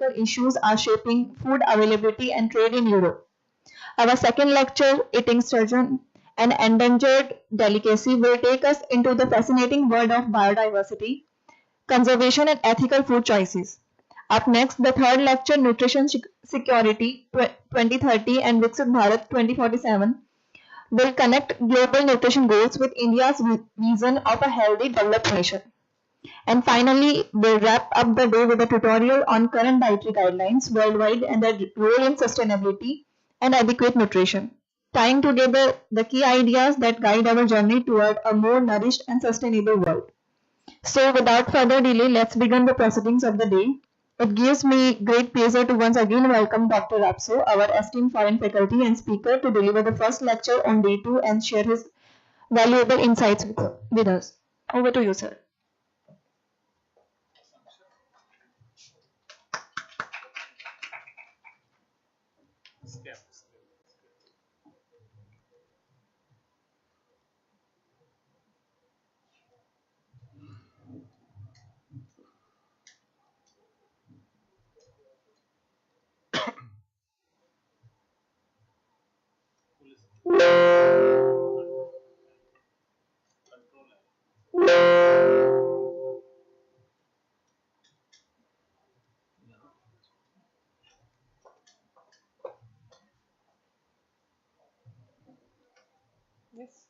geopolitical issues are shaping food availability and trade in Europe. Our second lecture, Eating Sturgeon, an Endangered Delicacy, will take us into the fascinating world of biodiversity, conservation, and ethical food choices. Up next, the third lecture, Nutrition Security 2030 and Viksit Bharat 2047, will connect global nutrition goals with India's vision of a healthy developed nation. And finally, we'll wrap up the day with a tutorial on current dietary guidelines worldwide and their role in sustainability and adequate nutrition, tying together the key ideas that guide our journey toward a more nourished and sustainable world. So, without further delay, let's begin the proceedings of the day. It gives me great pleasure to once again welcome Dr. Rapso, our esteemed foreign faculty and speaker, to deliver the first lecture on day 2 and share his valuable insights with us. Over to you, sir. Yes.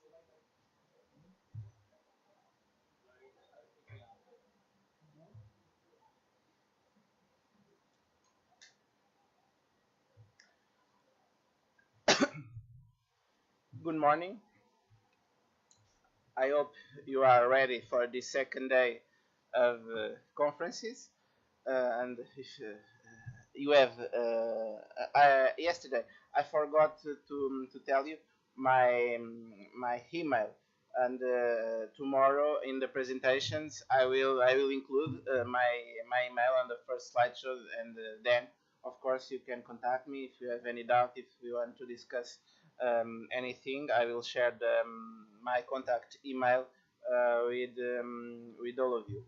Good morning. I hope you are ready for the second day of conferences. And if you have, yesterday I forgot to tell you my email, and tomorrow in the presentations I will include my email on the first slideshow, and then of course you can contact me if you have any doubt, if you want to discuss anything. I will share my contact email with all of you.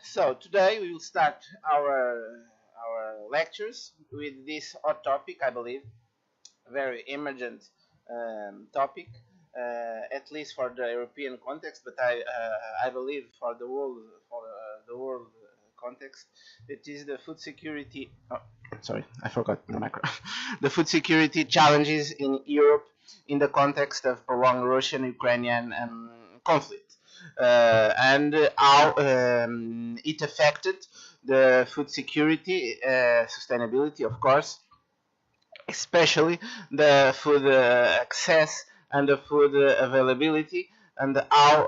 So today we will start our lectures with this hot topic, I believe, very emergent topic, at least for the European context, but I believe for the world context, it is the food security. Oh, sorry, I forgot the micro. The food security challenges in Europe in the context of prolonged Russian-Ukrainian conflict, and how it affected the food security, sustainability, of course, especially the food access and the food availability, and how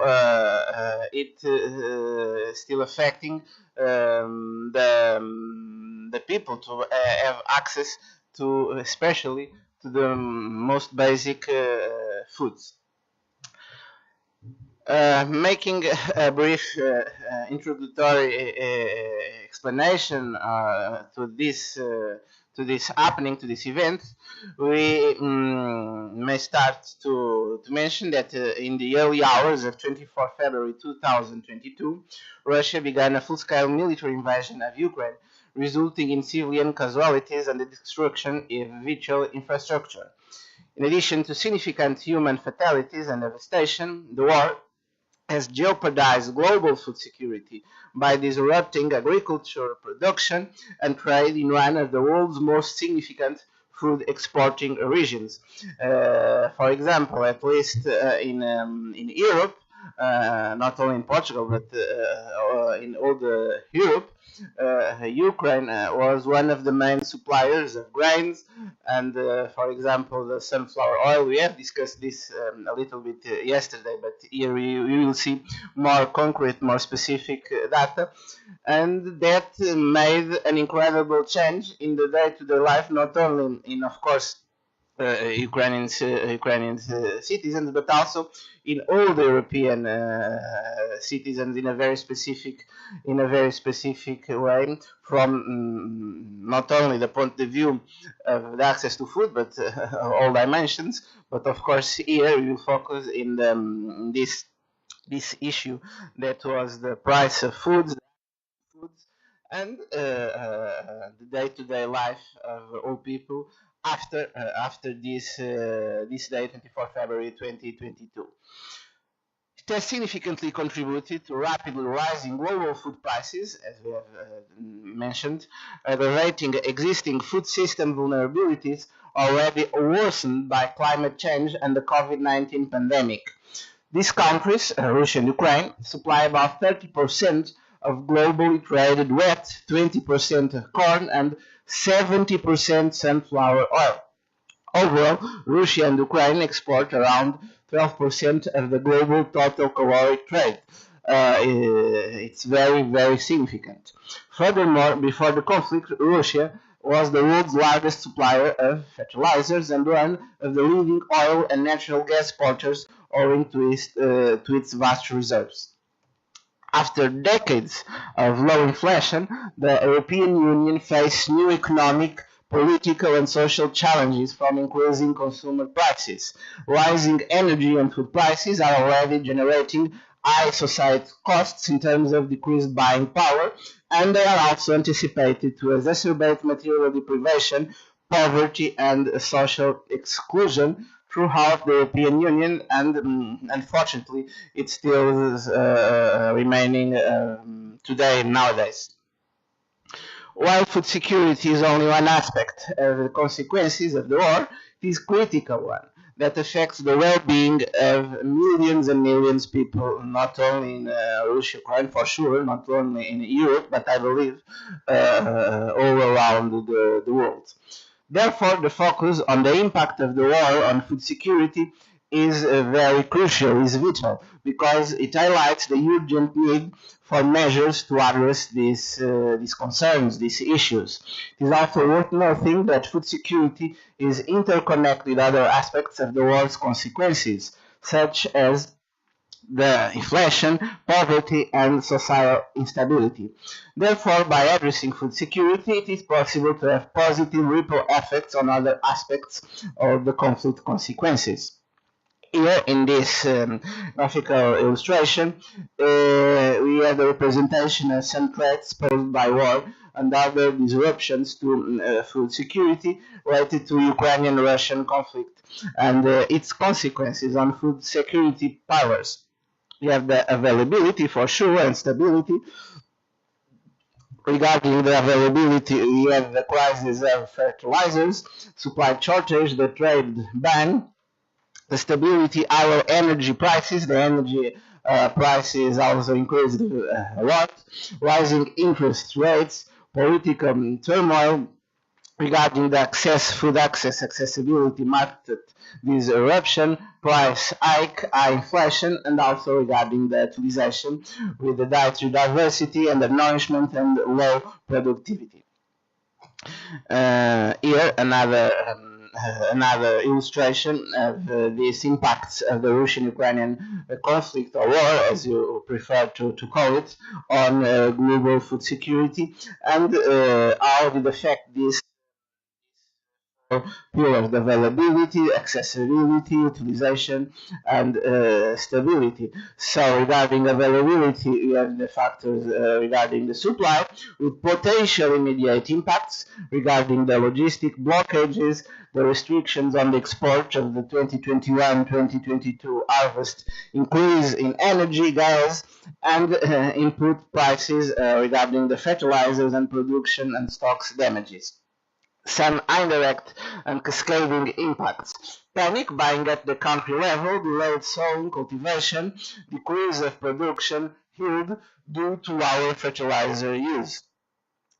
it still affecting the people to have access to, especially to the most basic foods. Making a brief introductory explanation to this happening, to this event, we may start to mention that in the early hours of 24 February 2022, Russia began a full-scale military invasion of Ukraine, resulting in civilian casualties and the destruction of vital infrastructure. In addition to significant human fatalities and devastation, the war has jeopardized global food security by disrupting agricultural production and trade in one of the world's most significant food exporting regions. For example, at least in Europe, not only in Portugal but in all the Europe, Ukraine was one of the main suppliers of grains, and for example, the sunflower oil. We have discussed this a little bit yesterday, but here we will see more concrete, more specific data, and that made an incredible change in the day-to-day life, not only in, of course, Ukrainian citizens, but also in all the European citizens in a very specific way, from not only the point of view of the access to food, but all dimensions. But of course, here we will focus in this issue that was the price of foods and the day-to-day life of all people after this day, 24 February 2022. It has significantly contributed to rapidly rising global food prices, as we have mentioned, aggravating existing food system vulnerabilities already worsened by climate change and the COVID-19 pandemic. These countries, Russia and Ukraine, supply about 30% of globally traded wheat, 20% of corn, and 70% sunflower oil. Overall, Russia and Ukraine export around 12% of the global total caloric trade. It's very, very significant. Furthermore, before the conflict, Russia was the world's largest supplier of fertilizers and one of the leading oil and natural gas exporters owing to its vast reserves. After decades of low inflation, the European Union faced new economic, political and social challenges from increasing consumer prices. Rising energy and food prices are already generating high societal costs in terms of decreased buying power, and they are also anticipated to exacerbate material deprivation, poverty and social exclusion throughout the European Union, and unfortunately, it still is remaining today nowadays. While food security is only one aspect of the consequences of the war, it is a critical one that affects the well-being of millions and millions of people, not only in Russia, Ukraine for sure, not only in Europe, but I believe all around the world. Therefore, the focus on the impact of the war on food security is very crucial, is vital, because it highlights the urgent need for measures to address these concerns, these issues. It is also worth noting that food security is interconnected with other aspects of the war's consequences, such as the inflation, poverty, and social instability. Therefore, by addressing food security, it is possible to have positive ripple effects on other aspects of the conflict consequences. Here in this graphical illustration, we have the representation of some threats posed by war and other disruptions to food security related to Ukrainian-Russian conflict and its consequences on food security powers. We have the availability for sure and stability. Regarding the availability, we have the crisis of fertilizers, supply shortage, the trade ban, the stability, our energy prices, the energy prices also increased a lot, rising interest rates, political turmoil, regarding the food accessibility, market disruption, price hike, high inflation, and also regarding the utilization with the dietary diversity and the nourishment and low productivity. Here another illustration of these impacts of the Russian-Ukrainian conflict or war, as you prefer to call it, on global food security, and how did affect this pillars: the availability, accessibility, utilization, and stability. So regarding availability, we have the factors regarding the supply with potential immediate impacts regarding the logistic blockages, the restrictions on the export of the 2021-2022 harvest, increase in energy, gas, and input prices regarding the fertilizers and production and stocks damages. Some indirect and cascading impacts: panic buying at the country level, delayed sowing, cultivation, decrease of production yield due to lower fertilizer use.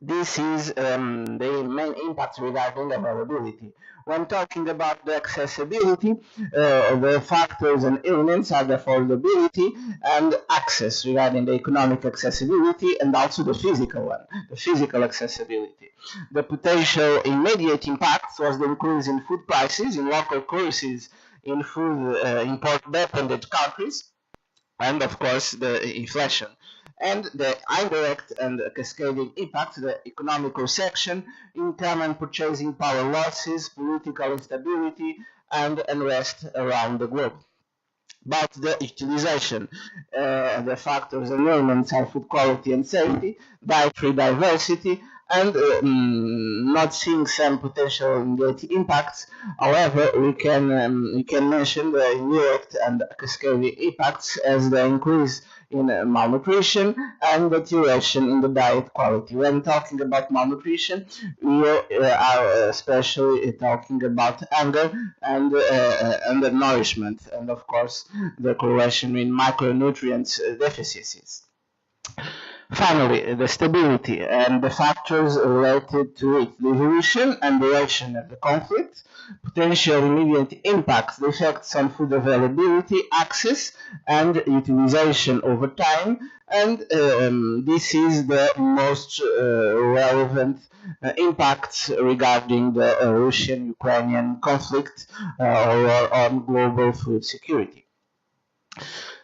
This is the main impact regarding availability. When talking about the accessibility, the factors and elements are the affordability and access regarding the economic accessibility and also the physical one, the physical accessibility. The potential immediate impact was the increase in food prices in local currencies in food import-dependent countries, and of course the inflation, and the indirect and cascading impacts: the economic recession, income and purchasing power losses, political instability, and unrest around the globe. about the utilization. The factors and elements are food quality and safety, dietary diversity, and not seeing some potential negative impacts. However, we can mention the indirect and cascading impacts as the increase in malnutrition and deterioration in the diet quality. When talking about malnutrition, we are especially talking about hunger and undernourishment, and of course the correlation in micronutrients deficiencies. Finally, the stability and the factors related to it, the evolution and duration of the conflict, potential immediate impacts, the effects on food availability, access, and utilization over time, and this is the most relevant impacts regarding the Russian-Ukrainian conflict or on global food security.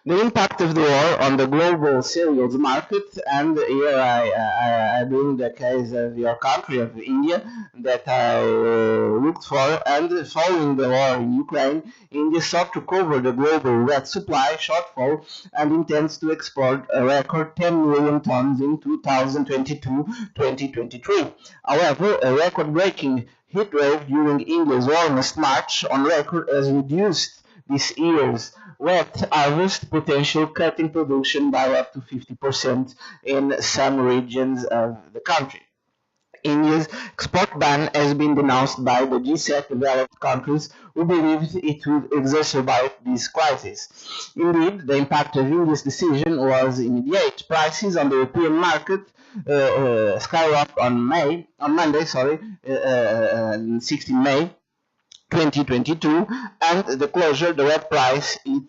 The impact of the war on the global cereals market, and here I bring the case of your country, of India, that I looked for, and following the war in Ukraine, India sought to cover the global wheat supply shortfall and intends to export a record 10 million tons in 2022-2023. However, a record-breaking heat wave during India's warmest March on record has reduced this year's wheat harvest potential, cutting production by up to 50% in some regions of the country. India's export ban has been denounced by the G7 developed countries who believed it would exacerbate this crisis. Indeed, the impact of India's decision was immediate. Prices on the European market skyrocketed on Monday, 16 May 2022, and the red price is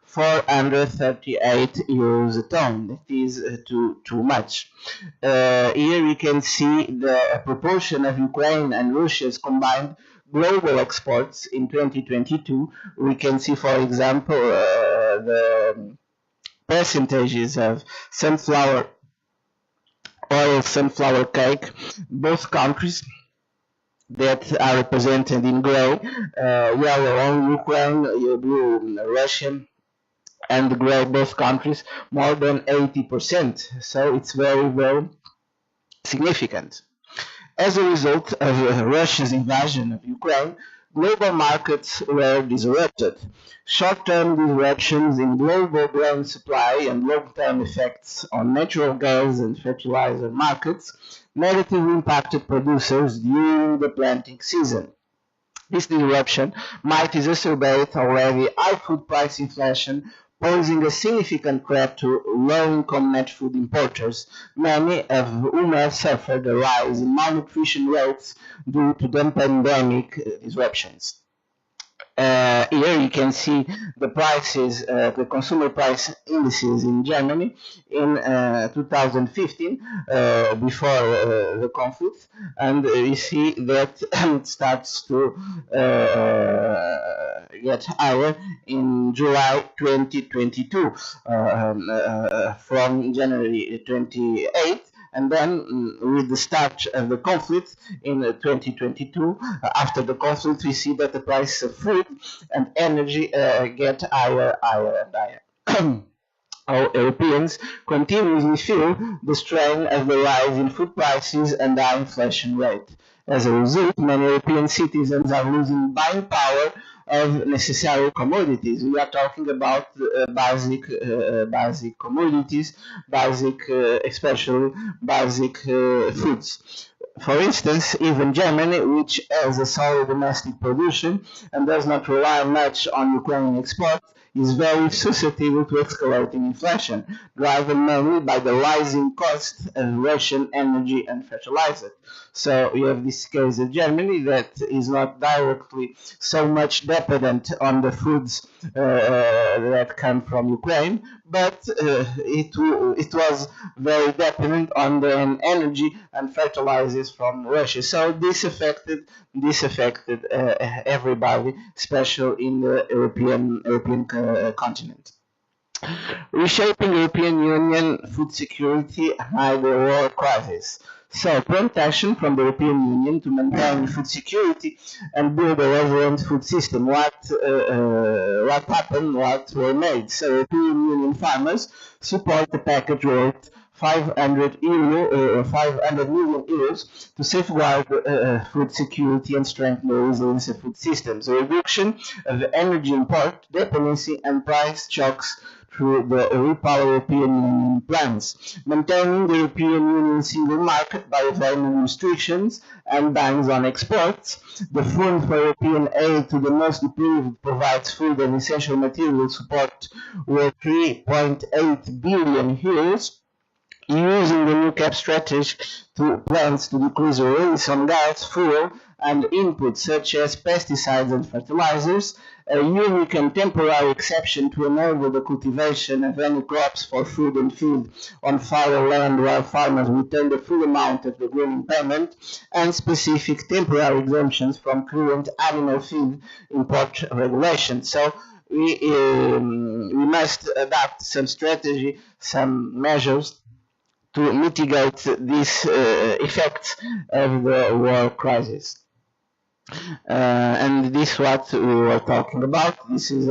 438 euros a ton. That is too much. Here we can see the proportion of Ukraine and Russia's combined global exports in 2022. We can see, for example, the percentages of sunflower oil, sunflower cake, both countries that are represented in gray, yellow on Ukraine, blue Russian, and gray both countries, more than 80%. So it's very, very significant. As a result of Russia's invasion of Ukraine, global markets were disrupted. Short-term disruptions in global grain supply and long-term effects on natural gas and fertilizer markets negatively impacted producers during the planting season. This disruption might exacerbate already high food price inflation, posing a significant threat to low-income net food importers, many of whom have suffered a rise in malnutrition rates due to the pandemic disruptions. Here you can see the prices, the consumer price indices in Germany in 2015, before the conflict, and you see that it starts to get higher in July 2022, from January 28th. And then with the start of the conflict in 2022, after the conflict, we see that the price of food and energy get higher and higher. Our Europeans continuously feel the strain of the rise in food prices and the inflation rate. As a result, many European citizens are losing buying power of necessary commodities. We are talking about basic commodities, especially basic foods. For instance, even Germany, which has a solid domestic production and does not rely much on Ukrainian exports, is very susceptible to escalating inflation, driven mainly by the rising cost of Russian energy and fertilizer. So you have this case of Germany that is not directly so much dependent on the foods that come from Ukraine, but it was very dependent on the energy and fertilizers from Russia. So this affected everybody, especially in the European continent. Reshaping European Union food security amid the war crisis. So, prompt action from the European Union to maintain food security and build a resilient food system. What happened? What were made? So, European Union farmers support the package worth 500 million euros to safeguard food security and strengthen the resilience of food systems. The reduction of energy import dependency and price shocks through the Repower European Union plans, maintaining the European Union single market by avoiding restrictions and bans on exports. The Fund for European Aid to the Most Deprived provides food and essential material support worth 3.8 billion euros. Using the new CAP strategy plans to decrease the release on gas, fuel, and inputs such as pesticides and fertilizers, a unique and temporary exception to enable the cultivation of any crops for food and feed on fallow land while farmers retain the full amount of the greening payment, and specific temporary exemptions from current animal feed import regulations. So we must adapt some strategy, some measures to mitigate these effects of the war crisis. And this is what we were talking about. This is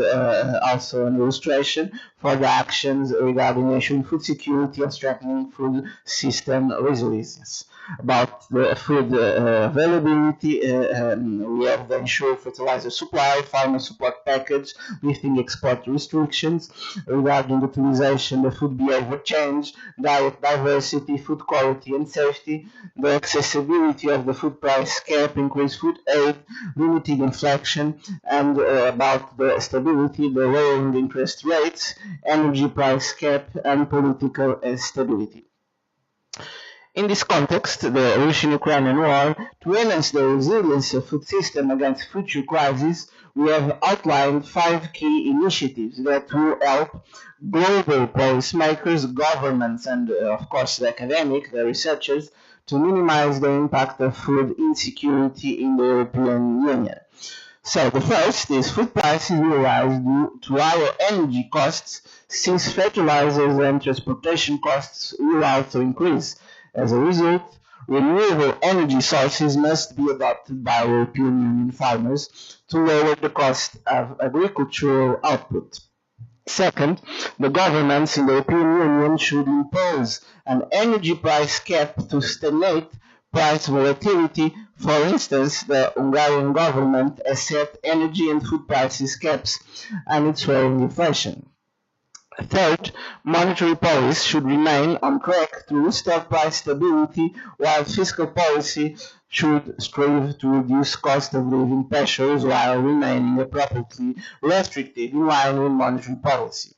also an illustration for the actions regarding ensuring food security and strengthening food system resilience. About the food availability, we have the ensured fertilizer supply, farmer support package, lifting export restrictions. Regarding utilization, the food behavior change, diet diversity, food quality and safety, the accessibility of the food price cap, increased food aid, limiting inflation, and about the stability, the lowering interest rates, energy price cap, and political stability. In this context, the Russian-Ukrainian war, to enhance the resilience of food system against future crises, we have outlined 5 key initiatives that will help global policymakers, governments, and of course the academic, the researchers, to minimize the impact of food insecurity in the European Union. So the first is food prices will rise due to higher energy costs, since fertilizers and transportation costs will also increase. As a result, renewable energy sources must be adopted by European Union farmers to lower the cost of agricultural output. Second, the governments in the European Union should impose an energy price cap to stimulate price volatility. For instance, the Hungarian government has set energy and food prices caps and it's lowering inflation. Third, monetary policy should remain on track to restore price stability, while fiscal policy should strive to reduce cost of living pressures while remaining appropriately restrictive in line with monetary policy.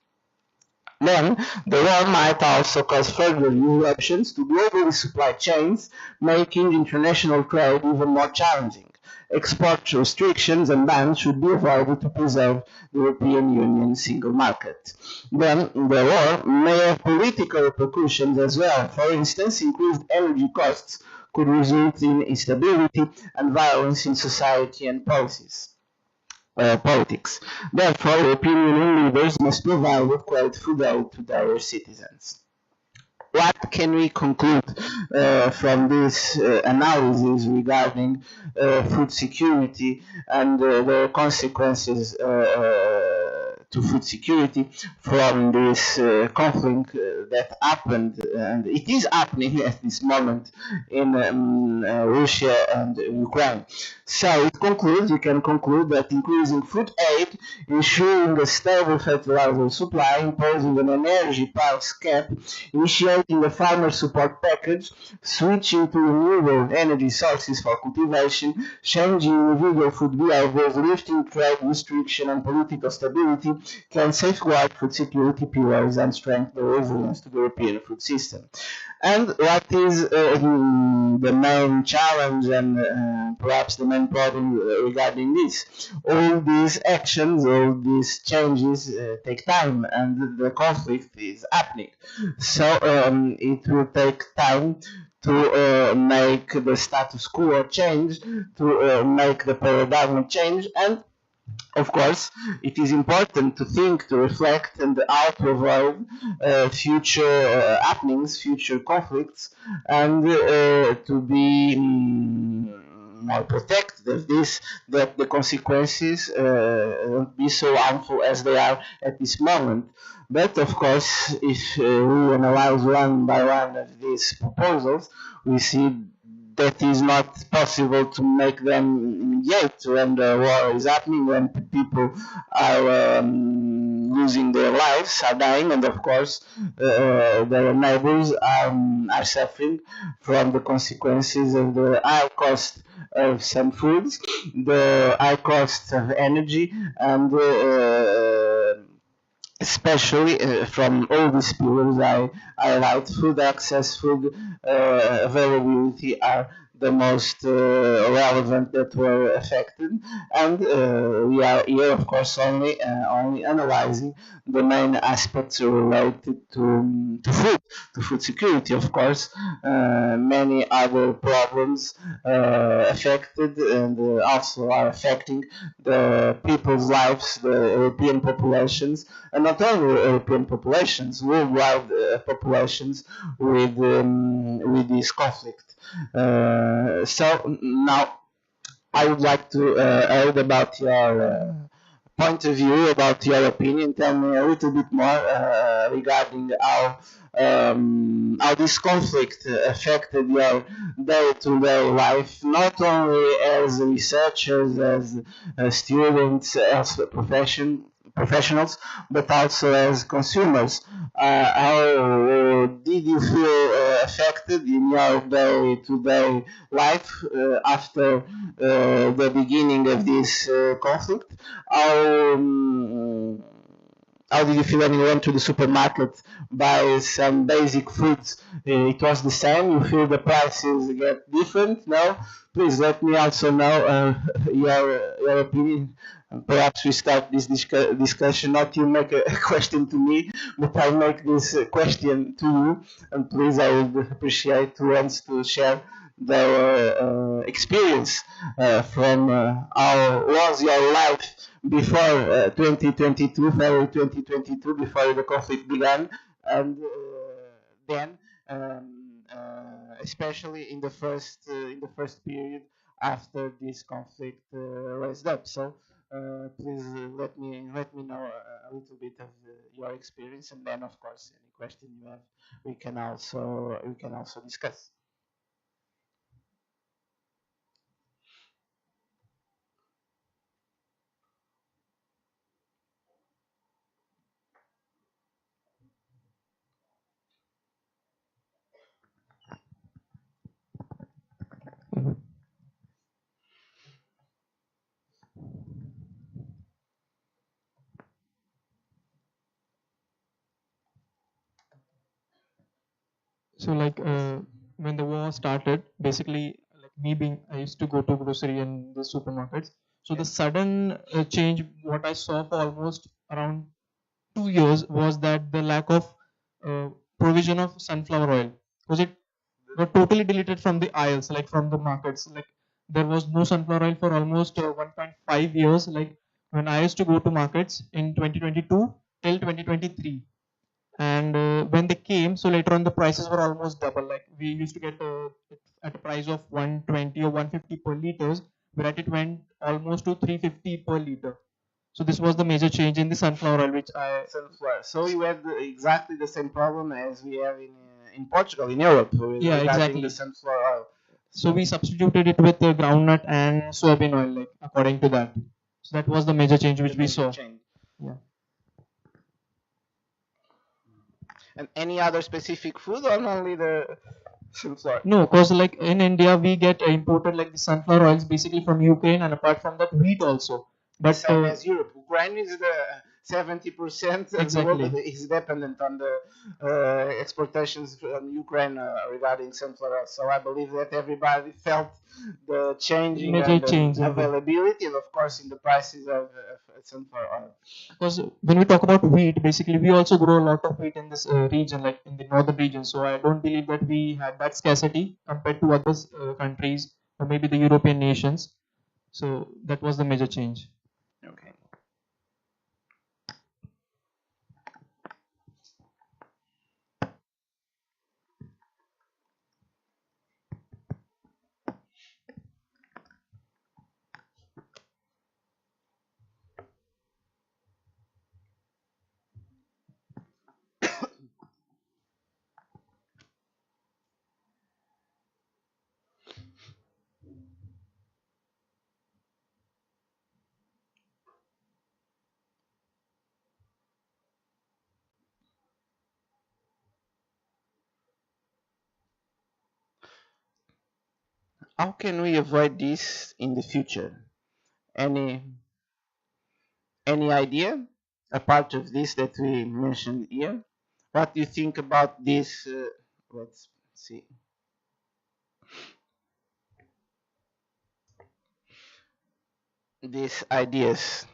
Then, the war might also cause further disruptions to global supply chains, making international trade even more challenging. Export restrictions and bans should be avoided to preserve the European Union single market. Then, the war may have political repercussions as well. For instance, increased energy costs could result in instability and violence in society and politics. Therefore, European Union leaders must provide adequate food aid to their citizens. What can we conclude from this analysis regarding food security and the consequences to food security from this conflict that happened, and it is happening at this moment in Russia and Ukraine? So we can conclude that increasing food aid, ensuring a stable fertilizer supply, imposing an energy price cap, initiating a farmer support package, switching to renewable energy sources for cultivation, changing individual food behaviors, lifting trade restriction and political stability can safeguard food security pillars and strengthen the resilience to the European food system. And what is the main challenge and perhaps the main problem regarding this? All these actions, all these changes take time, and the conflict is happening. So it will take time to make the status quo change, to make the paradigm change, and Of course, it is important to think, to reflect, and how to avoid future happenings, future conflicts, and to be more protected of this, that the consequences won't be so harmful as they are at this moment. But of course, if we analyze one by one of these proposals, we see that is not possible to make them yet when the war is happening, when people are losing their lives, are dying, and of course their neighbors are suffering from the consequences of the high cost of some foods, the high cost of energy, and especially from all these pillars I highlight, food access, food availability are the most relevant that were affected, and we are here, of course, only analyzing the main aspects related to food security. Of course, many other problems affected and also are affecting the people's lives, the European populations, and not only European populations, worldwide populations with this conflict. So now I would like to hear about your point of view, about your opinion. Tell me a little bit more regarding how this conflict affected your day-to-day life, not only as researchers, as students, as professionals, but also as consumers. How did you feel affected in your day-to-day life after the beginning of this conflict? How how did you feel when you went to the supermarket buy some basic foods? It was the same. You feel the prices get different? No. Please let me also know your opinion. Perhaps we start this discussion. Not you make a question to me, but I make this question to you. And please, I would appreciate who wants to share their experience from how was your life before 2022, February 2022, before the conflict began, and then, especially in the first period after this conflict raised up. So please let me know a little bit of your experience, and then of course any question you have, we can also discuss. So like when the war started, basically like me being, I used to go to grocery and the supermarkets. So the sudden change, what I saw for almost around 2 years was that the lack of uh, provision of sunflower oil, because it got totally deleted from the aisles, like from the markets. Like there was no sunflower oil for almost 1.5 years. Like when I used to go to markets in 2022 till 2023, and when they came, so later on the prices were almost double. Like we used to get at a price of 120 or 150 per liters, where it went almost to 350 per liter. So this was the major change in the sunflower oil, which I Sunflower. So you had exactly the same problem as we have in Portugal, in Europe, yeah, regarding the exactly. sunflower oil. So we substituted it with groundnut and soybean oil, like according to that. So that was the major change which The we major saw. change. Yeah. And any other specific food, or only the sunflower? No, because like in India we get imported like the sunflower oils basically from Ukraine, and apart from that wheat also. The But same as Europe. Ukraine is the 70% of the world exactly. that is dependent on the exportations from Ukraine regarding sunflower oil. So I believe that everybody felt the changing Major and the change in the, availability, and of course in the prices of sunflower oil. because when we talk about wheat, basically we also grow a lot of wheat in this region, like in the northern region. So I don't believe that we had that scarcity compared to other countries or maybe the European nations. So that was the major change. Okay. How can we avoid this in the future? Any idea apart of this that we mentioned here? What do you think about this? Let's see. These ideas.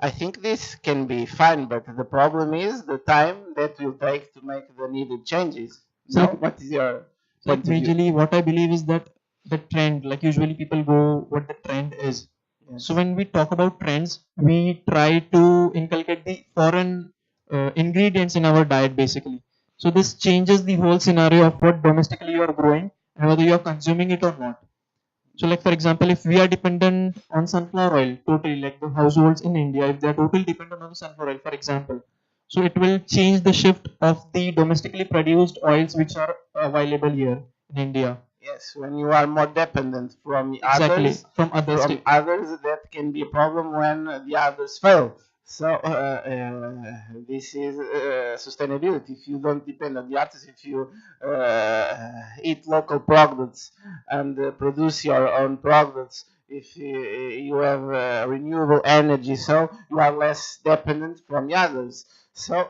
I think this can be fine, but the problem is the time that will take to make the needed changes. So, No, what is your so point of view? majorly what I believe is that the trend, like usually people go what the trend is. Yes. So when we talk about trends, we try to inculcate the foreign ingredients in our diet basically. So this changes the whole scenario of what domestically you are growing and whether you are consuming it or not. So like for example, if we are dependent on sunflower oil totally, like the households in India, if they are totally dependent on sunflower oil, for example, so it will change the shift of the domestically produced oils which are available here in India. Yes, when you are more dependent from Exactly, others, from others. that can be a problem when the others fail. So this is sustainability. If you don't depend on the others, if you eat local products and produce your own products, if you have renewable energy, so you are less dependent from the others. So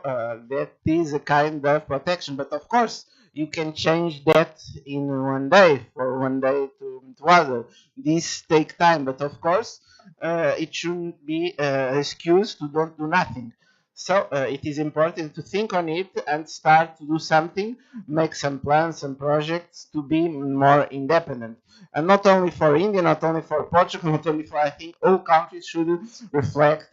that is a kind of protection. But of course, you can change that in one day, from one day to other. This take time, but of course, it shouldn't be excuse to don't do nothing. So it is important to think on it and start to do something, make some plans, some projects to be more independent. And not only for India, not only for Portugal, not only for, I think all countries should reflect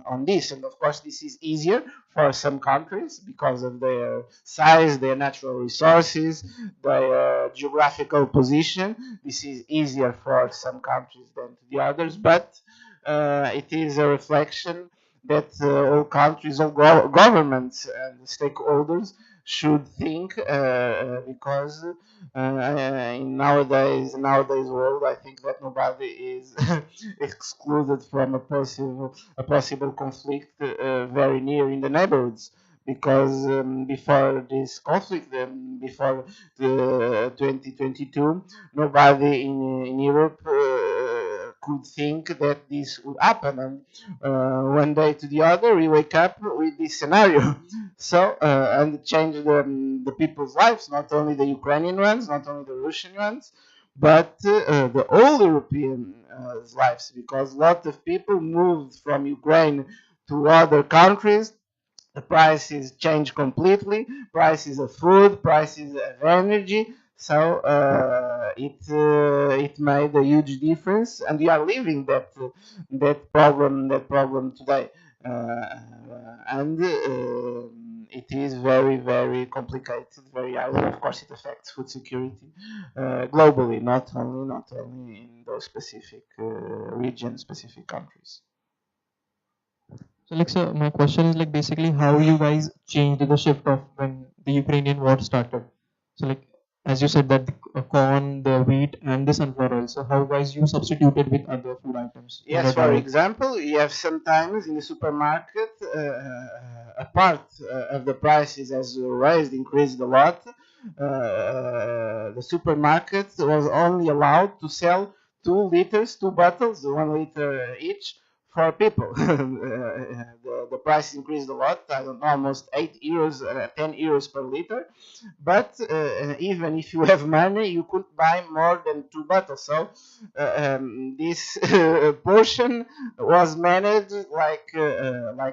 on this. And of course, this is easier for some countries because of their size, their natural resources, their geographical position. This is easier for some countries than to the others, but it is a reflection that all countries, all governments and stakeholders should think because in nowadays world, I think that nobody is excluded from a possible conflict very near in the neighborhoods. Because before this conflict, before the 2022, nobody in Europe could think that this would happen. And one day to the other, we wake up with this scenario. So, and change the people's lives, not only the Ukrainian ones, not only the Russian ones, but the all European lives, because a lot of people moved from Ukraine to other countries. The prices change completely, prices of food, prices of energy. So it made a huge difference, and we are living that problem today. And it is very, very complicated, very hard. Of course, it affects food security globally, not only in those specific regions, specific countries. So like sir, my question is like basically how you guys changed the shift of when the Ukrainian war started. So like as you said that the corn, the wheat, and the sunflower oil. So how guys you substituted with other food items in Yes, your for diet? example, you have sometimes in the supermarket a part of the prices has raised, increased a lot. The supermarket was only allowed to sell 2 liters, 2 bottles, 1 liter each for people. The price increased a lot. I don't know, almost 8 euros, 10 euros per liter. But even if you have money, you could buy more than 2 bottles. So this portion was managed like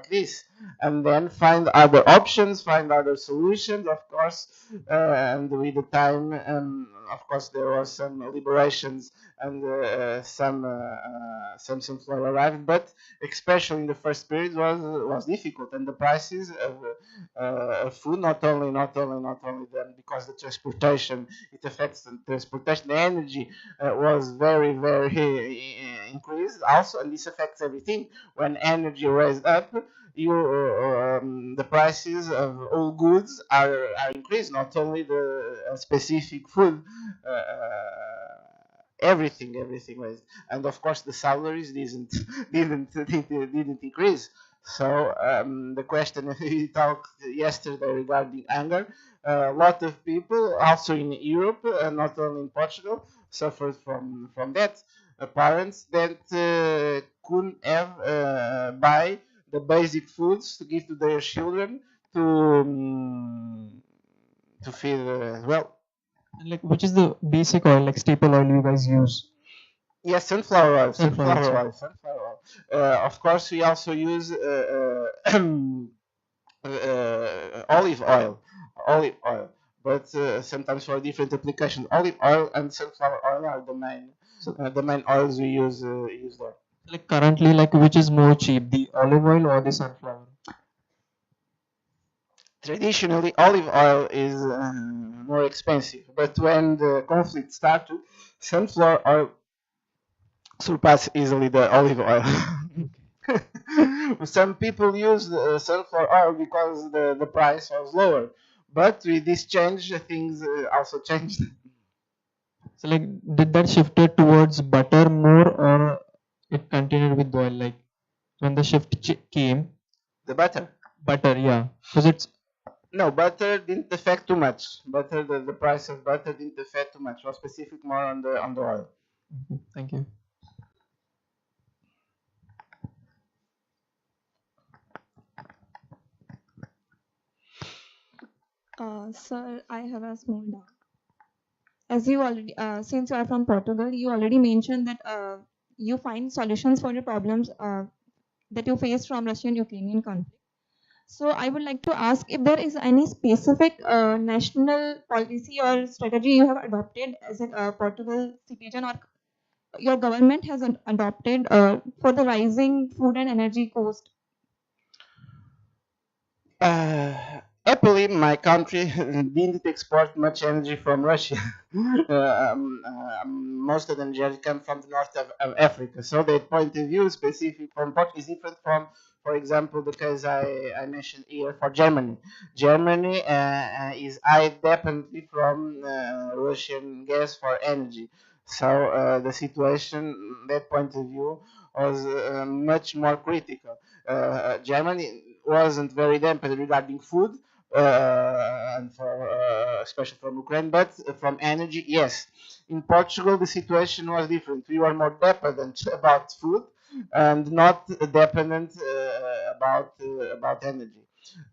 this, and then find other options, find other solutions, of course. And with the time, of course, there was some liberations and some sunflower arrived, but especially in the first period was difficult, and the prices of food, not only then, because the transportation, it affects the transportation, the energy was very, very increased also, and this affects everything. When energy raised up, the prices of all goods are increased, not only the specific food. Everything raised, and of course the salaries didn't didn't increase. So the question we talked yesterday regarding anger, a lot of people, also in Europe, not only in Portugal, suffered from that. Parents that couldn't have buy the basic foods to give to their children to feed well. And like, which is the basic oil, like staple oil you guys use? Yes, sunflower oil, Sunflower, sunflower oil, sunflower oil. Of course, we also use olive oil, olive oil. But sometimes for different applications, olive oil and sunflower oil are So, the main oils we use there. like currently, like which is more cheap, the olive oil or the sunflower? Traditionally, olive oil is more expensive, but when the conflict started, sunflower oil surpassed easily the olive oil. Some people use the sunflower oil because the price was lower, but with this change, things also changed. So like, did that shifted towards butter more, or it continued with oil? Like when the shift came, The butter. butter, yeah, because it's No, butter didn't affect too much. Butter, the price of butter didn't affect too much. Was specific more on the oil. okay, thank you. Sir, I have a small doubt. As you already, since you are from Portugal, you already mentioned that you find solutions for your problems that you face from Russian-Ukrainian conflict. So I would like to ask if there is any specific national policy or strategy you have adopted as a Portugal citizen, or your government has adopted for the rising food and energy cost. Happily, my country didn't export much energy from Russia. Most of the energy come from the north of Africa. So that point of view, specific from Portugal, is different from, for example, the case I mentioned here for Germany. Germany is high dependently from Russian gas for energy. So the situation, that point of view, was much more critical. Germany wasn't very dependent regarding food, and for especially from Ukraine, but from energy, yes. In Portugal, the situation was different. We were more dependent about food and not dependent about energy.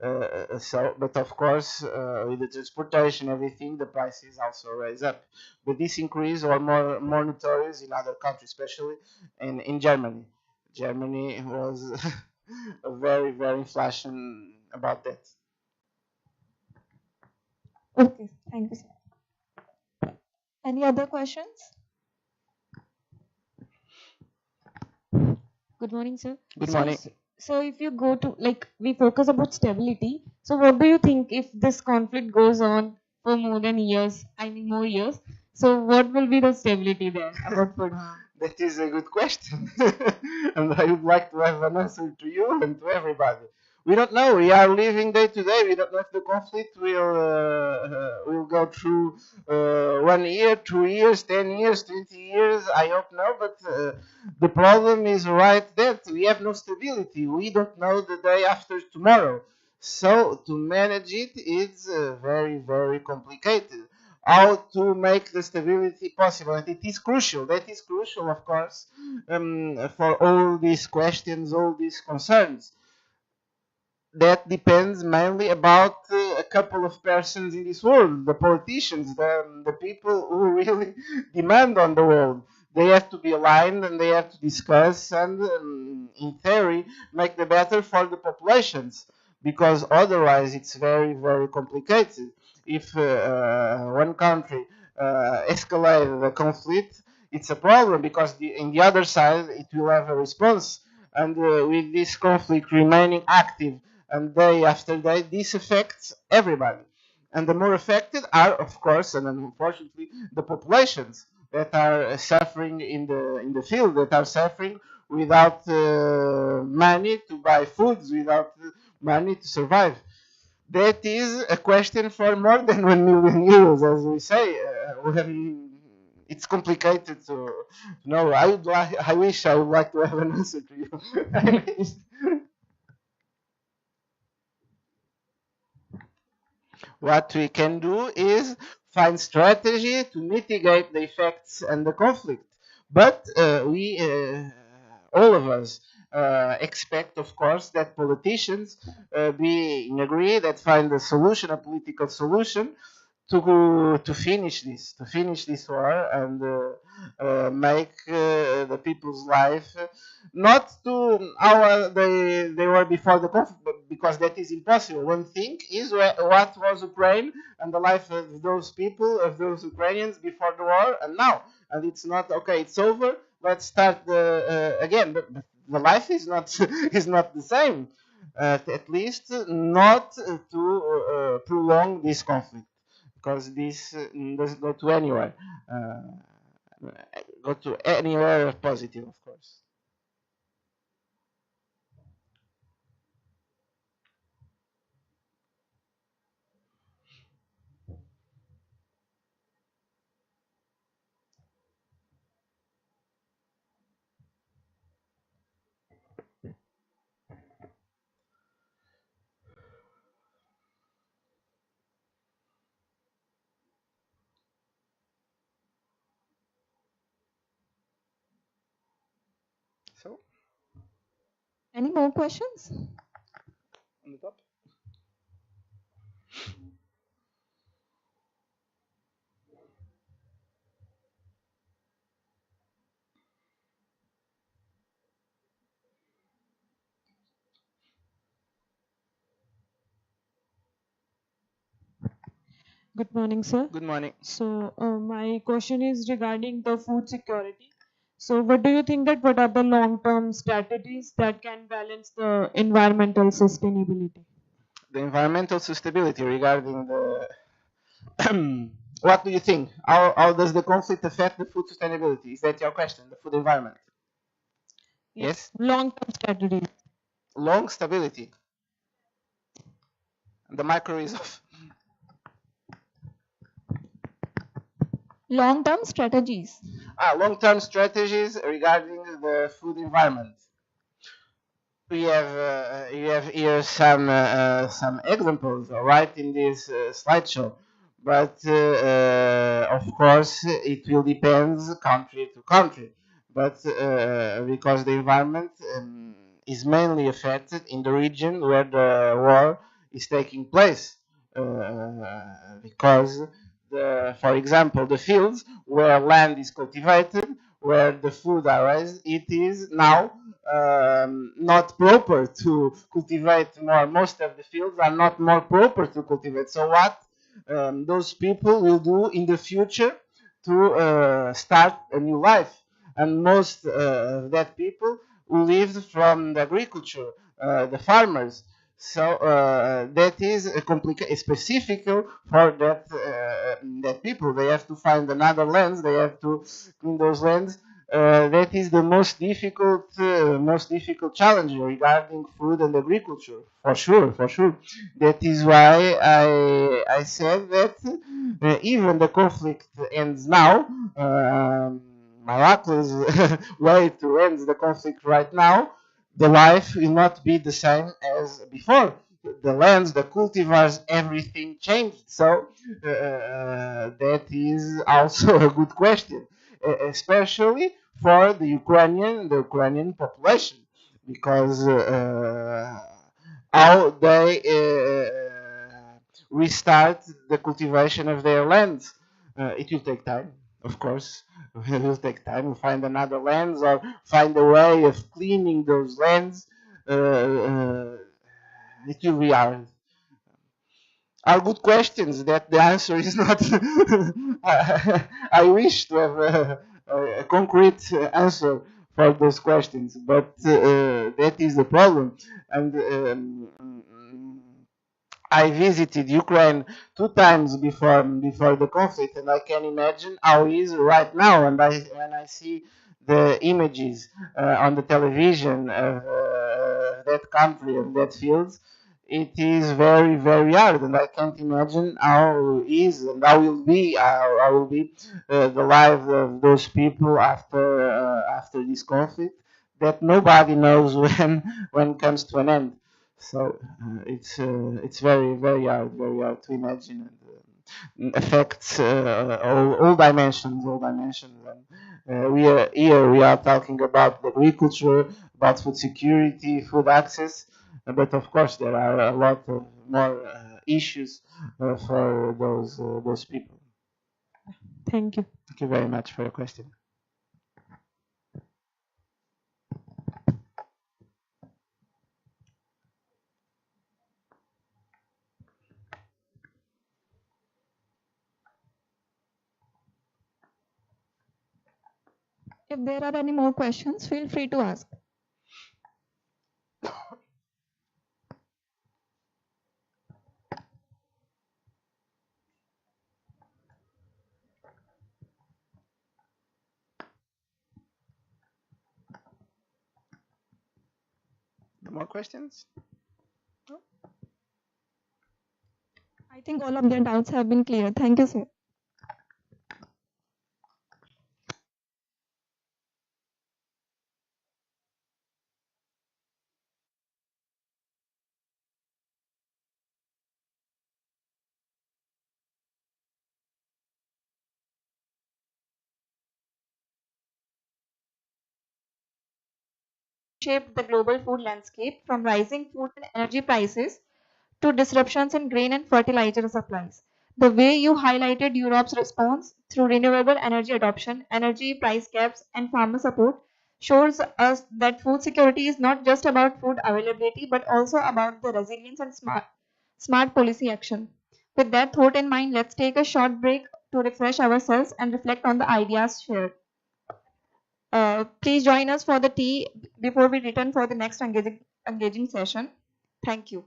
But of course, with the transportation, everything, the prices also raise up. But this increase or more notorious in other countries, especially in Germany. Germany was a very inflation about that. Okay, thank you, sir. Any other questions? Good morning, sir. Good So, morning. so if you go to, like, we focus about stability. So what do you think if this conflict goes on for more than years? I mean, more years. So what will be the stability there about food? That is a good question, and I would like to have an answer to you and to everybody. We don't know. We are living day to day. We don't know if the conflict will go through 1 year, 2 years, 10 years, 20 years. I hope no, but the problem is right that we have no stability. We don't know the day after tomorrow. So to manage it is very complicated. How to make the stability possible, and it is crucial. That is crucial, of course, for all these questions, all these concerns. That depends mainly about a couple of persons in this world, the politicians, the people who really demand on the world. They have to be aligned and they have to discuss and, in theory, make the better for the populations, because otherwise it's very complicated. If one country escalates the conflict, it's a problem because in the other side it will have a response. And with this conflict remaining active and day after day, this affects everybody. And the more affected are, of course, and unfortunately, the populations that are suffering in the field, that are suffering without money to buy foods, without money to survive. That is a question for more than 1 million euros, as we say. It's complicated to know. I wish I would like to have an answer to you. What we can do is find strategy to mitigate the effects and the conflict. But all of us, expect, of course, that politicians be in agree, that find a solution, a political solution, to finish this war and make the people's life not to how they were before the conflict, but because that is impossible. One thing is what was Ukraine and the life of those people, of those Ukrainians before the war and now, and it's not okay. It's over. Let's start again. But the life is not is not the same. At least not to prolong this conflict, because this doesn't go to anywhere. Go to anywhere positive, of course. So, Any more questions? on the top. Good morning, sir. Good morning. So, my question is regarding the food security. So, what do you think that what are the long-term strategies that can balance the environmental sustainability? The environmental sustainability regarding the what do you think? How does the conflict affect the food sustainability? Is that your question? The food environment? Yes. Long-term strategies. Long stability. The micro is off. Long-term strategies. Long-term strategies regarding the food environment. You have here some examples right in this slideshow, but of course it will depend country to country. But because the environment is mainly affected in the region where the war is taking place, because for example, the fields where land is cultivated, where the food are raised, it is now not proper to cultivate more. Most of the fields are not more proper to cultivate. So what those people will do in the future to start a new life? And most of that people who lived from the agriculture, the farmers. So that is a specific for that people. They have to find another lands. They have to clean those lands. That is the most difficult challenge regarding food and agriculture, for sure, for sure. That is why I said that even the conflict ends now. Miraculous way to end the conflict right now. The life will not be the same as before. The lands, the cultivars, everything changed. So that is also a good question, especially for the Ukrainian population, because how they restart the cultivation of their lands. It will take time, of course. It will take time to find another lands or find a way of cleaning those lands. It will be hard. Are good questions that the answer is not. I wish to have a concrete answer for those questions, but that is the problem. And I visited Ukraine 2 times before the conflict, and I can imagine how it is right now. And when I see the images on the television of that country and that fields, it is very very hard, and I can't imagine how it is and how will be the life of those people after this conflict that nobody knows when it comes to an end. So it's very hard to imagine, and affects all dimensions, all dimensions. And we are talking about agriculture, about food security, food access, but of course there are a lot of more issues for those people. Thank you. Thank you very much for your question. If there are any more questions, feel free to ask. No more questions? I think all of their doubts have been clear. Thank you, sir. Shaped the global food landscape from rising food and energy prices to disruptions in grain and fertilizer supplies. The way you highlighted Europe's response through renewable energy adoption, energy price caps, and farmer support shows us that food security is not just about food availability but also about the resilience and smart policy action. With that thought in mind, let's take a short break to refresh ourselves and reflect on the ideas shared. Please join us for the tea before we return for the next engaging session. Thank you.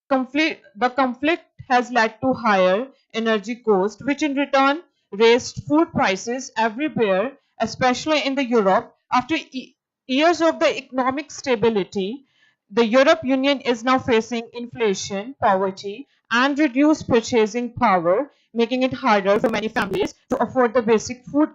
The conflict has led to higher energy costs, which in return raised food prices everywhere, especially in the Europe. After years of the economic stability, the Europe Union is now facing inflation, poverty, and reduced purchasing power, making it harder for many families to afford the basic food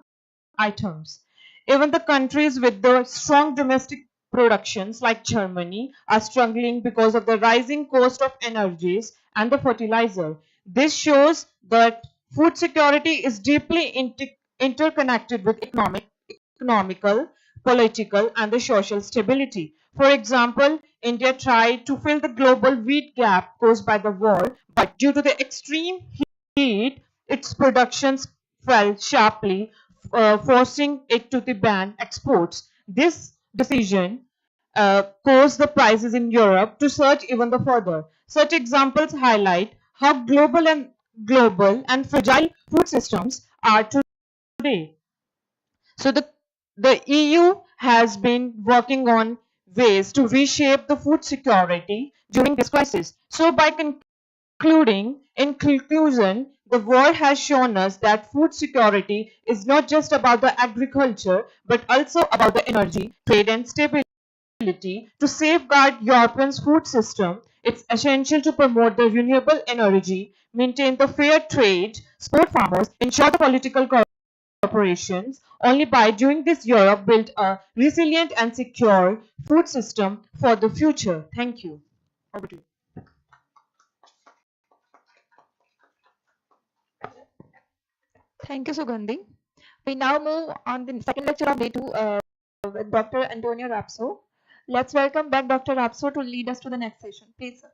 items. Even the countries with the strong domestic productions like Germany are struggling because of the rising cost of energies and the fertilizer. This shows that food security is deeply interconnected with economical, political, and the social stability. For example, India tried to fill the global wheat gap caused by the war, but due to the extreme heat, its productions fell sharply, forcing it to ban exports. This decision caused the prices in Europe to surge even the further. Such examples highlight how global and fragile food systems are today. So the EU has been working on ways to reshape the food security during this crisis. So by in conclusion, the war has shown us that food security is not just about the agriculture, but also about the energy, trade and stability. To safeguard Europe's food system, it's essential to promote the renewable energy, maintain the fair trade, support farmers, ensure the political corporations. Only by doing this, Europe built a resilient and secure food system for the future. Thank you. Over to you. Thank you, Sugandhi. We now move on the second lecture of day two with Dr. Antonio Rapso. Let's welcome back Dr. Rapso to lead us to the next session. Please, sir.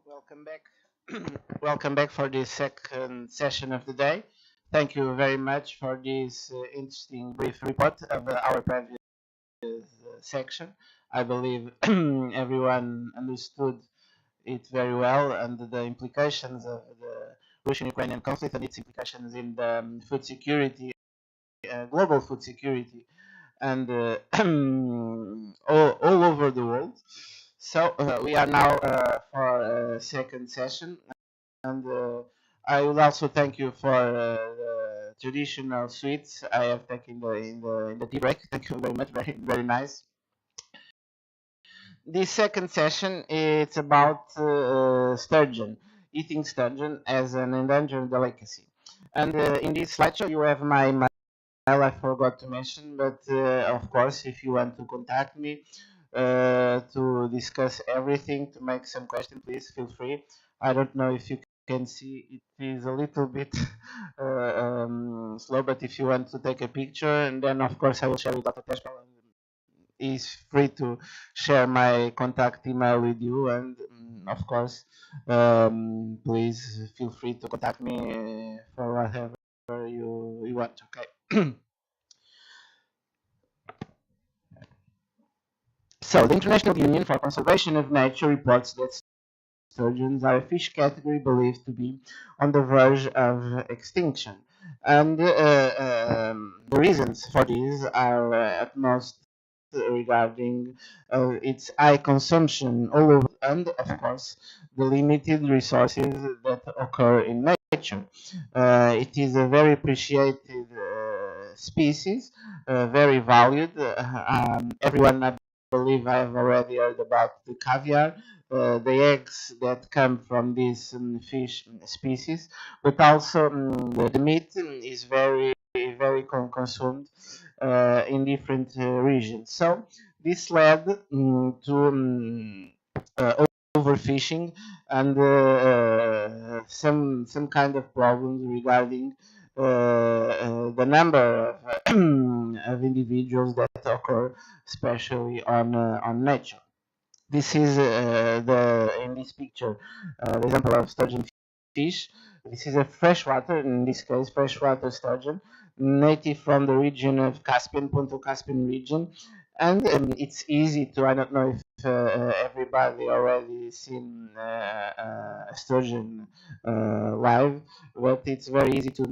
Welcome back. Welcome back for this second session of the day. Thank you very much for this interesting brief report of our previous section. I believe everyone understood it very well, and the implications of the Russian-Ukrainian conflict and its implications in the food security, global food security, and all over the world. So we are now for a second session, and I would also thank you for traditional sweets I have taken in the tea break. Thank you very much. Very nice. The second session it's about sturgeon, eating sturgeon as an endangered delicacy. And in this slideshow you have my mail. I forgot to mention, but of course, if you want to contact me to discuss everything, to make some questions, please feel free. I don't know if you can see it is a little bit slow, but if you want to take a picture, and then of course I will share with Dr. Teshbal. Is free to share my contact email with you, and of course, please feel free to contact me for whatever you want. Okay. So, the International Union for Conservation of Nature reports that sturgeons are a fish category believed to be on the verge of extinction. And the reasons for this are at most regarding its high consumption all over, and of course the limited resources that occur in nature. It is a very appreciated species, very valued. Everyone, I believe, I have already heard about the caviar, the eggs that come from this fish species, but also the meat is very consumed in different regions. So this led to overfishing and some kind of problems regarding the number of, of individuals that occur, especially on nature. This is the in this picture the example of sturgeon fish. This is a freshwater, in this case freshwater sturgeon, native from the region of Caspian, Ponto-Caspian region, and it's easy to. I don't know if everybody already seen sturgeon live, but it's very easy to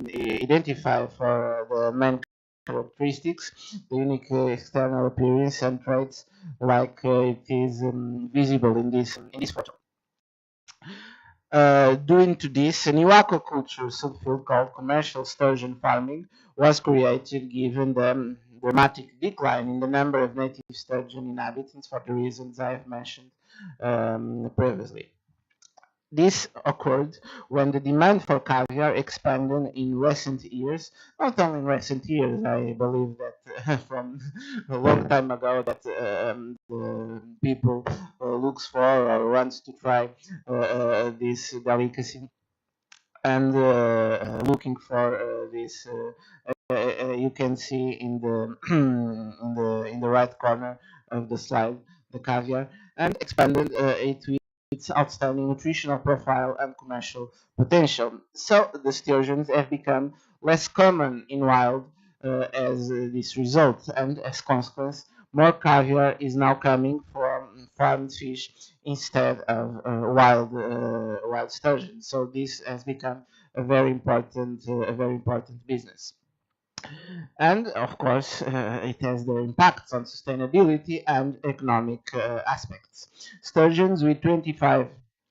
identify for the main characteristics, the unique external appearance and traits like it is visible in this photo. Due to this, a new aquaculture subfield called commercial sturgeon farming was created, given the dramatic decline in the number of native sturgeon inhabitants for the reasons I have mentioned previously. This occurred when the demand for caviar expanded in recent years. Not only in recent years, I believe that from a long time ago that the people looks for or wants to try this delicacy, and looking for this. You can see in the in the right corner of the slide the caviar, and expanded it with its outstanding nutritional profile and commercial potential. So the sturgeons have become less common in wild as this result, and as consequence, more caviar is now coming from farmed fish instead of wild sturgeon. So this has become a very important business. And of course, it has their impacts on sustainability and economic aspects. Sturgeons with 25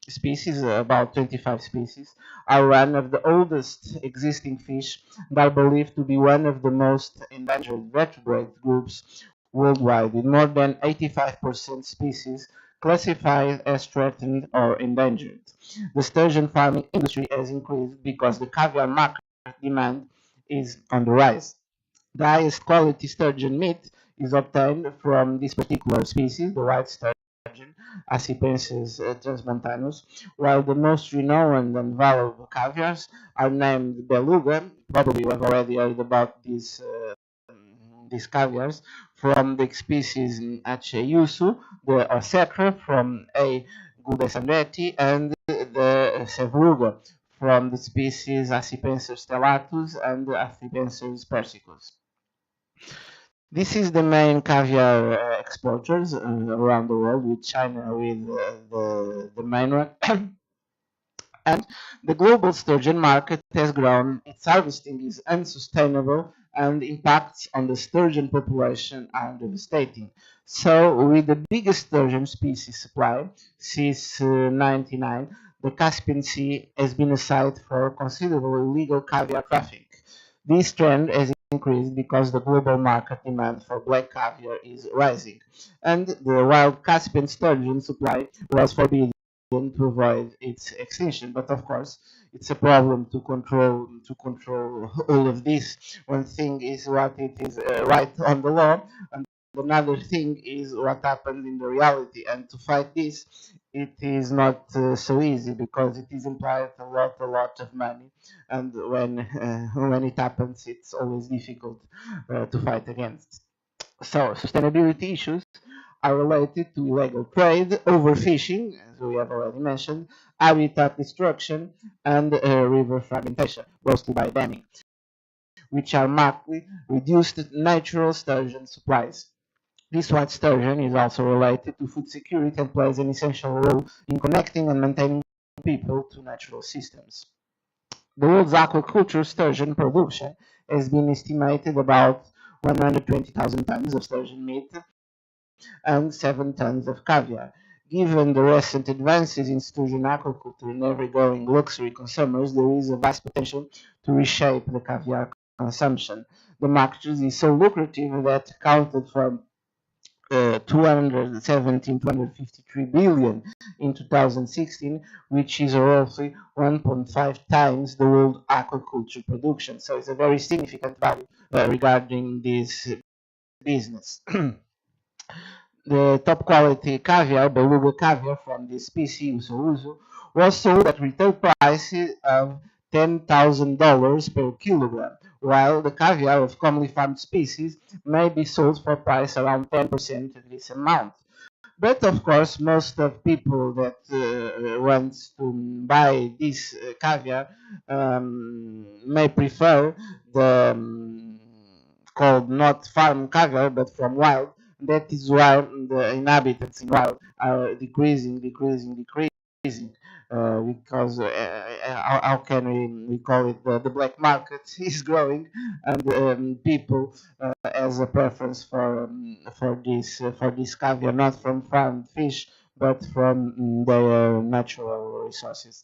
species, about 25 species, are one of the oldest existing fish and are believed to be one of the most endangered vertebrate groups worldwide, with more than 85% species classified as threatened or endangered. The sturgeon farming industry has increased because the caviar market demand is on the rise. The highest quality sturgeon meat is obtained from this particular species, the white sturgeon, Acipensis transmontanus, while the most renowned and valuable caviars are named beluga. Probably you have already heard about these caviars from the species H. yusu, the Osetra from A. gudesandretti, and the Sevruga from the species Acipensis stellatus and Acipensis persicus. This is the main caviar exporters around the world, with China with the main one. And the global sturgeon market has grown. Its harvesting is unsustainable, and impacts on the sturgeon population are devastating. So, with the biggest sturgeon species supply since 99, the Caspian Sea has been a site for considerable illegal caviar traffic. This trend has increased because the global market demand for black caviar is rising, and the wild Caspian sturgeon supply was forbidden to avoid its extinction. But of course, it's a problem to control all of this. One thing is what it is right on the law, and another thing is what happens in the reality. And to fight this, it is not so easy because it is implied a lot of money, and when it happens, it's always difficult to fight against. So sustainability issues are related to illegal trade, overfishing, as we have already mentioned, habitat destruction, and river fragmentation, mostly by damming, which are markedly reduced natural sturgeon supplies. This white sturgeon is also related to food security and plays an essential role in connecting and maintaining people to natural systems. The world's aquaculture sturgeon production has been estimated about 120,000 tons of sturgeon meat and 7 tons of caviar. Given the recent advances in sturgeon aquaculture and ever-growing luxury consumers, there is a vast potential to reshape the caviar consumption. The market is so lucrative that accounted for 217, 253 billion in 2016, which is roughly 1.5 times the world aquaculture production. So it's a very significant value regarding this business. The top quality caviar, beluga caviar from the species Uso, was sold at retail prices of $10,000 per kilogram, while the caviar of commonly farmed species may be sold for a price around 10% of this amount. But of course, most of people that want to buy this caviar may prefer the called not farm caviar but from wild. That is why the inhabitants in wild are decreasing. Because how can we call it, the black market is growing, and people as a preference for this caviar, not from farmed fish, but from their natural resources.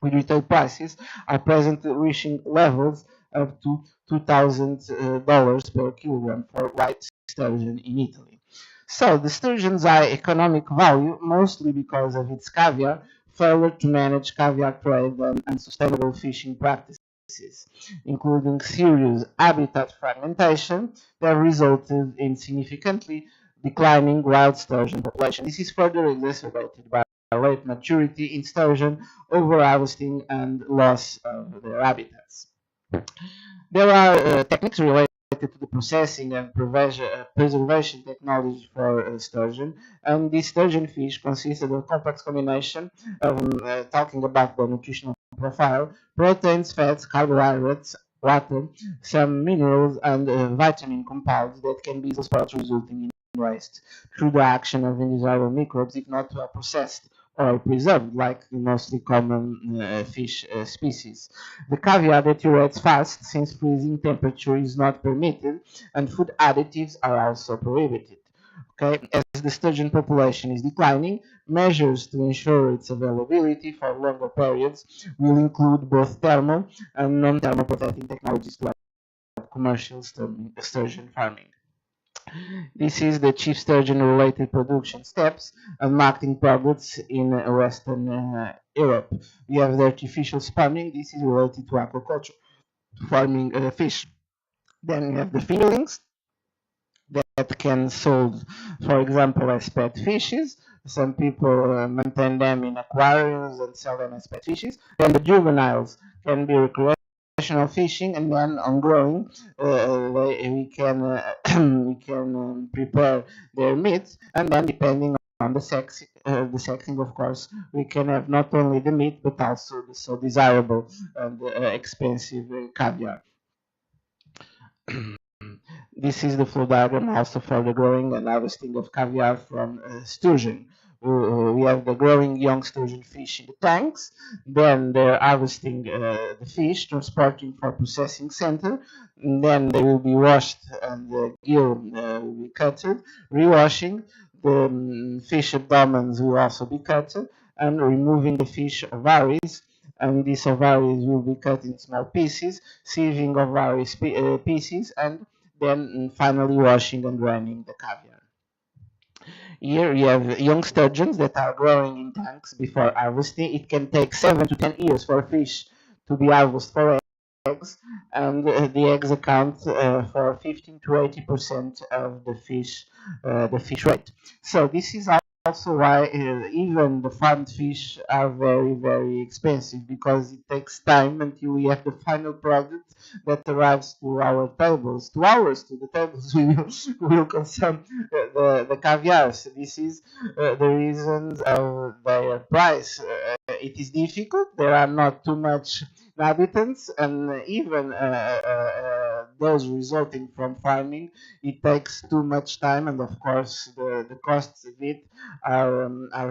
With retail prices are presently reaching levels up to $2,000 per kilogram for white sturgeon in Italy. So the sturgeon's high economic value, mostly because of its caviar, failure to manage caviar trade and unsustainable fishing practices, including serious habitat fragmentation that resulted in significantly declining wild sturgeon population. This is further exacerbated by late maturity in sturgeon, over-harvesting, and loss of their habitats. There are techniques related to the processing and preservation technology for sturgeon, and this sturgeon fish consists of a complex combination of, talking about the nutritional profile, proteins, fats, carbohydrates, water, some minerals, and vitamin compounds that can be spoiled, resulting in waste through the action of undesirable microbes if not well processed or preserved, like the mostly common fish species. The caviar deteriorates fast since freezing temperature is not permitted, and food additives are also prohibited. Okay, as the sturgeon population is declining, measures to ensure its availability for longer periods will include both thermal and non-thermal protecting technologies to have commercial sturgeon farming. This is the chief sturgeon-related production steps and marketing products in Western Europe. We have the artificial spawning. This is related to aquaculture, farming fish. Then we have the fingerlings that can sold, for example, as pet fishes. Some people maintain them in aquariums and sell them as pet fishes. Then the juveniles can be recreational fishing, and then on growing, we can we can prepare their meat, and then depending on the sexing, of course, we can have not only the meat but also the so desirable and expensive caviar. This is the flow diagram also for the growing and harvesting of caviar from sturgeon. We have the growing young sturgeon fish in the tanks, then they're harvesting the fish, transporting for processing center, and then they will be washed and the gill will be cutted, rewashing, the fish abdomens will also be cut, and removing the fish ovaries and these ovaries will be cut in small pieces, sieving ovary pieces, and then finally washing and draining the caviar. Here you have young sturgeons that are growing in tanks before harvesting. It can take 7 to 10 years for fish to be harvested for eggs, and the eggs account for 15 to 80% of the fish weight. So this is also why even the farmed fish are very, very expensive, because it takes time until we have the final product that arrives to our tables, to the tables we will consume the caviar. So this is the reasons of their price. It is difficult. There are not too much inhabitants, and even those resulting from farming, it takes too much time, and of course the costs of it are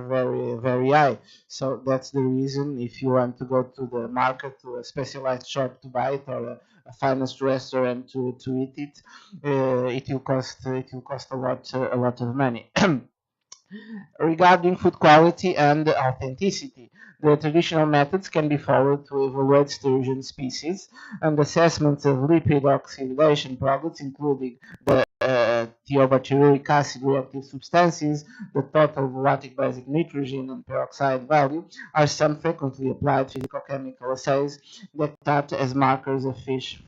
very, very high. So that's the reason, if you want to go to the market, to a specialized shop to buy it, or a finest restaurant to eat it, it will cost a lot of money. Regarding food quality and authenticity, the traditional methods can be followed to evaluate sturgeon species, and assessments of lipid oxidation products, including the thiobutyrate acid reactive substances, the total lactic basic nitrogen and peroxide value, are some frequently applied physicochemical assays that act as markers of fish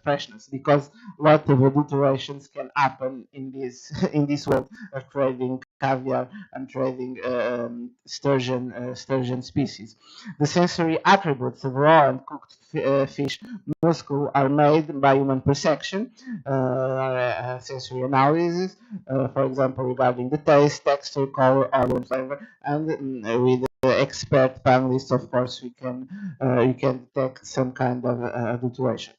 freshness, because a lot of adulterations can happen in this in this world of trading caviar and trading sturgeon species. The sensory attributes of raw and cooked fish muscle are made by human perception, sensory analysis, for example, regarding the taste, texture, color, odor, and flavor, and with expert panelists, of course, we can detect some kind of adulteration.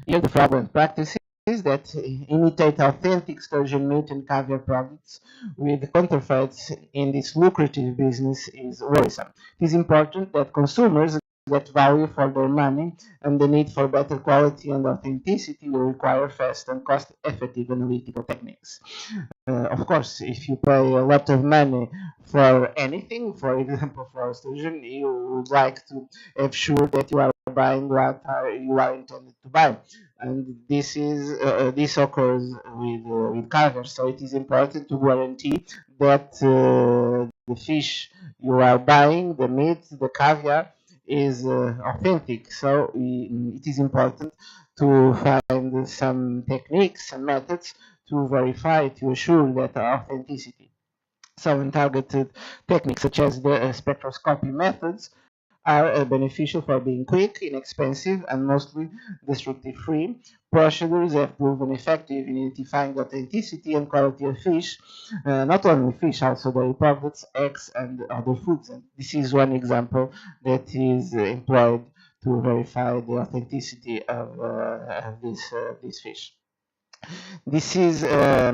Here, the fraudulent practices that imitate authentic sturgeon meat and caviar products with counterfeits in this lucrative business is worrisome. It is important that consumers get value for their money, and the need for better quality and authenticity will require fast and cost-effective analytical techniques. Of course, if you pay a lot of money for anything, for example, for a sturgeon, you would like to have sure that you are buying what you are intended to buy, and this occurs with caviar. So it is important to guarantee that the fish you are buying, the meat, the caviar, is authentic. So it is important to find some techniques and methods to verify, to assure that authenticity. So targeted techniques such as the spectroscopy methods are beneficial for being quick, inexpensive, and mostly destructive-free. Procedures have proven effective in identifying the authenticity and quality of fish, not only fish, also dairy products, eggs, and other foods. And this is one example that is employed to verify the authenticity of this fish. This is a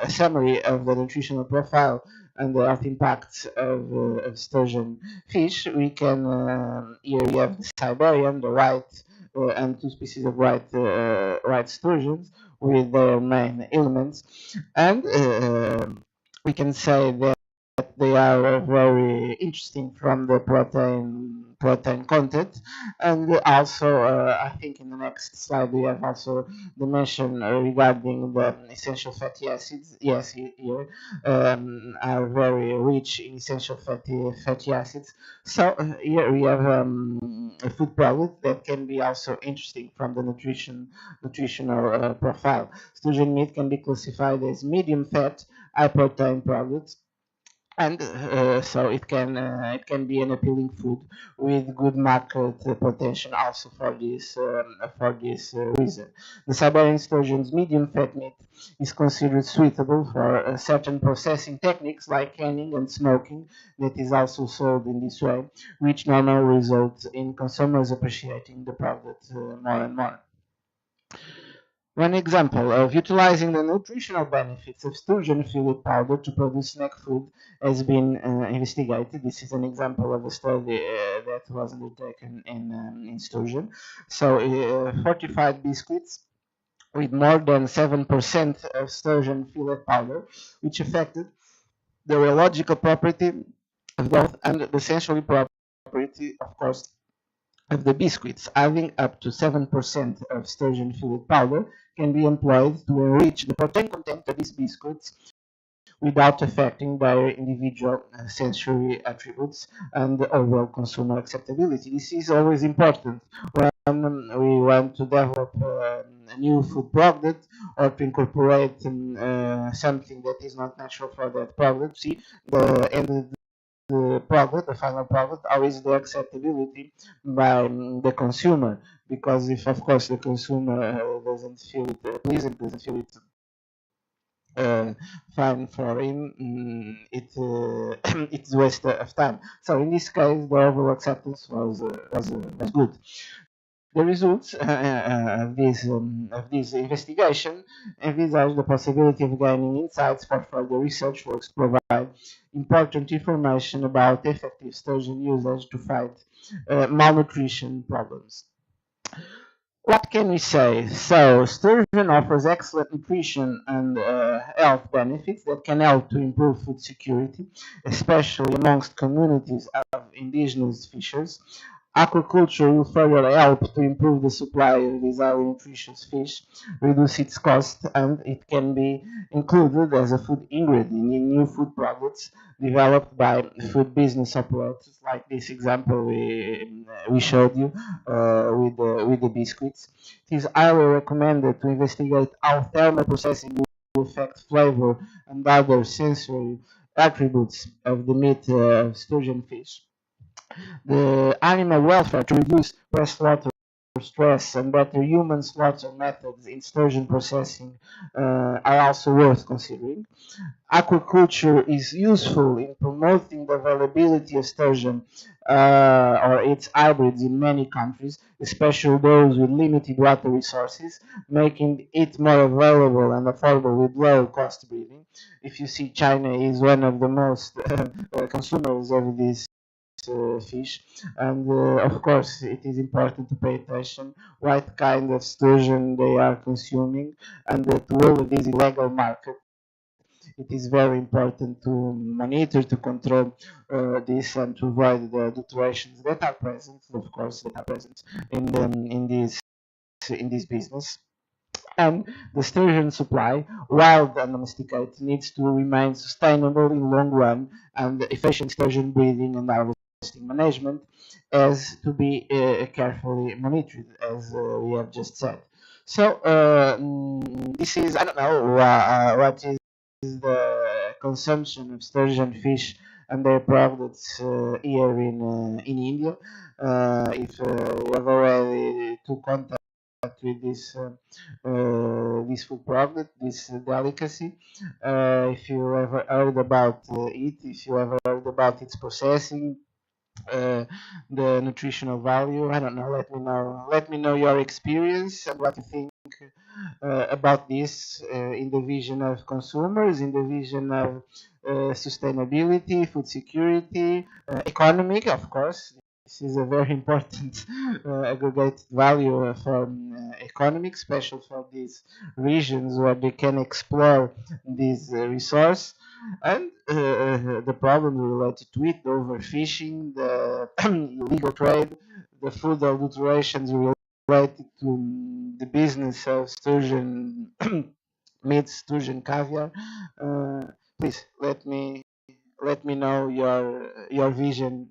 summary of the nutritional profile and the health impacts of sturgeon fish. We can here we have the Siberian, the white, and two species of white sturgeons with their main elements, and we can say that they are very interesting from the protein content, and also I think in the next slide we have also the mention regarding the essential fatty acids. Yes, here are very rich in essential fatty acids. So here we have a food product that can be also interesting from the nutritional profile. Sturgeon meat can be classified as medium fat, high protein products, and so it can be an appealing food with good market potential also for this reason. The Siberian sturgeon's medium fat meat is considered suitable for certain processing techniques like canning and smoking, that is also sold in this way, which normally results in consumers appreciating the product more and more. One example of utilizing the nutritional benefits of sturgeon fillet powder to produce snack food has been investigated. This is an example of a study that was undertaken in sturgeon. So, fortified biscuits with more than 7% of sturgeon fillet powder, which affected the rheological property of both and the sensory property quality, of course, of the biscuits. Adding up to 7% of sturgeon fluid powder can be employed to enrich the protein content of these biscuits without affecting their individual sensory attributes and overall consumer acceptability. This is always important when we want to develop a new food product or to incorporate something that is not natural for that product. See, the product, the final product, how is the acceptability by the consumer? Because if, of course, the consumer doesn't feel it pleasant, doesn't feel it fine for him, it's waste of time. So in this case, the overall acceptance was good. The results of this investigation envisage the possibility of gaining insights for further research works, provide important information about effective sturgeon usage to fight malnutrition problems. What can we say? So, sturgeon offers excellent nutrition and health benefits that can help to improve food security, especially amongst communities of indigenous fishers. Aquaculture will further help to improve the supply of these highly nutritious fish, reduce its cost, and it can be included as a food ingredient in new food products developed by food business operators, like this example we showed you with the biscuits. It is highly recommended to investigate how thermal processing will affect flavor and other sensory attributes of the meat of sturgeon fish. The animal welfare to reduce wastewater stress and better human slaughter methods in sturgeon processing are also worth considering. Aquaculture is useful in promoting the availability of sturgeon or its hybrids in many countries, especially those with limited water resources, making it more available and affordable with low cost breeding. If you see, China is one of the most consumers of this fish, and of course it is important to pay attention what kind of sturgeon they are consuming, and to all of these illegal market it is very important to monitor, to control this, and to avoid the adulterations that are present, of course, that are present in this business. And the sturgeon supply, wild and domesticated, needs to remain sustainable in long run, and efficient sturgeon breeding and harvesting management has to be carefully monitored, as we have just said. So this is, I don't know what is the consumption of sturgeon fish and their products here in India. If you have already took contact with this food product, this delicacy, if you ever heard about it, if you ever heard about its processing, the nutritional value, I don't know. Let me know. Let me know your experience and what you think about this in the vision of consumers, in the vision of sustainability, food security, economic, of course. This is a very important aggregated value from economic, especially for these regions where they can explore this resource. And the problems related to it, the overfishing, the illegal trade, the food adulterations related to the business of sturgeon meat, sturgeon caviar. Please let me know your vision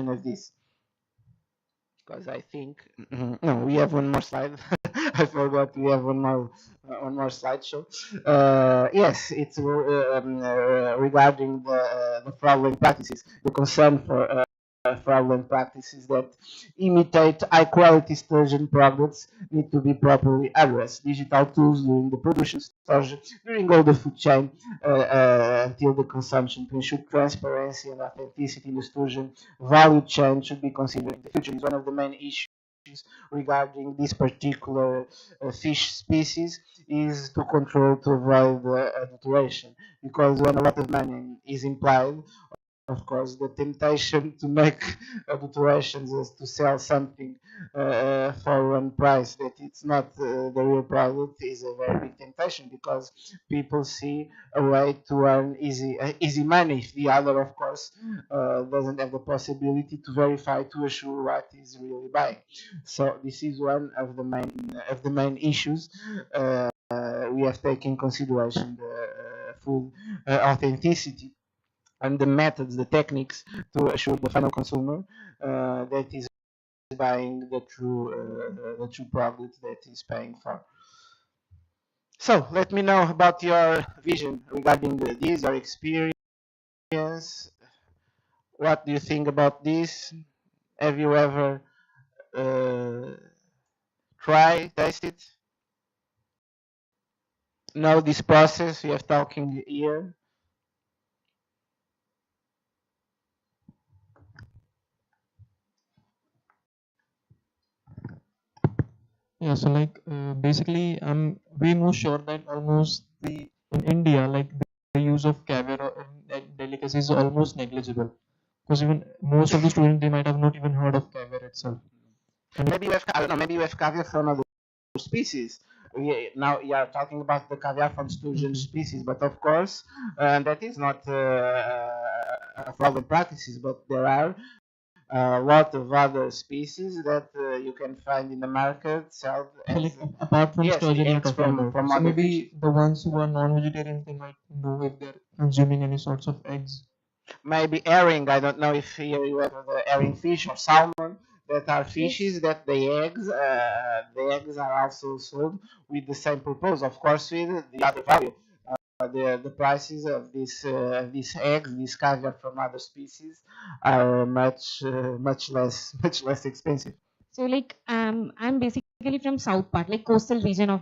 of this, because I think no, we have one more slide. I forgot we have one more slideshow. Yes, it's regarding the fraudulent practices, the concern for fraudulent practices that imitate high quality sturgeon products need to be properly addressed. Digital tools during the production, storage, during all the food chain until the consumption to ensure transparency and authenticity in the sturgeon value chain should be considered in the future. Is one of the main issues regarding this particular fish species is to control, to avoid adulteration, because when a lot of money is implied of course, the temptation to make adulterations is to sell something for one price that it's not the real product is a very big temptation because people see a way to earn easy money. If the other, of course, doesn't have the possibility to verify to assure what is really buying. So this is one of the main issues we have taken consideration the full authenticity and the methods, the techniques to assure the final consumer that is buying the true product that is paying for. So let me know about your vision regarding this, your experience. What do you think about this? Have you ever tasted, know this process we are talking here? Yeah, so like basically, I'm way more sure that almost the in India, like the use of caviar and delicacy is almost negligible, because even most of the students they might have not even heard of caviar itself. And Maybe you have, I don't know, maybe you have caviar from other species. Now you are talking about the caviar from sturgeon species, but of course, that is not for the practices, but there are a lot of other species that you can find in the market sold so as like apart from yes, the sturgeon you're eggs talking about, from so other maybe fishes. the ones who are non-vegetarians they might know if they're consuming any sorts of eggs. Maybe herring. I don't know if here you have the herring fish or salmon that are fishes that the eggs are also sold with the same purpose. Of course, with the other value. The prices of these eggs, this caviar from other species, are much less expensive. So like I'm basically from south part, like coastal region of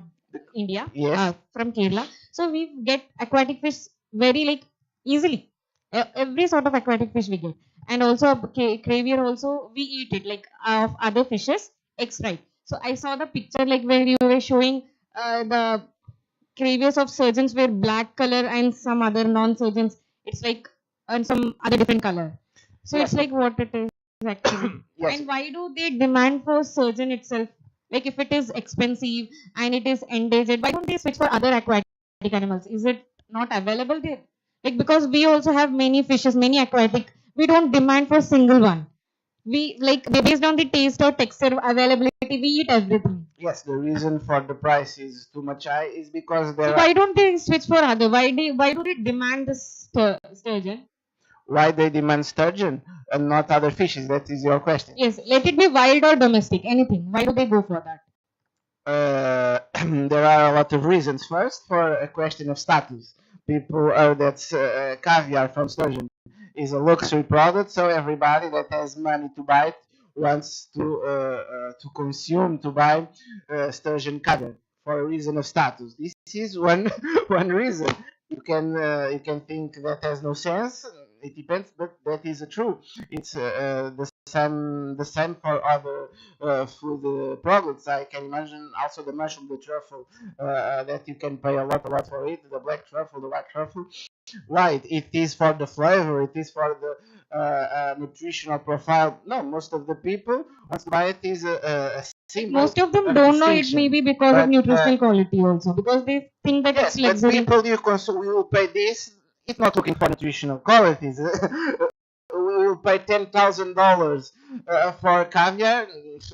India, Yes. from Kerala. So we get aquatic fish very like easily. Every sort of aquatic fish we get, and also caviar also we eat it like of other fishes, eggs right. So I saw the picture like where you were showing the caviars of surgeons were black color and some other non-surgeons it's like and some other different color. So Yes. it's like what it is actually. Yes. And why do they demand for surgeon itself? Like if it is expensive and it is endangered, why don't they switch for other aquatic animals? Is it not available there? Like because we also have many fishes, many aquatic. We don't demand for single one. We like based on the taste or texture availability, we eat everything. Yes, the reason for the price is too much high is because So there are why don't they switch for other? Why do they demand the sturgeon? why they demand sturgeon and not other fishes. That is your question. Yes, let it be wild or domestic, anything. Why do they go for that? There are a lot of reasons. First, for a question of status. People that caviar from sturgeon is a luxury product, so everybody that has money to buy it wants to consume, to buy sturgeon caviar for a reason of status. This is one one reason. You can think that has no sense. It depends, but that is true. It's the same for other food products. I can imagine also the mushroom, the truffle, that you can pay a lot for it. The black truffle, the white truffle. Right, it is for the flavor. It is for the nutritional profile. No, most of the people want to buy it is a symbol. Most of them of don't know it distinction. maybe because But, of nutritional quality also. Because they think that Yes, it's but luxury. people you consume, we will pay this. It's not looking for nutritional qualities. We will pay $10,000 for caviar.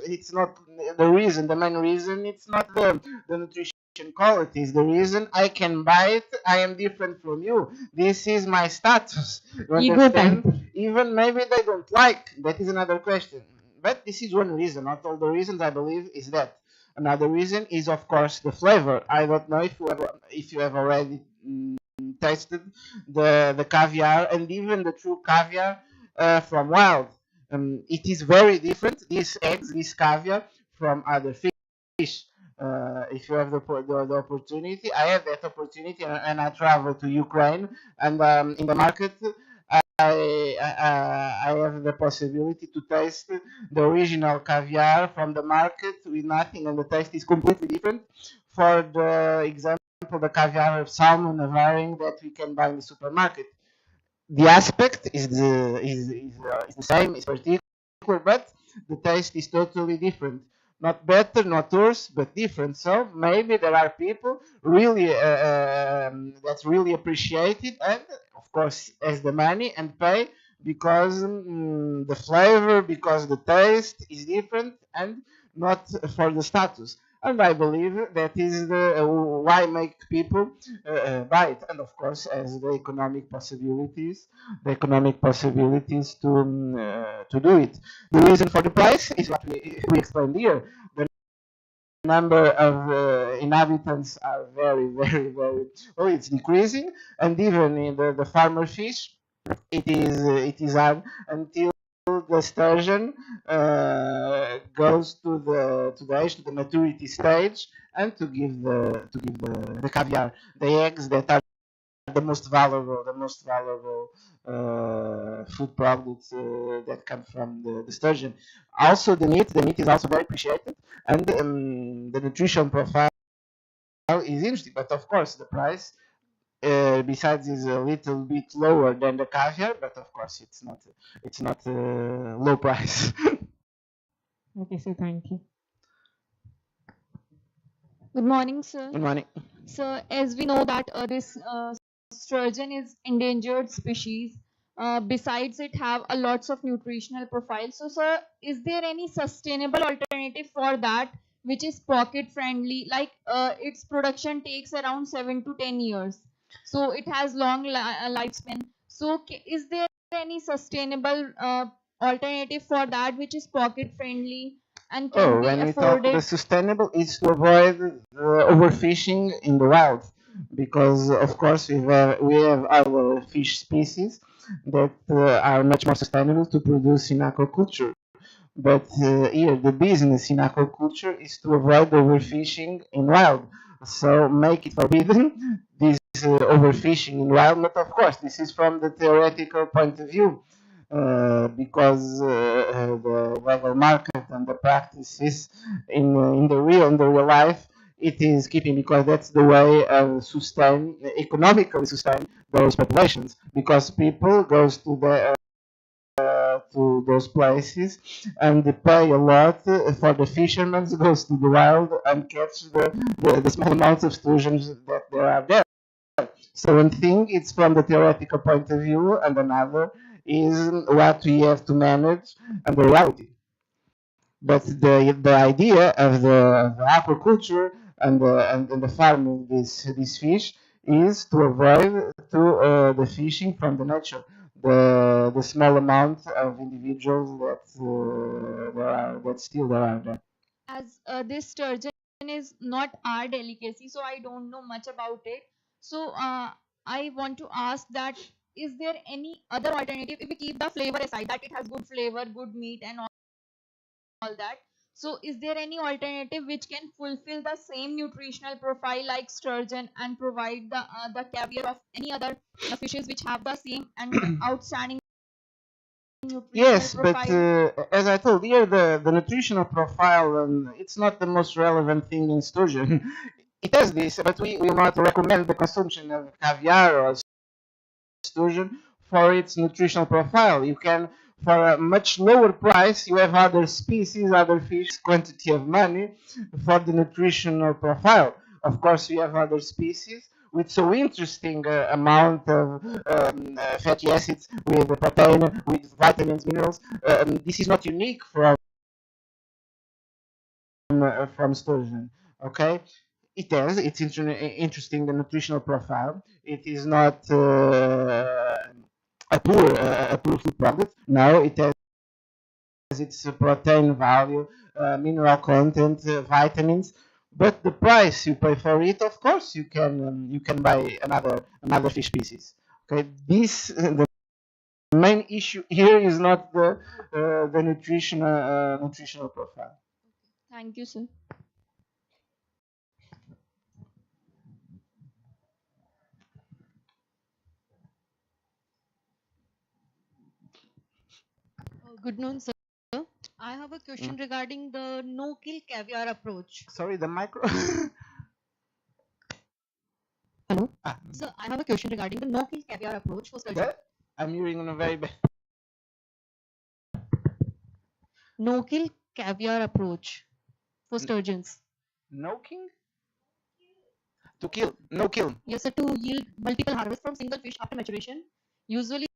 It's not the reason. The main reason it's not the nutrition qualities. The reason I can buy it, I am different from you. This is my status. You Ego type. understand? Even maybe they don't like. That is another question. But this is one reason. Not all the reasons I believe is that. Another reason is, of course, the flavor. I don't know if you have already tasted the caviar and even the true caviar from wild. It is very different. These eggs, this caviar, from other fish. If you have the opportunity, I have that opportunity, and I travel to Ukraine, and in the market, I have the possibility to taste the original caviar from the market with nothing, and the taste is completely different. For the example, the caviar of salmon of herring that we can buy in the supermarket. the aspect is the same, is particular, but the taste is totally different. Not better, not worse, but different. So maybe there are people really that really appreciate it, and of course has the money and pay because the flavor, because the taste is different, and not for the status. And I believe that is the why make people buy it, and of course as the economic possibilities to do it. The reason for the price is what we explained here. The number of inhabitants are very, very, very well. It's decreasing, and even in the farmer fish, it is hard until the sturgeon goes to the age, to the maturity stage, and to give the caviar, the eggs that are the most valuable food products that come from the sturgeon. Also, the meat is also very appreciated, and the nutrition profile is interesting. But of course, the price, besides, is a little bit lower than the caviar. But of course, it's not low price. Okay, so thank you. Good morning, sir. Good morning. So, as we know that this sturgeon is endangered species. Besides, it have a lots of nutritional profile. So, sir, is there any sustainable alternative for that which is pocket friendly? Like its production takes around 7 to 10 years, so it has long lifespan. So, is there any sustainable alternative for that which is pocket friendly and can be When we talk the afforded? sustainable, is to avoid overfishing in the wild, because of course we have our fish species that are much more sustainable to produce in aquaculture. But here the business in aquaculture is to avoid overfishing in wild. So make it forbidden this overfishing in wild. But of course, this is from the theoretical point of view, because the legal market and the practices in the real life, it is keeping, because that's the way of economically sustain those populations, because people goes to those places and they pay a lot for the fishermen goes to the wild and catch the small amounts of sturgeons that there are there. So one thing it's from the theoretical point of view, and another is what we have to manage and the reality. But the idea of the aquaculture and the farming this fish is to avoid the fishing from the nature, the small amount of individuals that still there are there. As this sturgeon is not our delicacy, so I don't know much about it. So I want to ask that is there any other alternative if we keep the flavor aside, that it has good flavor, good meat, and all that? So is there any alternative which can fulfill the same nutritional profile like sturgeon and provide the caviar of any other fishes which have the same and outstanding nutritional Yes, but profile? as I told you, the nutritional profile, it's not the most relevant thing in sturgeon. It has this, but we will not recommend the consumption of caviar or sturgeon for its nutritional profile. You can, for a much lower price, you have other species, other fish, quantity of money for the nutritional profile. Of course, you have other species with so interesting amount of fatty acids, with protein, with vitamins, minerals. This is not unique from sturgeon. Okay, it's interesting, the nutritional profile. It is not a poor food product. No, it has its protein value, mineral content, vitamins. But the price you pay for it, of course, you can buy another fish species. Okay, the main issue here is not the nutritional profile. Thank you, sir. Good noon, sir. I have a question regarding the no-kill caviar approach. Sorry, the micro. Hello? Ah, So I have a question regarding the no-kill caviar approach for sturgeon. I'm hearing on a very bad. No-kill caviar approach for sturgeons. No king? To kill. No kill. Yes, sir, to yield multiple harvests from single fish after maturation. Usually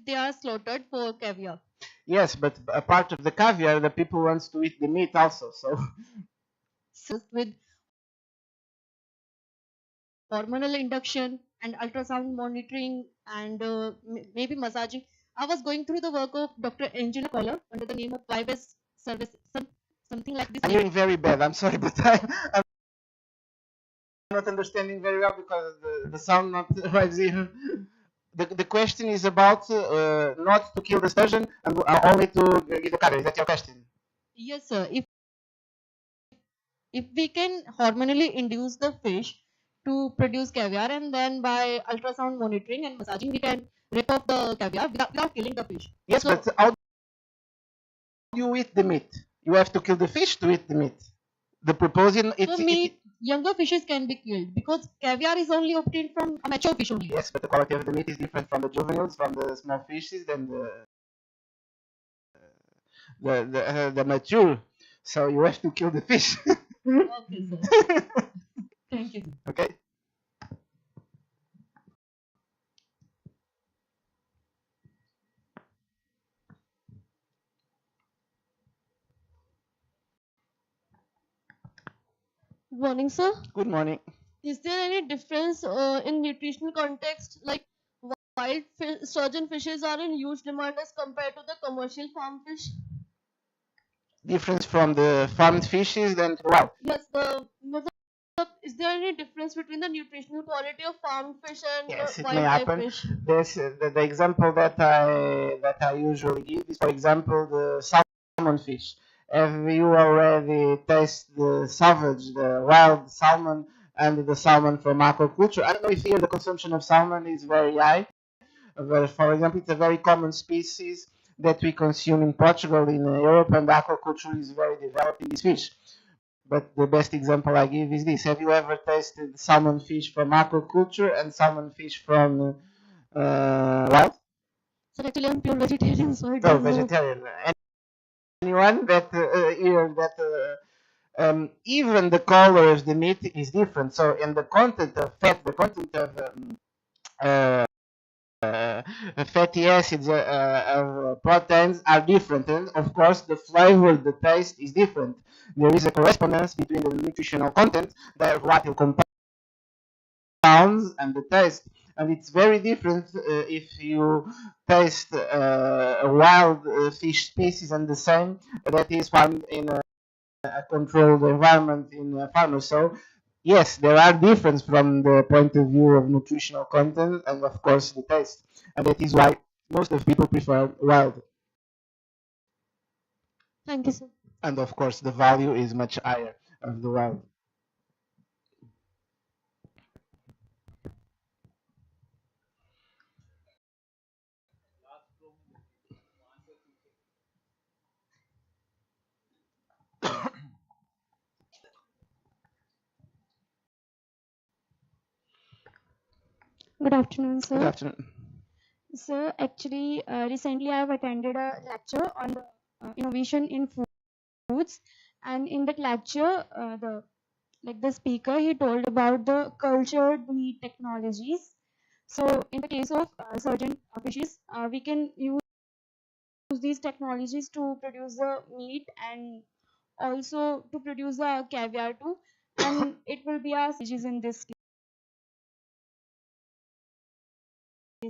they are slaughtered for caviar. Yes, but a part of the caviar, the people wants to eat the meat also. So So with hormonal induction and ultrasound monitoring and maybe massaging. I was going through the work of Dr. Angela Collar under the name of YVS service, something like this. I'm hearing very bad. I'm sorry, but I'm not understanding very well because the sound not right here. The question is about not to kill the sturgeon and only to give the caviar. Is that your question? Yes, sir. If we can hormonally induce the fish to produce caviar and then by ultrasound monitoring and massaging we can rip off the caviar without killing the fish. Yes, So, but how do you eat the meat? You have to kill the fish to eat the meat. The proposal, so meat, younger fishes can be killed because caviar is only obtained from a mature fish only. yes, but the quality of the meat is different from the juveniles, from the small fishes, than the mature. So you have to kill the fish. Okay, sir. Thank you. Okay. Good morning, sir. Good morning. Is there any difference in nutritional context, like wild sturgeon fishes are in huge demand as compared to the commercial farm fish? Difference from the farmed fishes than wild. Yes, is there any difference between the nutritional quality of farm fish and Yes, it may wildlife happen. fish? There's the example that I usually give is, for example, the salmon fish. Have you already tasted the salvage, the wild salmon, and the salmon from aquaculture? I don't know if here the consumption of salmon is very high. But for example, it's a very common species that we consume in Portugal, in Europe, and aquaculture is very developed in this fish. But the best example I give is this. Have you ever tasted salmon fish from aquaculture and salmon fish from wild? So actually, I'm pure vegetarian, so I No, don't know. vegetarian. Anyone that here that even the color of the meat is different. So in the content of fat, the content of uh, fatty acids, proteins are different, and of course the flavor, the taste is different. There is a correspondence between the nutritional content, the volatile compounds, and the taste, and it's very different if you taste a wild fish species and the same that is found in a controlled environment in a farmer. So yes, there are differences from the point of view of nutritional content and of course the taste, and that is why most of people prefer wild. Thank you, sir. And of course the value is much higher of the wild. Good afternoon, sir. Good afternoon. So actually, recently I have attended a lecture on the innovation in foods, and in that lecture, the speaker he told about the cultured meat technologies. So in the case of certain fishes, we can use these technologies to produce the meat and also to produce the caviar too, and it will be our strategies in this case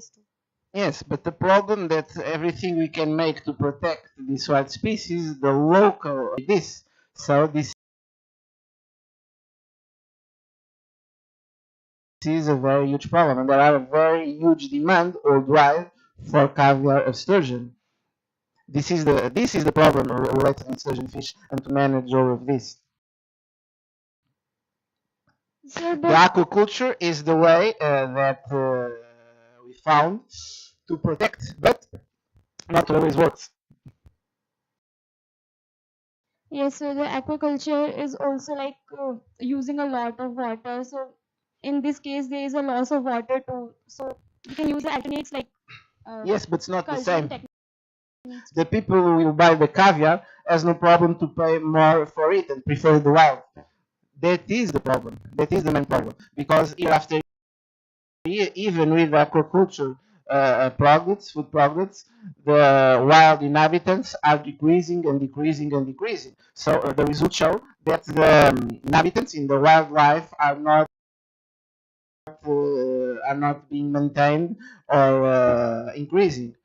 too. Yes, but the problem that everything we can make to protect this wild species, the local this. So this is a very huge problem, and there are a very huge demand worldwide for caviar of sturgeon. This is the problem related with sturgeon fish, and to manage all of this. Sir, The aquaculture is the way that we found to protect, but not always works. yes, so the aquaculture is also like using a lot of water. So in this case, there is a loss of water too. So we can use the alternates like Yes, but it's not the cultural same. techniques. The people who will buy the caviar has no problem to pay more for it and prefer the wild. That is the problem. That is the main problem. Because year after year, even with aquaculture products, food products, the wild inhabitants are decreasing and decreasing and decreasing. So the results show that the inhabitants in the wildlife are not being maintained or increasing.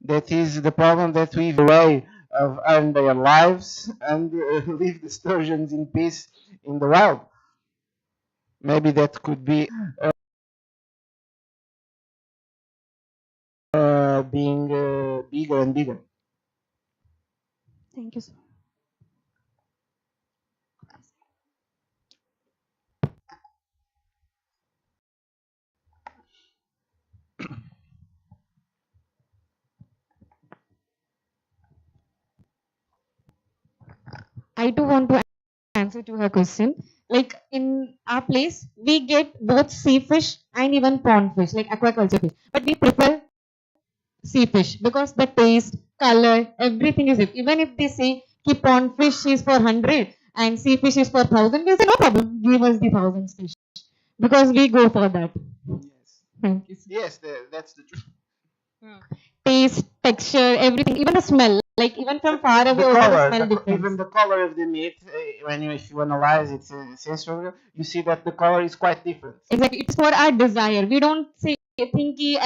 That is the problem, that we way of earn their lives and leave the sturgeons in peace in the wild. Maybe that could be being bigger and bigger. Thank you, sir. I too want to answer to her question. Like in our place, we get both sea fish and even pond fish, like aquaculture fish. But we prefer sea fish because the taste, color, everything is it. Even if they say ki pond fish is for 100 and sea fish is for 1,000, we say no problem, give us the 1,000 fish because we go for that. Yes, Thank you. yes, that's the truth. Taste, texture, everything, even the smell. Like even from far away, The also the color, smell difference. even the color of the meat, if you analyze it sensorily, you see that the color is quite different. Exactly, it's for our desire. We don't say think ki,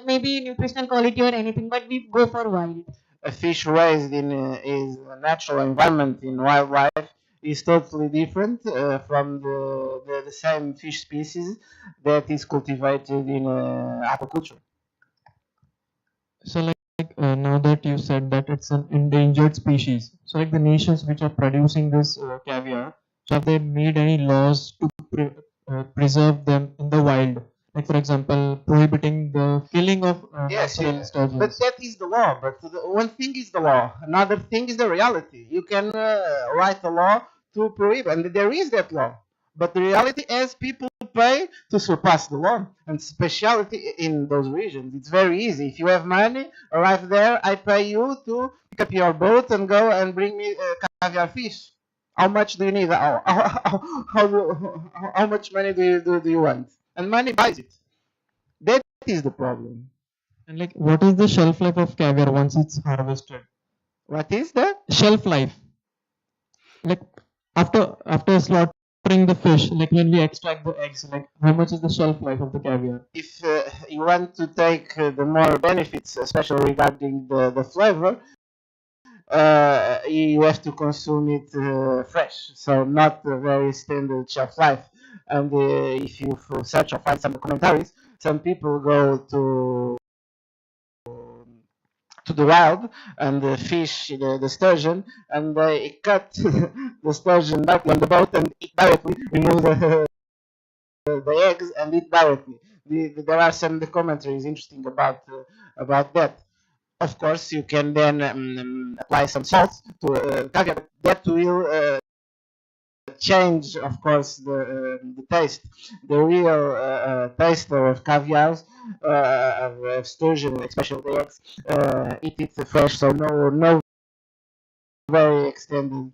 maybe nutritional quality or anything, but we go for wild. A fish raised in his natural environment in wildlife is totally different from the same fish species that is cultivated in aquaculture. So now that you said that it's an endangered species, so like the nations which are producing this caviar, so have they made any laws to preserve them in the wild? Like for example, prohibiting the killing of Yes, natural but sturgeons. that is the law. But one thing is the law, another thing is the reality. You can write a law to prohibit, and there is that law. But the reality is people pay to surpass the law, and specialty in those regions. It's very easy. If you have money, arrive there, I pay you to pick up your boat and go and bring me caviar fish. How much do you need? How much money do you want? And money buys it. That is the problem. And like, what is the shelf life of caviar once it's harvested? What is that? Shelf life, like after slaughtering the fish, like when we extract the eggs, like how much is the shelf life of the caviar? If you want to take the more benefits, especially regarding the flavor, you have to consume it fresh, so not a very standard shelf life. And if you search or find some commentaries, some people go to the wild and fish the sturgeon, and they cut the sturgeon directly on the boat and eat directly, remove the eggs and eat directly. There are some commentaries interesting about that. Of course, you can then apply some salt to caviar, but that will change, of course, the taste. The real taste of caviars, of sturgeon, especially the eggs, eat it fresh, so no very extended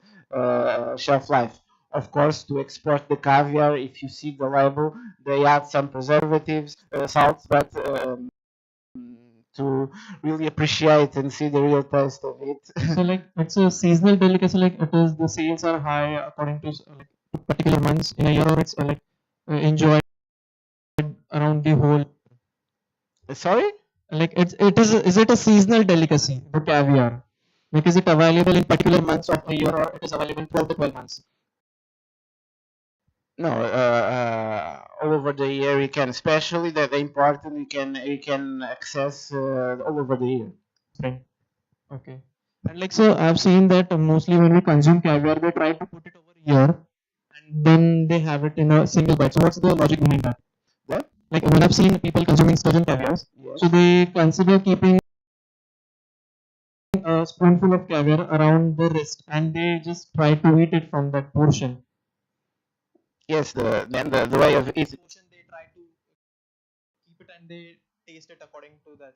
shelf life. Of course, to export the caviar, if you see the label, they add some preservatives, salts, but to really appreciate and see the real taste of it. So like it's a seasonal delicacy, like it is the sales are high according to like particular months in a year, or it's like enjoyed around the whole. Sorry? Like is it a seasonal delicacy, the caviar? Like is it available in particular months of the year, or it is available 12 to 12 months? No, all over the year you can, especially that important you can access all over the year. Right. Okay. And like so, I've seen that mostly when we consume caviar, they try to put it over here, and then they have it in a single bite. So what's the logic behind that? What? Like when I've seen people consuming sturgeon caviars, Yes. so they consider keeping a spoonful of caviar around the wrist, and they just try to eat it from that portion. Yes, the way of eating. Portion they try to keep it, and they taste it according to that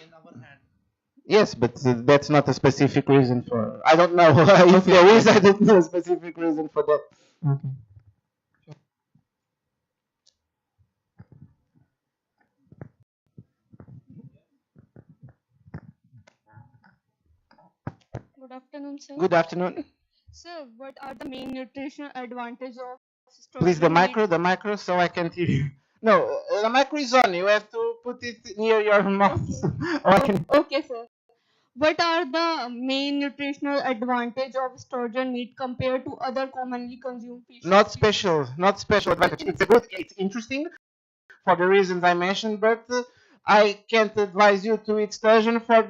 in our hand. Yes, but that's not a specific reason for. I don't know if Okay, there is. okay. I don't know a specific reason for that. Okay. Good afternoon, sir. Good afternoon. Sir, what are the main nutritional advantage of Please, sturgeon meat? the micro, so I can hear you. No, the micro is on. You have to put it near your mouth. or I can. Okay, sir. What are the main nutritional advantage of sturgeon meat compared to other commonly consumed fish? Not special, not special advantage. It's a good. It's interesting for the reasons I mentioned, but I can't advise you to eat sturgeon for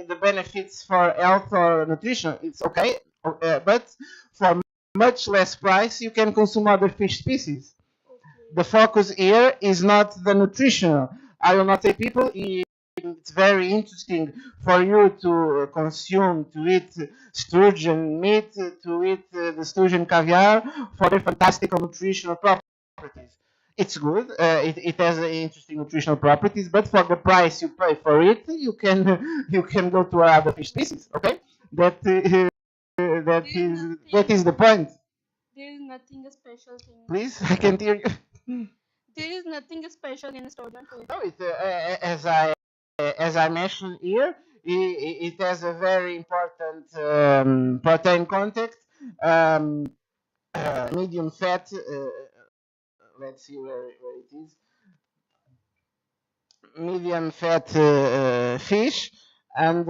the benefits for health or nutrition. It's okay, but for much less price, you can consume other fish species. The focus here is not the nutritional. I will not say people. It's very interesting for you to consume, to eat sturgeon meat, to eat the sturgeon caviar for their fantastic nutritional properties. It's good. It has interesting nutritional properties, but for the price you pay for it, you can go to other fish species. Okay, that is the point. There is nothing special thing. Please, I can't hear you. There is nothing special in sturgeon food. No, as I mentioned here, it has a very important protein content, um, medium fat. Let's see where it is. Medium fat fish, and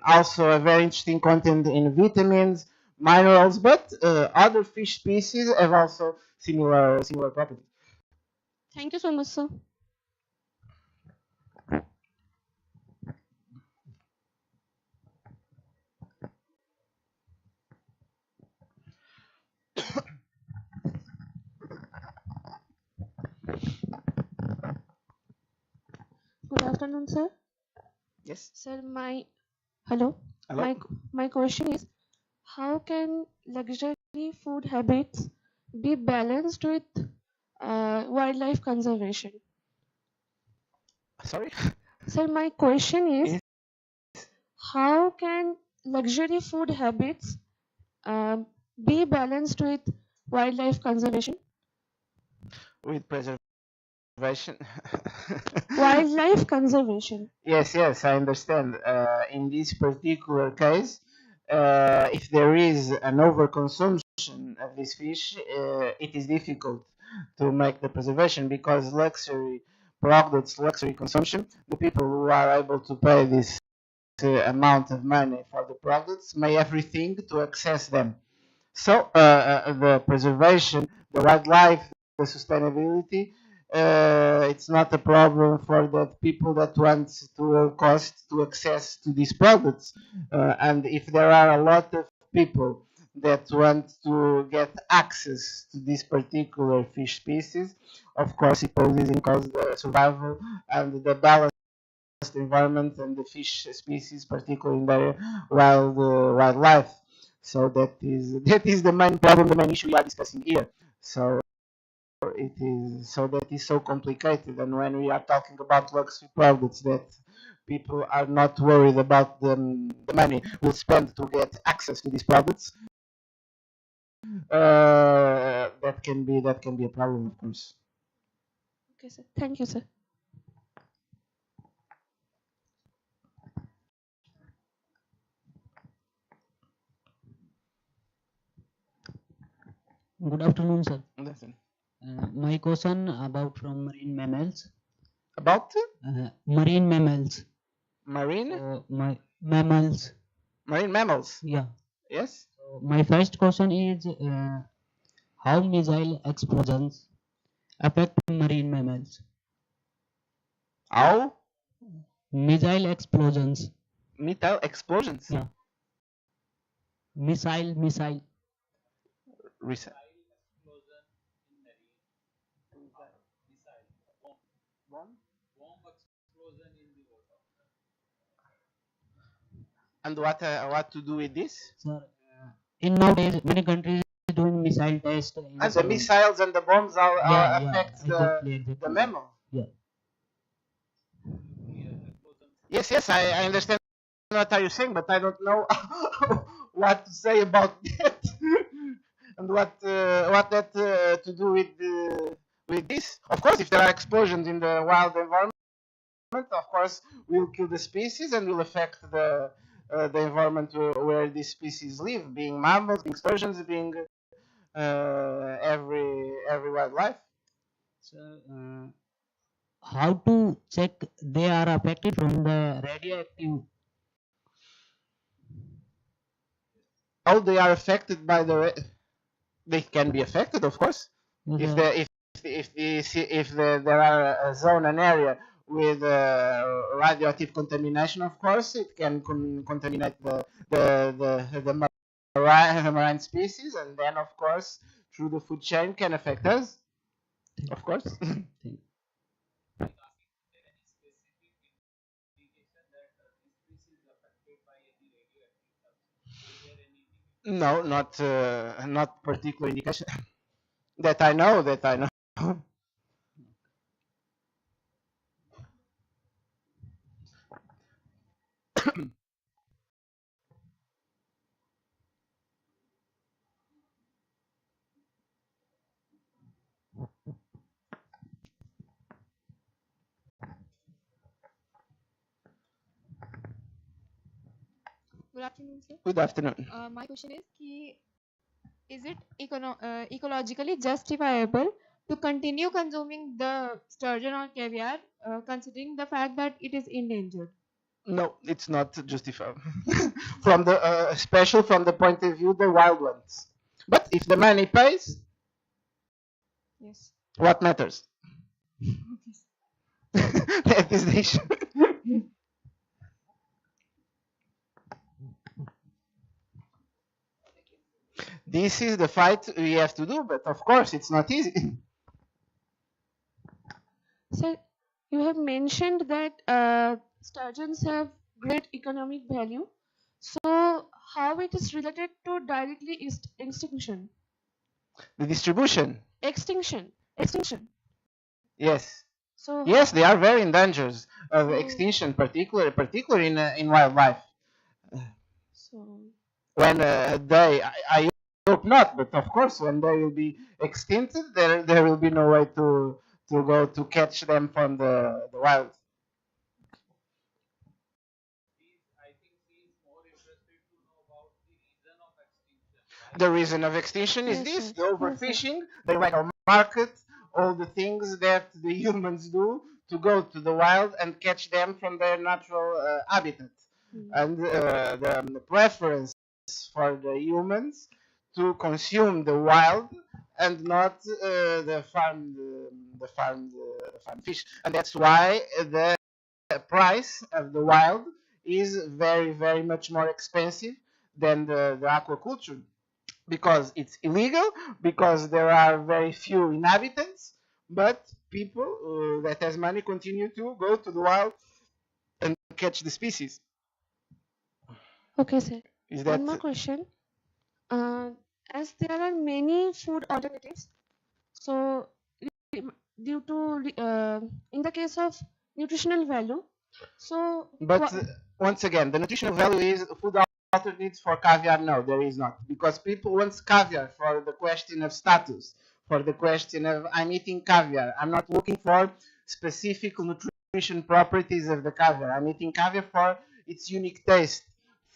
also a very interesting content in vitamins, minerals. But other fish species have also similar properties. Thank you so much, sir. Good afternoon, sir. Yes. Sir, hello. Hello. My question is, how can luxury food habits be balanced with wildlife conservation? Sorry. Sir, my question is, Yes. how can luxury food habits be balanced with wildlife conservation? With preservation. Wildlife conservation. Yes, I understand. In this particular case, if there is an overconsumption of this fish, it is difficult to make the preservation because luxury products, luxury consumption, the people who are able to pay this amount of money for the products may everything to access them. So the preservation, the wildlife, the sustainability, it's not a problem for the people that want to cost to access to these products. And if there are a lot of people that want to get access to this particular fish species, of course it poses in cause the survival and the balance environment and the fish species, particularly in the wildlife. So that is the main problem, the main issue we are discussing here. So that is so complicated, and when we are talking about luxury products, that people are not worried about the money we'll spend to get access to these products. That can be a problem, of course. Okay, sir. Thank you, sir. Good afternoon, sir. Listen. My question about from marine mammals. About Marine mammals. marine My mammals. marine mammals. Yeah. Yes. So my first question is how missile explosions affect marine mammals? How Missile explosions. metal explosions. Yeah. Missile. Resa- And what to do with this? Sir, in nowadays many countries doing missile test. And the missiles and the bombs Yeah, affect exactly. the mammal. Yeah. Yes, I understand what are you saying, but I don't know what to say about that and what that to do with this. Of course, if there are explosions in the wild environment, of course, will kill the species and will affect the environment where these species live, being mammals, being sturgeons, being every wildlife. So, how to check they are affected from the radioactive? How they are affected by they can be affected, of course. Yes, If the there are a zone, an area with radioactive contamination, of course, it can contaminate the marine species, and then, of course, through the food chain, can affect us, of course. No, not particular indication that I know. That I know. Good afternoon, sir. Good afternoon. My question is, is it ecologically justifiable to continue consuming the sturgeon or caviar, considering the fact that it is endangered? No, it's not justifiable from the special from the point of view the wild ones. But if the money pays, Yes. what matters? That is the issue. This is the fight we have to do, but of course it's not easy. So you have mentioned that sturgeons have great economic value. So how it is related to directly extinction? The distribution, Extinction. yes, So yes, they are very in dangers of So- extinction, particularly in wildlife. so When I hope not, but of course, when they will be extincted, there will be no way to go to catch them from the wild. The reason of extinction is Yes, this: yes, the yes, overfishing, the illegal market, all the things that the humans do to go to the wild and catch them from their natural habitat, and the preference for the humans to consume the wild and not the farmed fish, and that's why the price of the wild is very much more expensive than the aquaculture, because it's illegal, because there are very few inhabitants, but people that has money continue to go to the wild and catch the species. okay, sir. Is One that more question. Uh, as there are many food alternatives, so due to in the case of nutritional value, so But once again, the nutritional value is food alternatives for caviar. No, there is not, because people want caviar for the question of status, for the question of I'm eating caviar. I'm not looking for specific nutrition properties of the caviar. I'm eating caviar for its unique taste,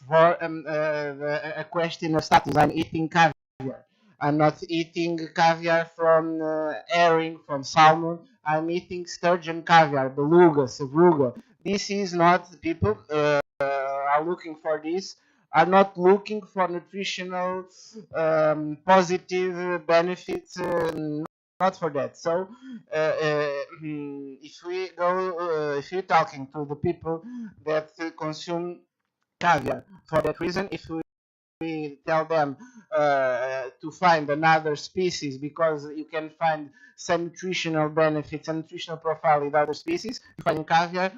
for a question of status. I'm eating caviar. I'm not eating caviar from herring, from salmon. I'm eating sturgeon caviar, beluga, sevruga. This is not, people are looking for this, are not looking for nutritional positive benefits, not for that. So if we're talking to the people that consume caviar for that reason, if we tell them to find another species because you can find some nutritional benefits and nutritional profile with other species, you find in caviar,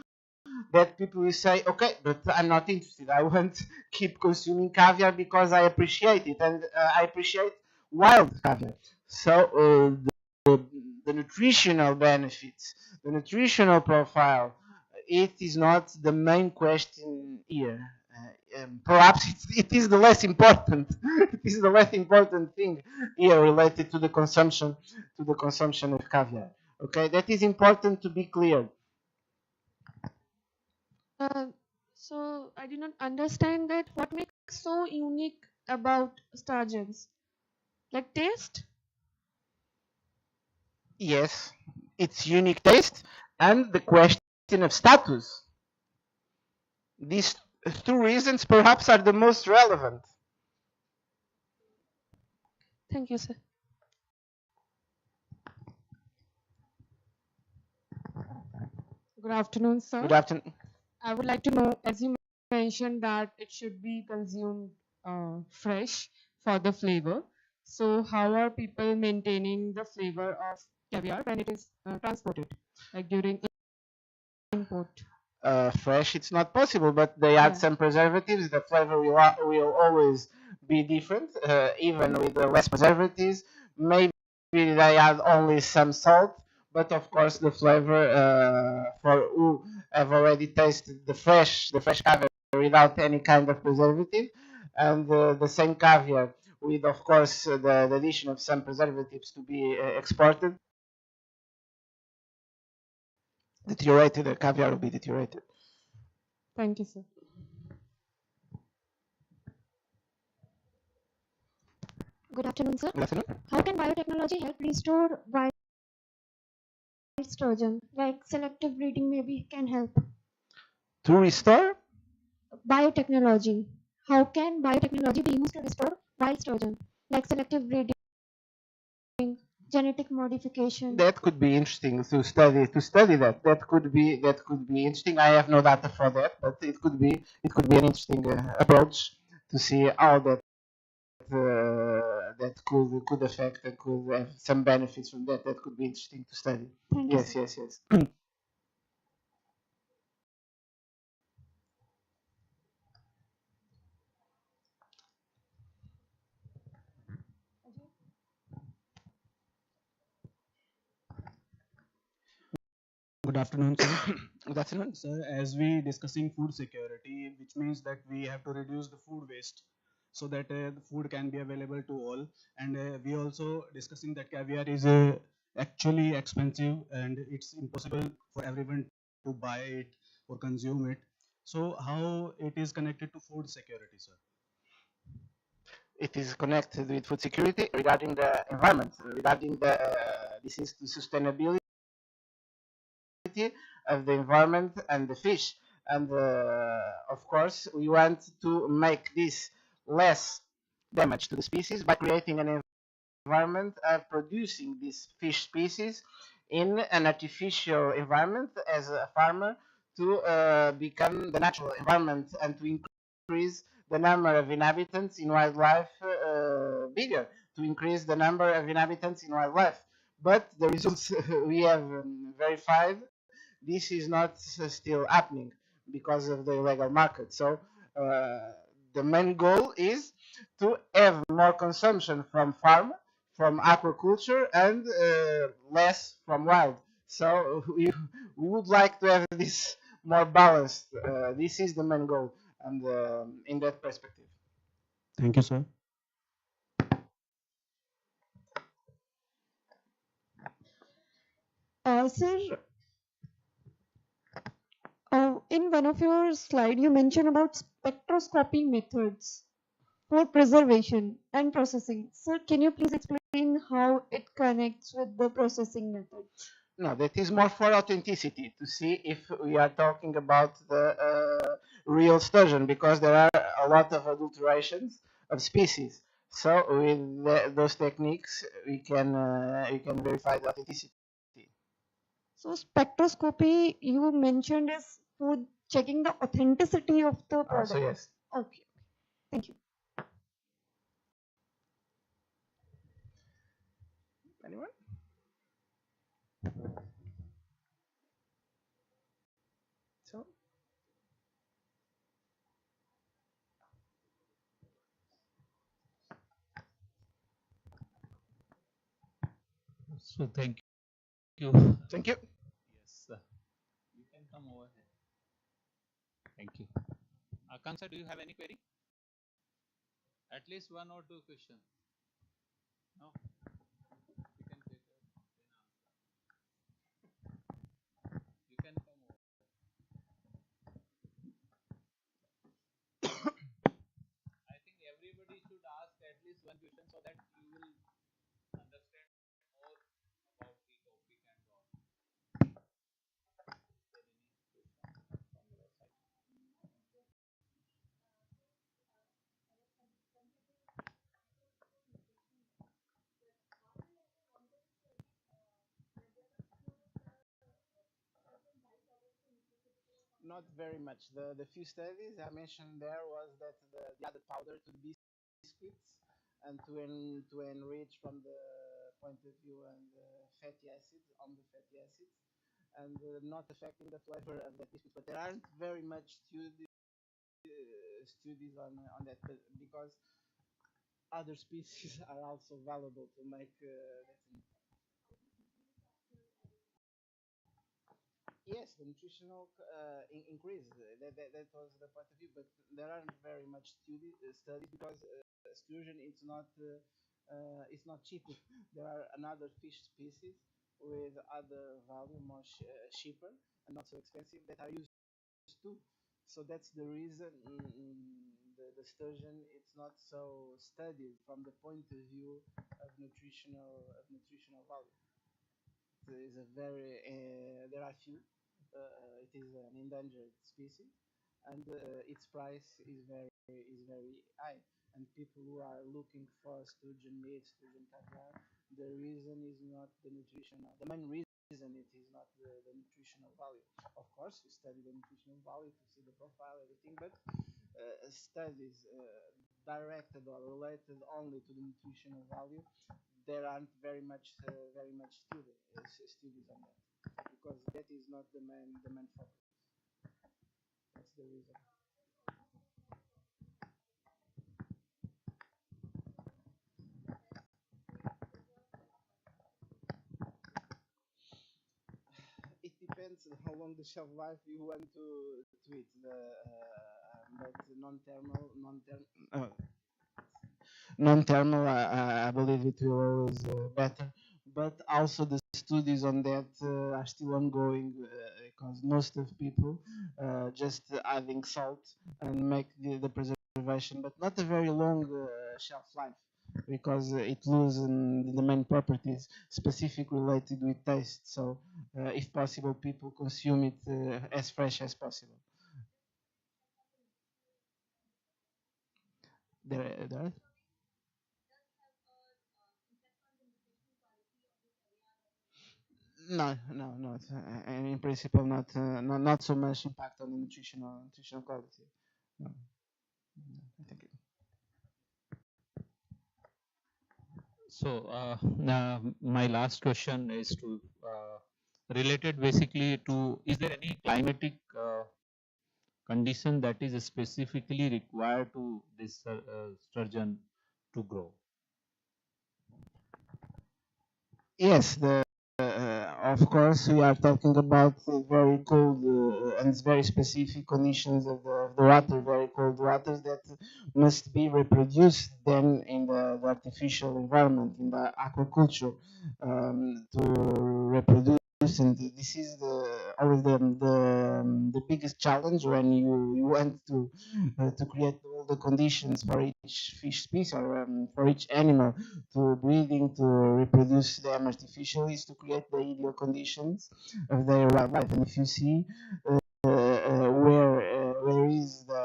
that people will say, okay, but I'm not interested. I won't keep consuming caviar because I appreciate it, and I appreciate wild caviar. So the nutritional benefits, the nutritional profile it is not the main question here. Perhaps it is the less important. It is the less important thing here related to the consumption of caviar. Okay, that is important to be clear. So I did not understand that what makes so unique about sturgeons, like taste. Yes, its unique taste and the question of status. These two reasons perhaps are the most relevant. Thank you, sir. Good afternoon, sir. Good afternoon. I would like to know, as you mentioned that it should be consumed fresh for the flavor. So how are people maintaining the flavor of caviar when it is transported, like during import? Fresh, it's not possible, but they add Yeah. some preservatives. The flavor will always be different, even with the less preservatives. Maybe they add only some salt, but of course the flavor for who have already tasted the fresh caviar without any kind of preservative, and the same caviar with, of course, the addition of some preservatives to be exported. Deteriorated, the caviar will be deteriorated. Thank you, sir. Good afternoon, sir. Good afternoon. How can biotechnology help restore wild sturgeon? Like selective breeding maybe can help. To restore? Biotechnology. How can biotechnology be used to restore wild sturgeon? Like selective breeding, genetic modification. That could be interesting to study. That could be interesting. I have no data for that, but it could be an interesting approach to see how that could affect and could have some benefits from that. That could be interesting to study. Thank you, Yes, sir. yes, yes. Good afternoon, sir. Good afternoon. Sir, as we discussing food security, which means that we have to reduce the food waste so that the food can be available to all. And we also discussing that caviar is actually expensive and it's impossible for everyone to buy it or consume it. So how it is connected to food security, sir? It is connected with food security regarding the environment, regarding this is the sustainability of the environment and the fish. And of course, we want to make this less damage to the species by creating an environment of producing these fish species in an artificial environment as a farmer to become the natural environment and to increase the number of inhabitants in wildlife bigger, to increase the number of inhabitants in wildlife. But the results we have verified, this is not still happening because of the illegal market. So the main goal is to have more consumption from farm, from aquaculture, and less from wild. So we would like to have this more balanced. This is the main goal, and in that perspective. Thank you, sir. Sir, in one of your slide, you mentioned about spectroscopy methods for preservation and processing. Sir, can you please explain how it connects with the processing method? No, that is more for authenticity, to see if we are talking about the real sturgeon, because there are a lot of adulterations of species. So with those techniques, we can verify the authenticity. So spectroscopy you mentioned is for checking the authenticity of the product. So yes. Okay. Thank you. Anyone? So So thank you. thank you. Yes, you can come over here. Thank you. Akansha, do you have any query? At least one or two questions. No? You can take it. You can come over. I think everybody should ask at least one question so that you will understand more about the topic and all. Is there any question from your side? Not very much. The few studies I mentioned there was that the added powder to biscuits and to enrich from the point of view and fatty acids on the fatty acids and not affecting the flavor of that biscuit. But there aren't very much studies on that because other species are also valuable to make that. Yes, the nutritional increase. That was the point of view, but there aren't very much studies because exclusion it's not cheap. There are another fish species with other value, more cheaper and not so expensive that are used too. So that's the reason the sturgeon it's not so studied from the point of view of nutritional value. It is a very there are few. It is an endangered species, and its price is very high. And people who are looking for sturgeon meat, sturgeon caviar, the reason is not the nutritional. The main reason it is not the nutritional value. Of course, you study the nutritional value to see the profile, everything, but studies directed or related only to the nutritional value, there aren't very much studies on that because that is not the main focus. That's the reason. It depends how long the shelf life you want to eat. But non-thermal, I believe it will always better. But also the studies on that are still ongoing because most of people just adding salt and make the preservation, but not a very long shelf life because it loses the main properties specific related with taste. So if possible, people consume it as fresh as possible. There No, no, not. In principle, not so much impact on the nutritional quality. No, I think it. So, my last question is to related basically to is there any climatic condition that is specifically required to this sturgeon to grow? Yes, of course we are talking about very cold and very specific conditions of the water, very cold waters that must be reproduced then in the artificial environment, in the aquaculture, to reproduce. And this is always the biggest challenge when you want to create all the conditions for each fish species or for each animal to breeding, to reproduce them artificially, is to create the ideal conditions of their wildlife. And if you see where is the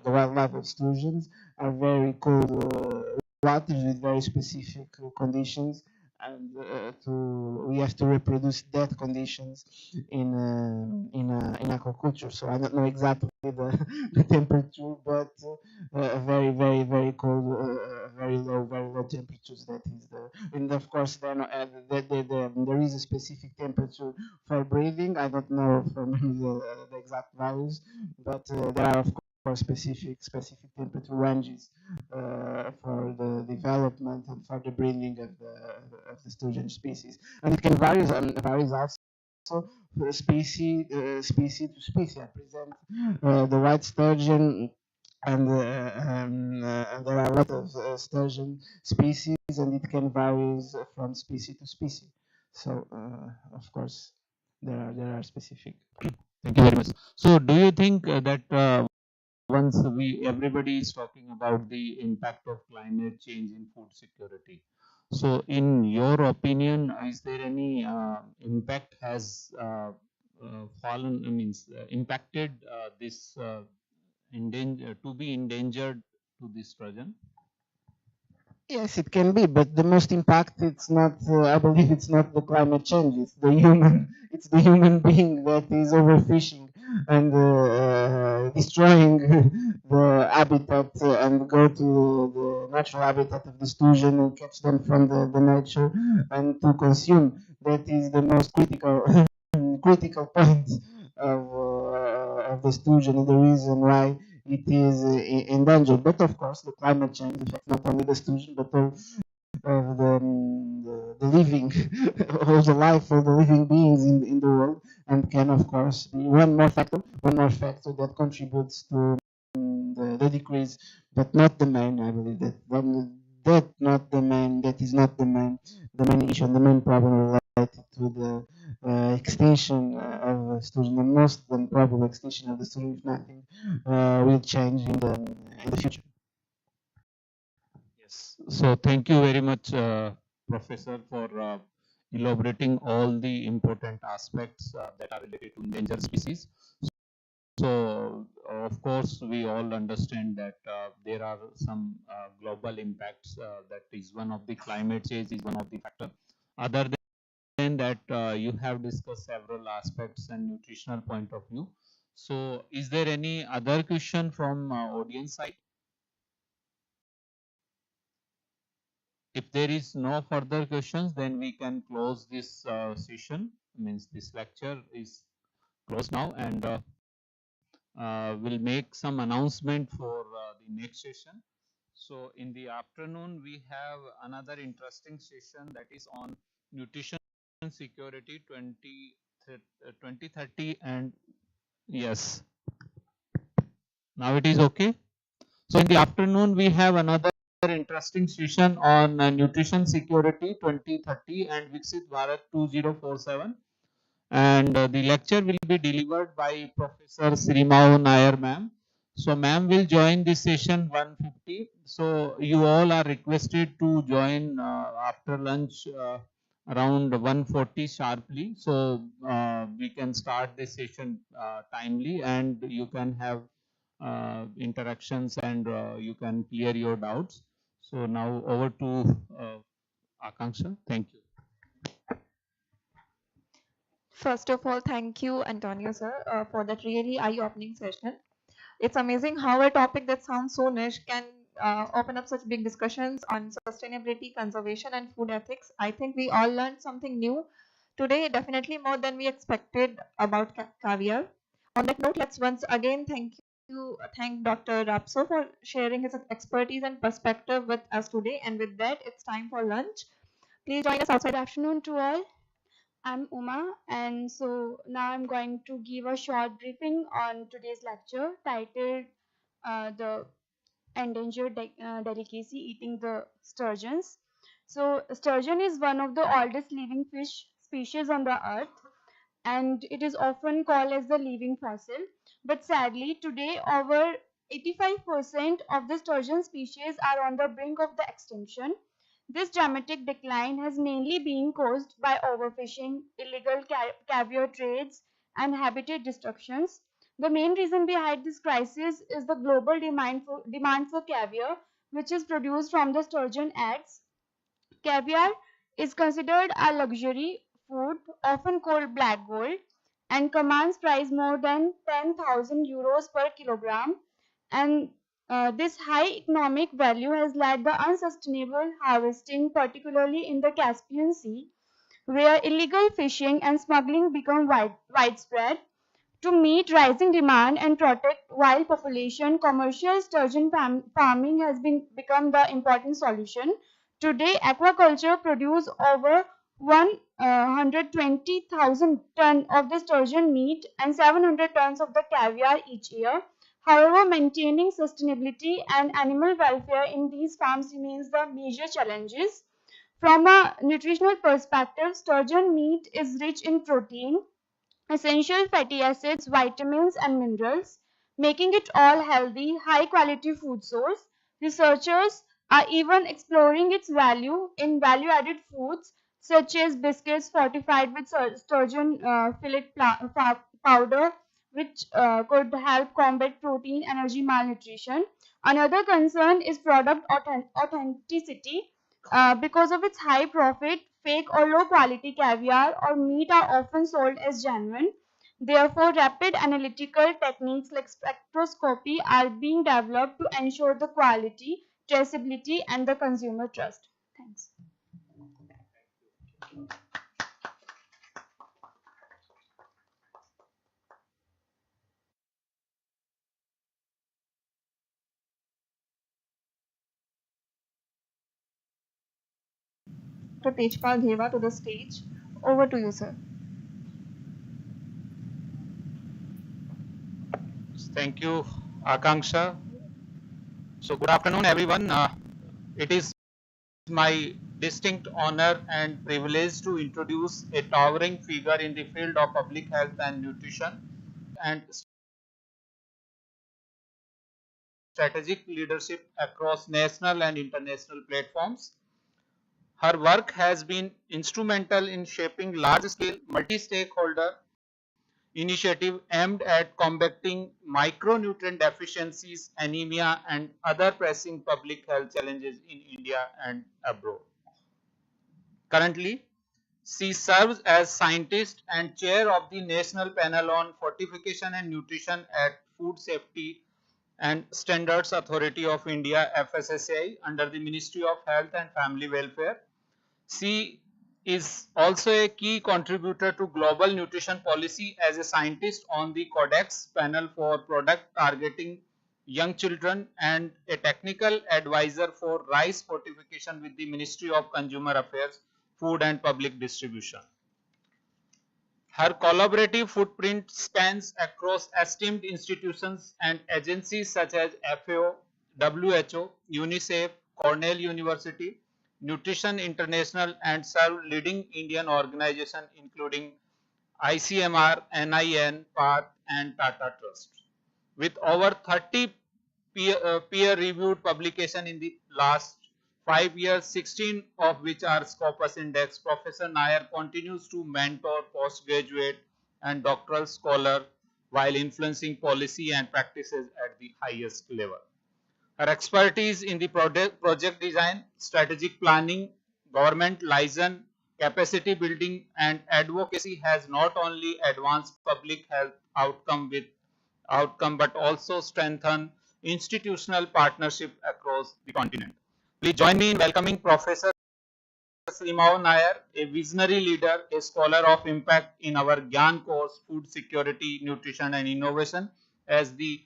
wildlife exclusions are very cold waters with very specific conditions, and we have to reproduce that conditions in aquaculture. So I don't know exactly the temperature, but very cold, very low temperatures. That is and of course then there is a specific temperature for breathing. I don't know from the exact values, but there are of course specific temperature ranges for the development and for the breeding of the sturgeon species, and it can varies also also species to species. I present the white sturgeon, and there are a lot of sturgeon species, and it can vary from species to species. So, of course, there are specific. Thank you very much. So, do you think that once everybody is talking about the impact of climate change in food security, so in your opinion, is there any impact has fallen? I means impacted this to be endangered to this sturgeon? Yes, it can be, but the most impact, it's not, I believe it's not the climate change, it's the human being that is overfishing and destroying the habitat and go to the natural habitat of the sturgeon and catch them from the nature and to consume. That is the most critical point of the sturgeon and the reason why it is endangered. But of course, the climate change affects not only the sturgeon, but all of the living, all the life, all the living beings in the world, and can of course be one more factor that contributes to the decrease, but not the main. I believe that is not the main issue, and the main problem related to the extinction of sturgeon, the most probable extinction of the sturgeon, if nothing will change in the future. Yes. So thank you very much, Professor, for elaborating all the important aspects that are related to endangered species. So, of course, we all understand that there are some global impacts. That is one of the climate change is one of the factor. Other than that, you have discussed several aspects and nutritional point of view. So, is there any other question from audience side? If there is no further questions, then we can close this session. Means this lecture is closed now, and we'll make some announcement for the next session. So in the afternoon, we have another interesting session that is on nutrition security 2030, and yes, now it is okay. So in the afternoon, we have another interesting session on nutrition security 2030 and Viksit Bharat 2047. And the lecture will be delivered by Professor Srimao Nair ma'am. So ma'am will join this session 1:50. So you all are requested to join after lunch around 1:40 sharply. So we can start the session timely, and you can have interactions, and you can clear your doubts. So now over to Akanksha. Thank you. First of all, thank you, Antonio sir, for that really eye-opening session. It's amazing how a topic that sounds so niche can open up such big discussions on sustainability, conservation, and food ethics. I think we all learned something new today, definitely more than we expected about caviar. On that note, let's once again thank Dr. Rapso for sharing his expertise and perspective with us today. And with that, it's time for lunch. Please join us outside. Good afternoon to all. I'm Uma, and so now I'm going to give a short briefing on today's lecture titled The Endangered Delicacy Eating the Sturgeons. So, sturgeon is one of the oldest living fish species on the earth, and it is often called as the living fossil. But sadly, today over 85% of the sturgeon species are on the brink of the extinction. This dramatic decline has mainly been caused by overfishing, illegal caviar trades, and habitat destructions. The main reason behind this crisis is the global demand for caviar, which is produced from the sturgeon eggs. Caviar is considered a luxury food, often called black gold, and commands price more than 10,000 euros per kilogram. And this high economic value has led the unsustainable harvesting, particularly in the Caspian Sea, where illegal fishing and smuggling become widespread. To meet rising demand and protect wild population, commercial sturgeon farming has become the important solution. Today, aquaculture produces over 1 120,000 tons of the sturgeon meat and 700 tons of the caviar each year. However, maintaining sustainability and animal welfare in these farms remains the major challenges. From a nutritional perspective, sturgeon meat is rich in protein, essential fatty acids, vitamins, and minerals, making it all healthy, high quality food source. Researchers are even exploring its value in value added foods such as biscuits fortified with sturgeon fillet powder, which could help combat protein energy malnutrition. Another concern is product authenticity. Because of its high profit, fake or low quality caviar or meat are often sold as genuine. Therefore, rapid analytical techniques like spectroscopy are being developed to ensure the quality, traceability, and the consumer trust. Thanks. Dr. Tejpal Dheva to the stage. Over to you, sir. Thank you, Akanksha. So, good afternoon, everyone. It is my distinct honor and privilege to introduce a towering figure in the field of public health and nutrition and strategic leadership across national and international platforms. Her work has been instrumental in shaping large-scale multi-stakeholder initiative aimed at combating micronutrient deficiencies, anemia, and other pressing public health challenges in India and abroad. Currently, she serves as scientist and chair of the National Panel on Fortification and Nutrition at Food Safety and Standards Authority of India (FSSAI) under the Ministry of Health and Family Welfare. She is also a key contributor to global nutrition policy as a scientist on the Codex panel for product targeting young children and a technical advisor for rice fortification with the Ministry of Consumer Affairs, Food and Public Distribution. Her collaborative footprint spans across esteemed institutions and agencies such as FAO, WHO, UNICEF, Cornell University, Nutrition International, and serve leading Indian organizations including ICMR, NIN, PATH, and Tata Trust. With over 30 peer-reviewed publications in the last 5 years, 16 of which are Scopus Index, Professor Nair continues to mentor postgraduate and doctoral scholars while influencing policy and practices at the highest level. Her expertise in the project design, strategic planning, government liaison, capacity building, and advocacy has not only advanced public health outcome but also strengthened institutional partnership across the continent. Please join me in welcoming Professor Simao Nair, a visionary leader, a scholar of impact in our GIAN course, Food Security, Nutrition and Innovation, as the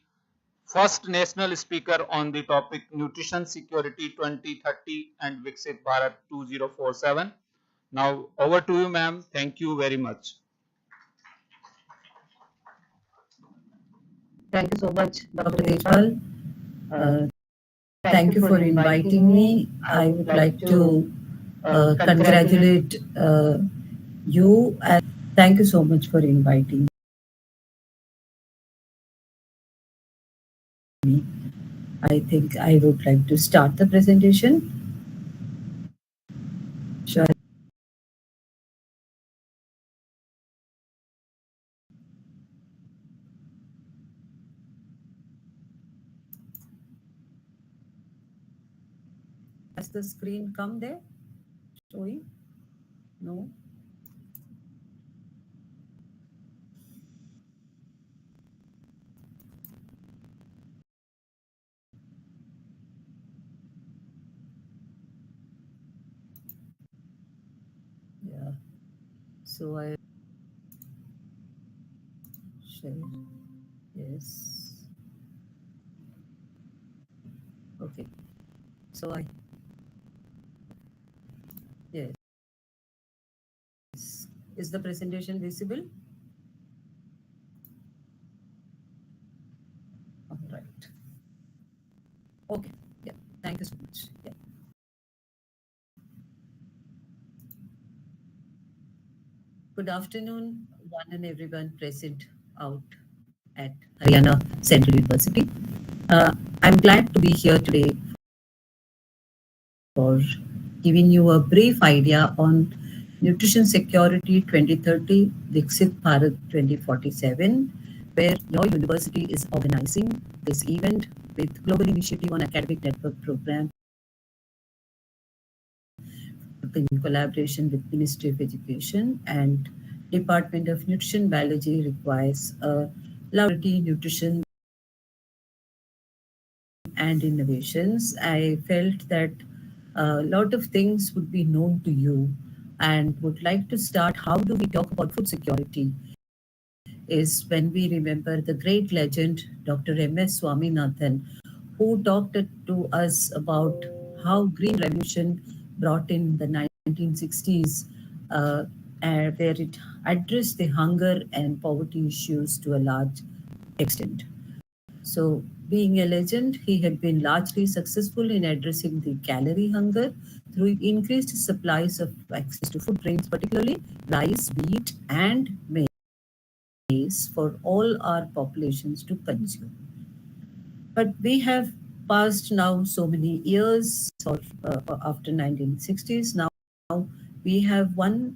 first national speaker on the topic Nutrition Security 2030 and Viksit Bharat 2047. Now over to you, ma'am. Thank you very much. Thank you so much, Dr. Tejpal. Thank you for inviting me. I would like to congratulate you and thank you so much for inviting me. I think I would like to start the presentation. Sure. Has the screen come there? Showing? No? Yeah. So I share. Yes. Okay. So I yes. Is the presentation visible? All right. Okay. Yeah. Thank you so much. Yeah. Good afternoon, one and everyone present out at Haryana Central University. I'm glad to be here today for giving you a brief idea on Nutrition Security 2030, Viksit Bharat 2047, where your university is organizing this event with Global Initiative on Academic Network Program in collaboration with Ministry of Education and Department of Nutrition Biology requires a laboratory nutrition and innovations. I felt that a lot of things would be known to you and would like to start. How do we talk about food security? Is when we remember the great legend Dr. M.S. Swaminathan, who talked to us about how Green Revolution brought in the 1960s, where it addressed the hunger and poverty issues to a large extent. So, being a legend, he had been largely successful in addressing the calorie hunger through increased supplies of access to food grains, particularly rice, wheat, and maize for all our populations to consume. But we have passed now so many years or after 1960s. Now we have one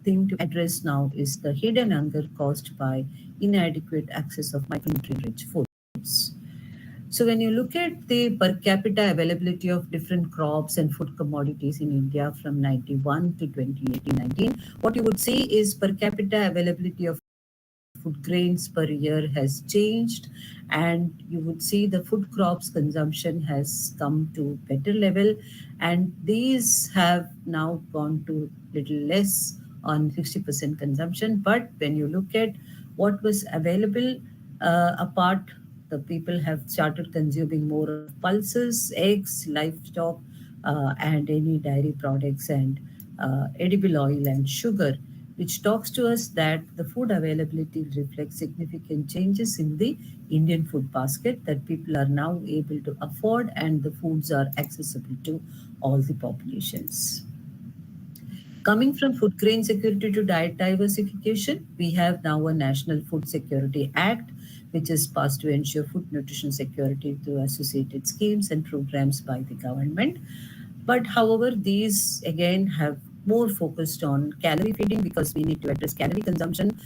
thing to address now is the hidden hunger caused by inadequate access of micronutrient-rich foods. So when you look at the per capita availability of different crops and food commodities in India from 91 to 2018-19, what you would see is per capita availability of food grains per year has changed, and you would see the food crops consumption has come to better level, and these have now gone to little less on 60% consumption. But when you look at what was available, apart, the people have started consuming more of pulses, eggs, livestock, and any dairy products and edible oil and sugar, which talks to us that the food availability reflects significant changes in the Indian food basket, that people are now able to afford and the foods are accessible to all the populations. Coming from food grain security to diet diversification, we have now a National Food Security Act, which is passed to ensure food nutrition security through associated schemes and programs by the government. But however, these again have more focused on calorie feeding because we need to address calorie consumption,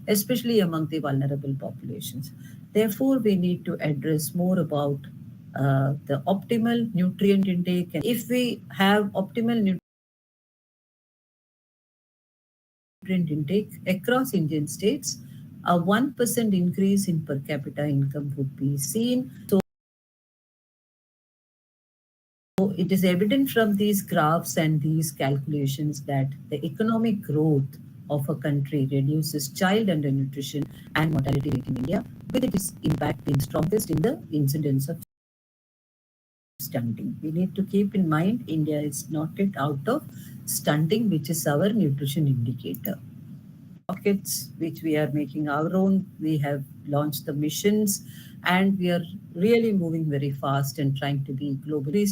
especially among the vulnerable populations. Therefore, we need to address more about the optimal nutrient intake. And if we have optimal nutrient intake across Indian states, a 1% increase in per capita income would be seen. So it is evident from these graphs and these calculations that the economic growth of a country reduces child undernutrition and mortality rate in India, with its impact being strongest in the incidence of stunting. We need to keep in mind India is not yet out of stunting, which is our nutrition indicator. Rockets, which we are making our own, we have launched the missions, and we are really moving very fast and trying to be globally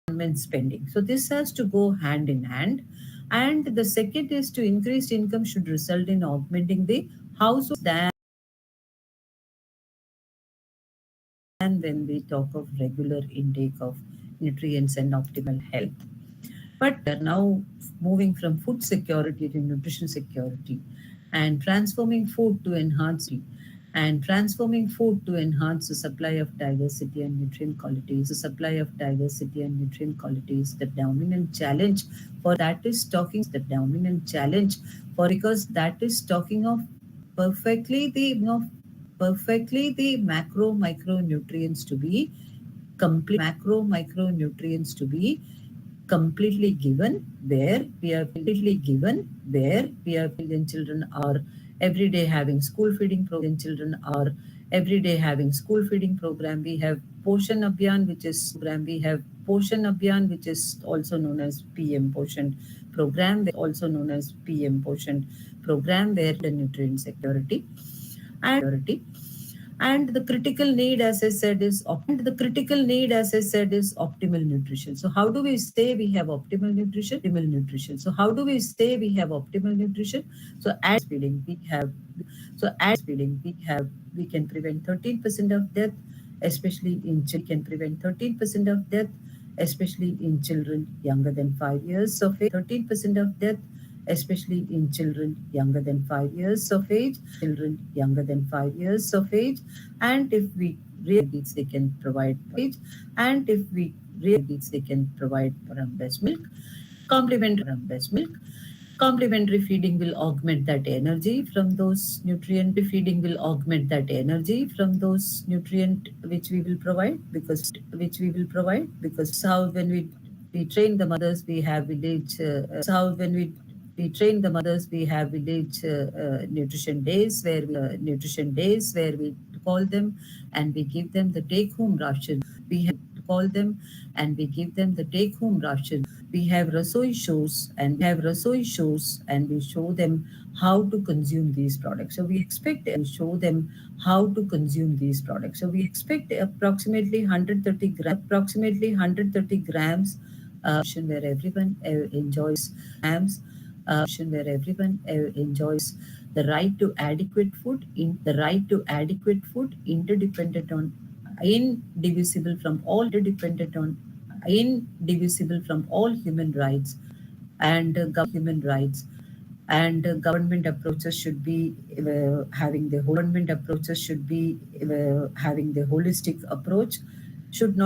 government spending. So this has to go hand in hand. And the second is to increased income should result in augmenting the household than when we talk of regular intake of nutrients and optimal health. But we are now moving from food security to nutrition security and transforming food to enhance the supply of diversity and nutrient qualities. The supply of diversity and nutrient qualities, the dominant challenge for that is because that is talking of perfectly the macro micronutrients to be completely given, where we are billion children are every day having school feeding programs. Children are every day having school feeding program. We have Poshan Abhiyan, which is also known as PM Poshan program, where the nutrient security and the critical need, as I said, is optimal nutrition. So how do we say we have optimal nutrition? So how do we say we have optimal nutrition? So as feeding, we can prevent 13% of death, especially in children younger than 5 years of age. 13% of death, especially in children younger than 5 years of age. And if we really they can provide from breast milk. Complementary feeding will augment that energy from those nutrient which we will provide, because how when we train the mothers, we have village how when we train the mothers, we have village nutrition days where we call them and we give them the take home ration. We have to call them and we give them the take home ration. We have rasoi shows and we show them how to consume these products. So we expect approximately 130 grams where everyone enjoys the right to adequate food, interdependent on indivisible from all human rights and government approaches should be having the holistic approach, should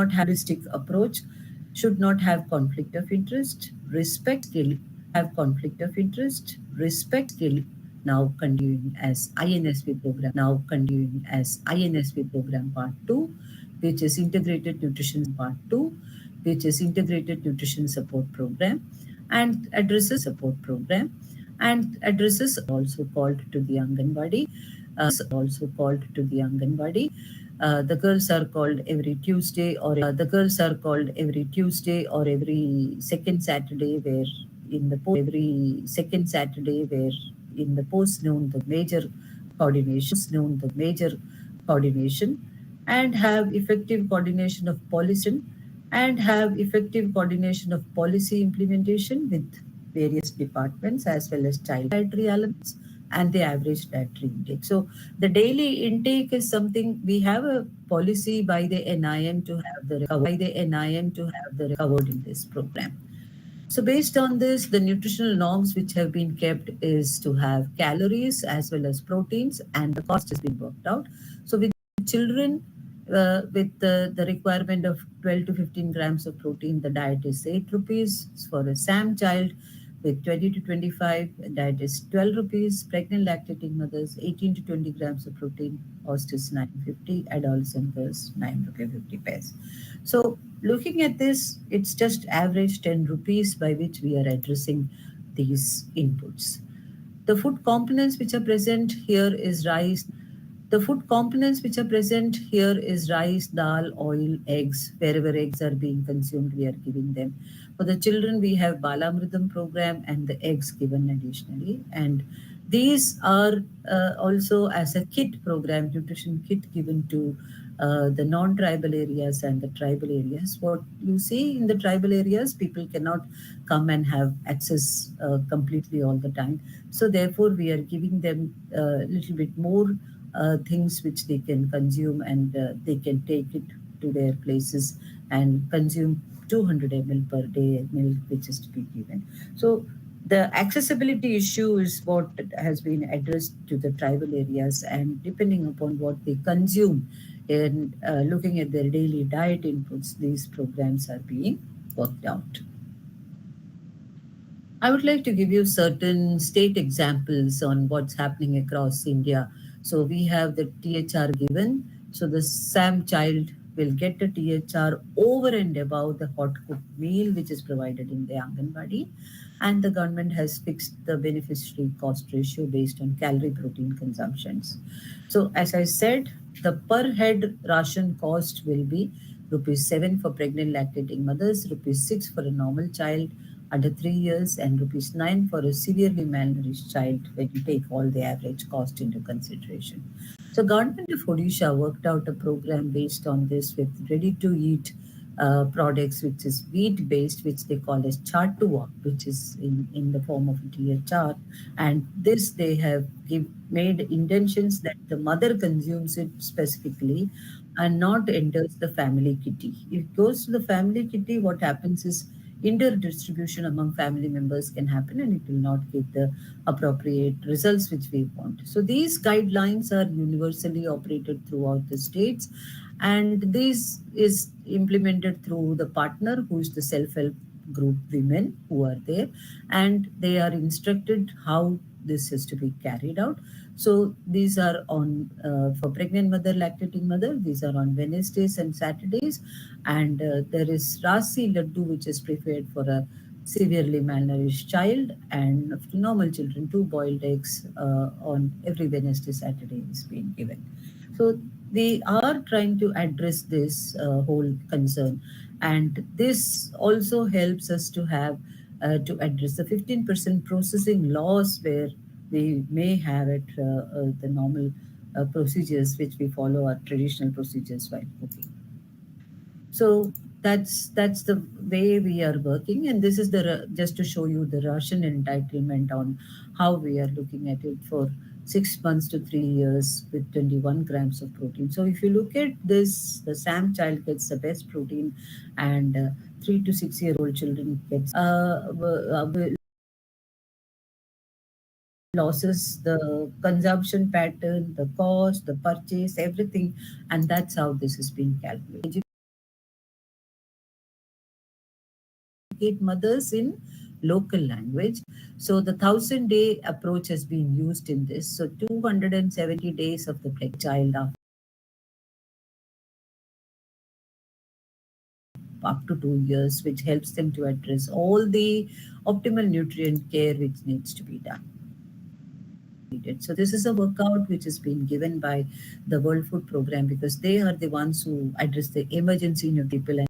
not have conflict of interest, respect skill. Now continuing as INSP program part 2, which is integrated nutrition support program and addresses also called to the Anganwadi. The girls are called every Tuesday or every second Saturday, where in the post known the major coordination and have effective coordination of policy implementation with various departments as well as child dietary elements and the average dietary intake. So the daily intake is something we have a policy by the NIM to have the covered in this program. So based on this, the nutritional norms which have been kept is to have calories as well as proteins, and the cost has been worked out. So with children, with the requirement of 12 to 15 grams of protein, the diet is 8 rupees. For a SAM child with 20 to 25, the diet is 12 rupees. Pregnant lactating mothers, 18 to 20 grams of protein, cost is 950. Adolescent girls, 9 rupees. So looking at this, it's just average 10 rupees by which we are addressing these inputs. The food components which are present here is rice. Rice, dal, oil, eggs. Wherever eggs are being consumed, we are giving them. For the children, we have Balamridam program and the eggs given additionally. And these are also as a kit program, nutrition kit given to the non-tribal areas and the tribal areas. What you see in the tribal areas, people cannot come and have access completely all the time. So therefore, we are giving them a little bit more things which they can consume, and they can take it to their places and consume 200 ml per day milk, which is to be given. So the accessibility issue is what has been addressed to the tribal areas, and depending upon what they consume and looking at their daily diet inputs, these programs are being worked out. I would like to give you certain state examples on what's happening across India. So we have the THR given. So the SAM child will get a THR over and above the hot cooked meal which is provided in the Anganwadi. And the government has fixed the beneficiary cost ratio based on calorie protein consumptions. So as I said, The per head ration cost will be rupees 7 for pregnant lactating mothers, rupees 6 for a normal child under 3 years, and rupees 9 for a severely malnourished child when you take all the average cost into consideration. So government of Odisha worked out a program based on this with ready-to-eat products, which is wheat-based, which they call as chartua, which is in the form of a clear chart. And this they have made intentions that the mother consumes it specifically and not enters the family kitty. If it goes to the family kitty, what happens is interdistribution among family members can happen and it will not give the appropriate results which we want. So these guidelines are universally operated throughout the states, and this is implemented through the partner who is the self-help group women who are there, and they are instructed how this is to be carried out. So these are on for pregnant mother, lactating mother. These are on Wednesdays and Saturdays, and there is Rasi Laddu, which is prepared for a severely malnourished child, and for normal children, 2 boiled eggs on every Wednesday, Saturday is being given. So they are trying to address this whole concern, and this also helps us to have to address the 15% processing loss where we may have it the normal procedures which we follow our traditional procedures while cooking. So that's the way we are working, and this is the just to show you the Russian entitlement on how we are looking at it for 6 months to 3 years with 21 grams of protein. So if you look at this, the SAM child gets the best protein, and 3 to 6 year old children gets losses, the consumption pattern, the cost, the purchase, everything, and that's how this is being calculated. Educate mothers in local language. So the 1,000-day approach has been used in this. So 270 days of the child up to 2 years, which helps them to address all the optimal nutrient care which needs to be done. So this is a workout which has been given by the World Food Program because they are the ones who address the emergency in people and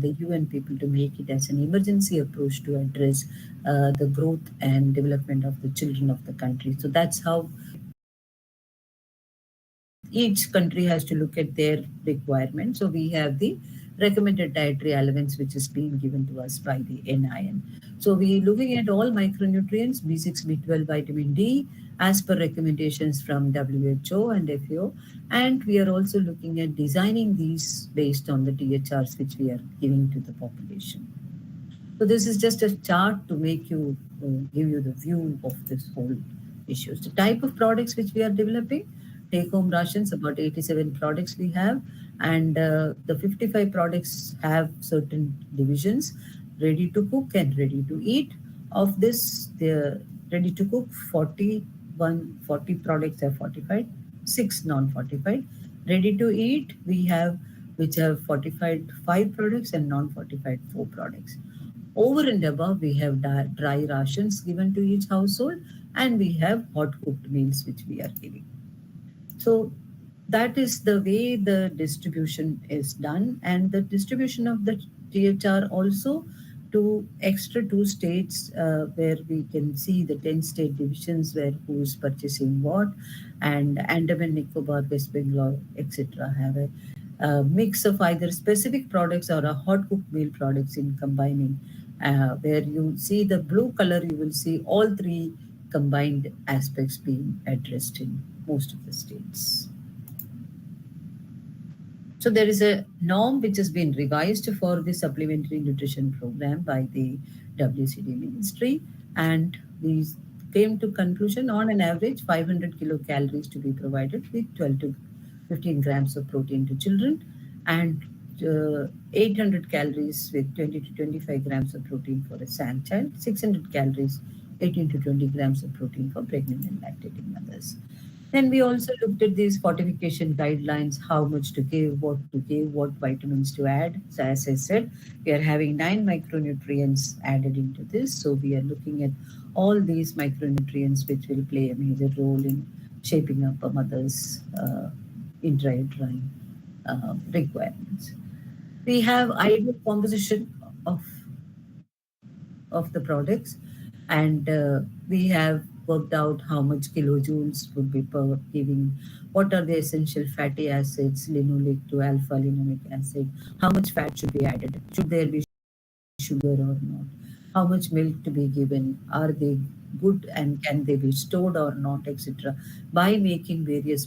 the UN people to make it as an emergency approach to address the growth and development of the children of the country. So that's how each country has to look at their requirements. So we have the recommended dietary allowance which is being given to us by the NIN. So we're looking at all micronutrients, B6, B12, vitamin D, as per recommendations from WHO and FAO. And we are also looking at designing these based on the THRs which we are giving to the population. So this is just a chart to make you give you the view of this whole issue. The type of products which we are developing, take-home rations, about 87 products we have, and the 55 products have certain divisions, ready to cook and ready to eat. Of this, the ready to cook, 40 products are fortified, 6 non-fortified. Ready to eat, we have which have fortified 5 products and non-fortified 4 products. Over and above, we have dry rations given to each household, and we have hot cooked meals which we are giving. So that is the way the distribution is done, and the distribution of the THR also to extra 2 states where we can see the 10 state divisions where who is purchasing what, and Andaman, Nicobar, West Bengal, etc. have a mix of either specific products or a hot cooked meal products in combining. Where you see the blue color, you will see all 3 combined aspects being addressed in most of the states. So there is a norm which has been revised for the supplementary nutrition program by the WCD ministry, and we came to conclusion on an average 500 kilocalories to be provided with 12 to 15 grams of protein to children, and 800 calories with 20 to 25 grams of protein for a SAN child, 600 calories, 18 to 20 grams of protein for pregnant and lactating mothers. Then we also looked at these fortification guidelines, how much to give, what vitamins to add. So as I said, we are having 9 micronutrients added into this. So we are looking at all these micronutrients which will play a major role in shaping up a mother's intra-uterine requirements. We have ideal composition of of the products, and we have worked out how much kilojoules would be per giving, what are the essential fatty acids, linoleic to alpha linoleic acid, how much fat should be added, should there be sugar or not, how much milk to be given, are they good and can they be stored or not, etc. By making various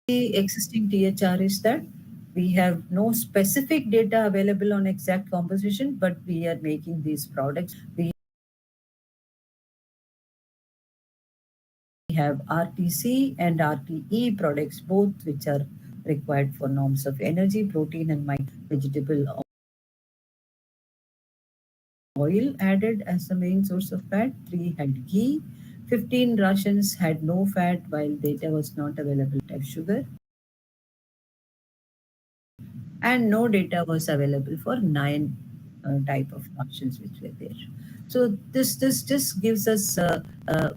the existing THR is that we have no specific data available on exact composition, but we are making these products. We have RTC and RTE products, both which are required for norms of energy, protein, and vegetable oil added as the main source of fat. 3 had ghee. 15 rations had no fat, while data was not available to have sugar. And no data was available for 9 type of functions which were there. So this just gives us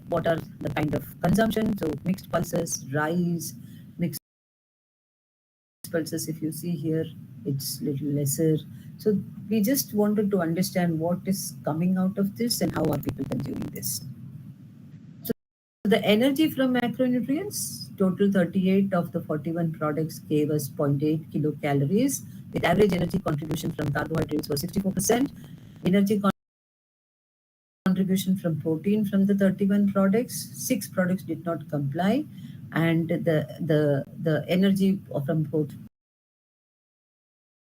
what are the kind of consumption. So mixed pulses, rice, mixed pulses. If you see here, it's little lesser. So we just wanted to understand what is coming out of this and how are people consuming this. So the energy from macronutrients, total 38 of the 41 products gave us 0.8 kilocalories, with average energy contribution from carbohydrates was 64%. Energy contribution from protein from the 31 products, 6 products did not comply, and the energy from protein,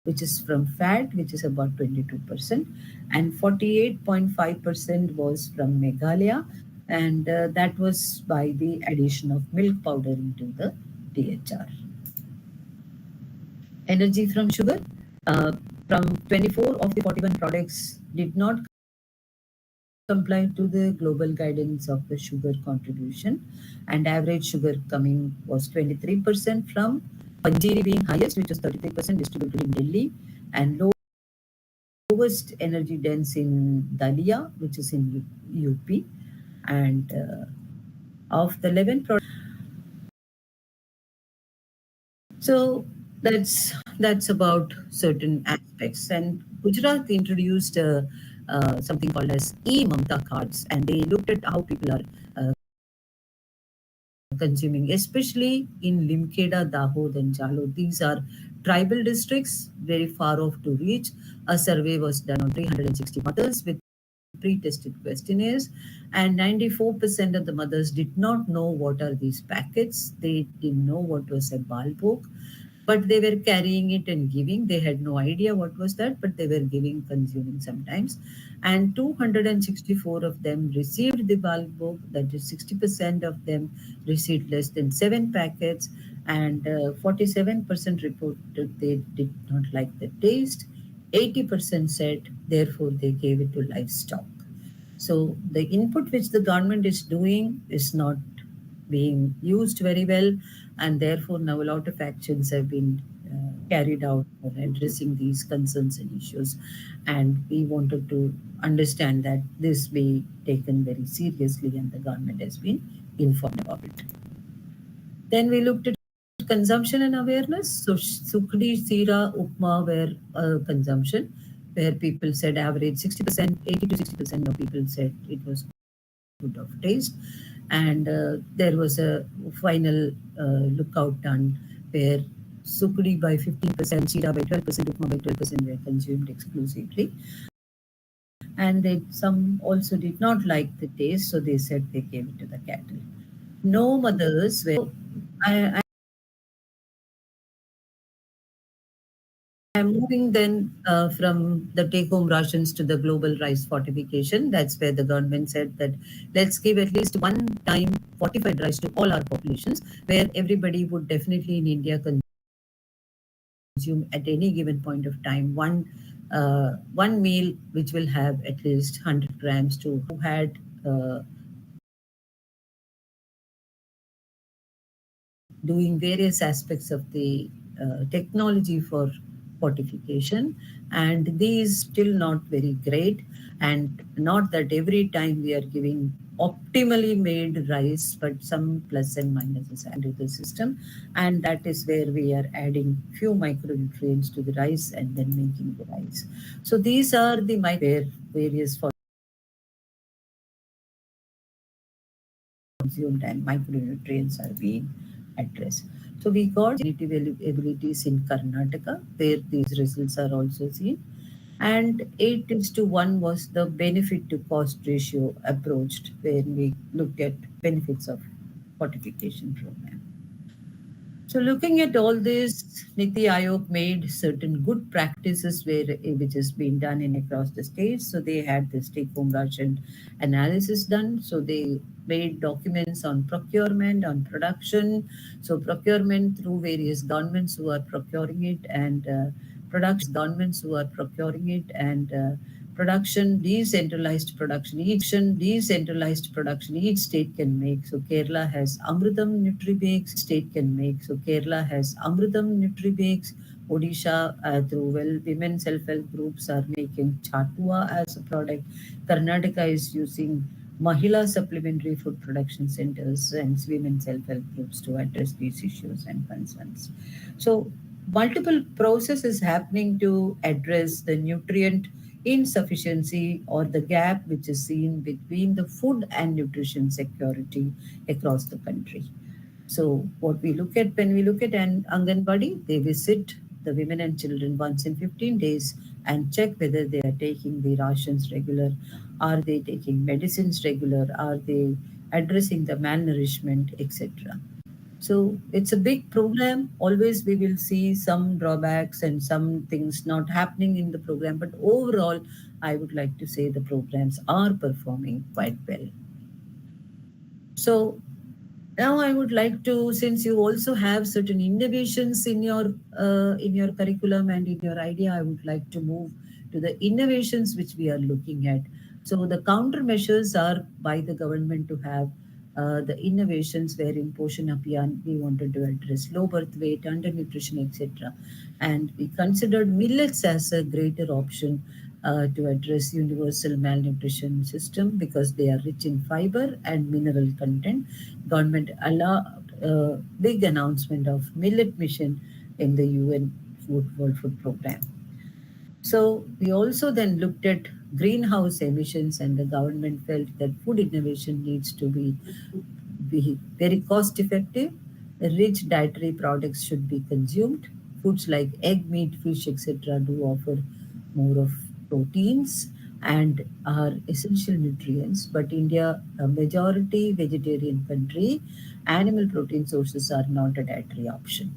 which is from fat, which is about 22%, and 48.5% was from Meghalaya, and that was by the addition of milk powder into the THR. Energy from sugar, from 24 of the 41 products did not comply to the global guidance of the sugar contribution, and average sugar coming was 23% from Panjiri being highest, which was 33% distributed in Delhi, and lowest energy dense in Dalia, which is in UP, and of the 11 products. So that's about certain aspects. And Gujarat introduced something called as e-Mamta cards, and they looked at how people are consuming, especially in Limkeda, Dahod, and Jalod. These are tribal districts, very far off to reach. A survey was done on 360 mothers with pre-tested questionnaires, and 94% of the mothers did not know what are these packets. They didn't know what was a balbok, but they were carrying it and giving. They had no idea what was that, but they were giving, consuming sometimes. And 264 of them received the bulk book, that is 60% of them received less than 7 packets, and 47% reported they did not like the taste. 80% said therefore they gave it to livestock. So the input which the government is doing is not being used very well, and therefore now a lot of actions have been carried out for addressing these concerns and issues. And we wanted to understand that this be taken very seriously, and the government has been informed about it. Then we looked at consumption and awareness. So Sukdi, Sira, Upma were consumption, where people said average 60%, 80 to 60% of people said it was good of taste. And there was a final lookout done where Sukdi by 15%, Sira by 12%, Upma by 12% were consumed exclusively. And some also did not like the taste, so they said they gave it to the cattle. No mothers were. I'm moving then from the take-home rations to the global rice fortification. That's where the government said that let's give at least one time fortified rice to all our populations, where everybody would definitely in India consume at any given point of time one meal which will have at least 100 grams to who had doing various aspects of the technology for fortification, and these still not very great, and not that every time we are giving optimally made rice, but some plus and minuses added to the system, and that is where we are adding few micronutrients to the rice and then making the rice. So these are the where various consumed and micronutrients are being addressed. So we got cognitive abilities in Karnataka, where these results are also seen. And 8:1 was the benefit to cost ratio approached, where we looked at benefits of fortification program. So looking at all this, Niti Aayog made certain good practices which has been done in across the states. So they had this take-home ration analysis done. So they made documents on procurement, on production. So procurement through various governments who are procuring it, and production, decentralized production each state can make. So Kerala has Amrutam Nutri-Bakes. Odisha, through women self-help groups, are making Chatua as a product. Karnataka is using Mahila Supplementary Food Production Centers and women self-help groups to address these issues and concerns. So multiple processes happening to address the nutrient insufficiency or the gap which is seen between the food and nutrition security across the country. So what we look at when we look at an Anganwadi, they visit the women and children once in 15 days and check whether they are taking the rations regular, are they taking medicines regular, are they addressing the malnourishment, etc. So it's a big program. Always we will see some drawbacks and some things not happening in the program, but overall, I would like to say the programs are performing quite well. So now I would like to, since you also have certain innovations in your curriculum and in your idea, I would like to move to the innovations which we are looking at. So the countermeasures are by the government to have the innovations where in Poshan Abhiyan we wanted to address low birth weight, undernutrition, etc. And we considered millets as a greater option to address universal malnutrition system because they are rich in fiber and mineral content. Government allowed a big announcement of millet mission in the UN World Food Program. So we also then looked at greenhouse emissions, and the government felt that food innovation needs to be very cost effective. Rich dietary products should be consumed. Foods like egg, meat, fish, etc. do offer more of proteins and are essential nutrients. But India, a majority vegetarian country, animal protein sources are not a dietary option.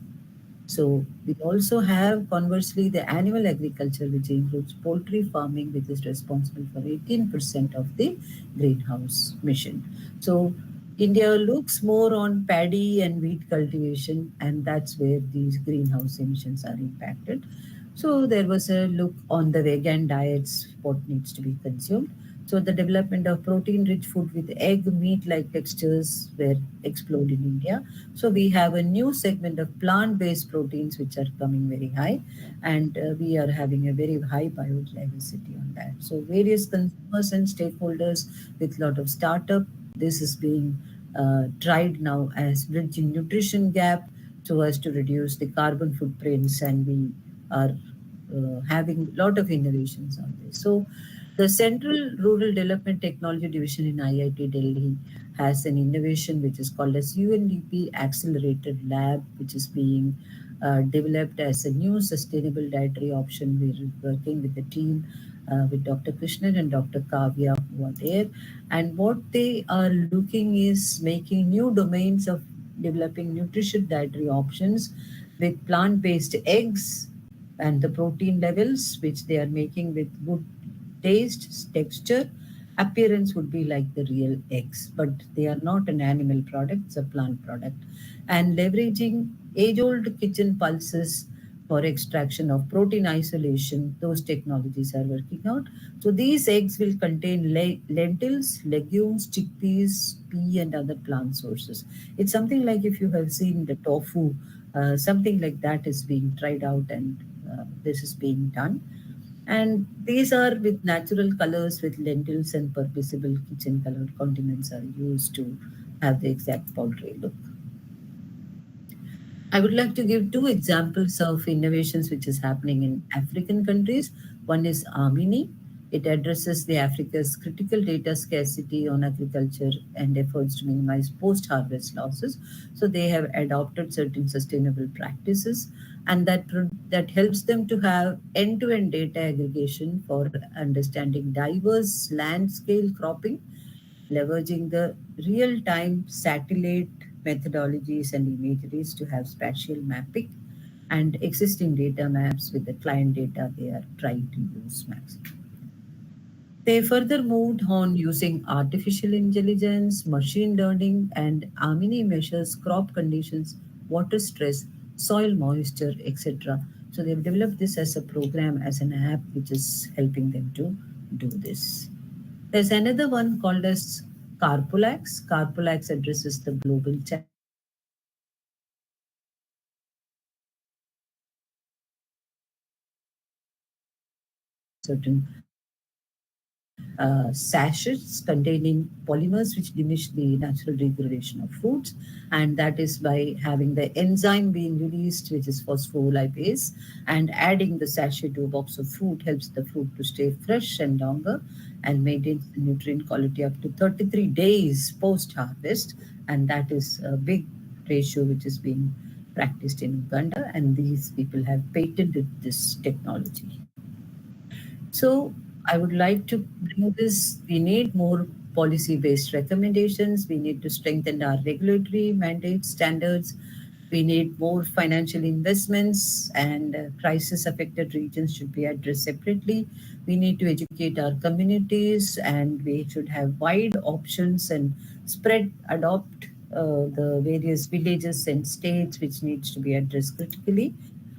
So we also have conversely the animal agriculture, which includes poultry farming, which is responsible for 18% of the greenhouse emission. So India looks more on paddy and wheat cultivation, and that's where these greenhouse emissions are impacted. So there was a look on the vegan diets, what needs to be consumed. So the development of protein-rich food with egg, meat-like textures were explored in India. So we have a new segment of plant-based proteins which are coming very high, and we are having a very high biodiversity on that. So various consumers and stakeholders with lot of startup. This is being tried now as bridging nutrition gap so as to reduce the carbon footprints, and we are having a lot of innovations on this. So the Central Rural Development Technology Division in IIT Delhi has an innovation which is called as UNDP Accelerated Lab, which is being developed as a new sustainable dietary option. We're working with the team with Dr. Krishnan and Dr. Kavya who are there. And what they are looking is making new domains of developing nutritious dietary options with plant-based eggs and the protein levels, which they are making with good taste, texture, appearance would be like the real eggs, but they are not an animal product, it's a plant product. And leveraging age-old kitchen pulses for extraction of protein isolation. Those technologies are working out. So these eggs will contain lentils, legumes, chickpeas, pea, and other plant sources. It's something like if you have seen the tofu, something like that is being tried out, and this is being done. And these are with natural colors, with lentils and purposable kitchen colored condiments are used to have the exact poultry look. I would like to give two examples of innovations which is happening in African countries. One is Amini. It addresses the Africa's critical data scarcity on agriculture and efforts to minimize post-harvest losses. So they have adopted certain sustainable practices, and that helps them to have end-to-end data aggregation for understanding diverse land scale cropping, leveraging the real-time satellite methodologies and imageries to have spatial mapping and existing data maps with the client data they are trying to use maximum. They further moved on using artificial intelligence, machine learning, and Amini measures crop conditions, water stress, soil moisture, etc. So they've developed this as a program, as an app, which is helping them to do this. There's another one called as Carpolax. Carpolax addresses the global challenge of overconsumption of plastic. Certain sachets containing polymers which diminish the natural degradation of foods, and that is by having the enzyme being released, which is phospholipase, and adding the sachet to a box of fruit helps the fruit to stay fresh and longer and maintains the nutrient quality up to 33 days post harvest, and that is a big ratio which is being practiced in Uganda, and these people have patented this technology. So I would like to bring this. We need more policy based recommendations. We need to strengthen our regulatory mandate standards. We need more financial investments, and crisis affected regions should be addressed separately. We need to educate our communities, and we should have wide options and spread, adopt the various villages and states which needs to be addressed critically.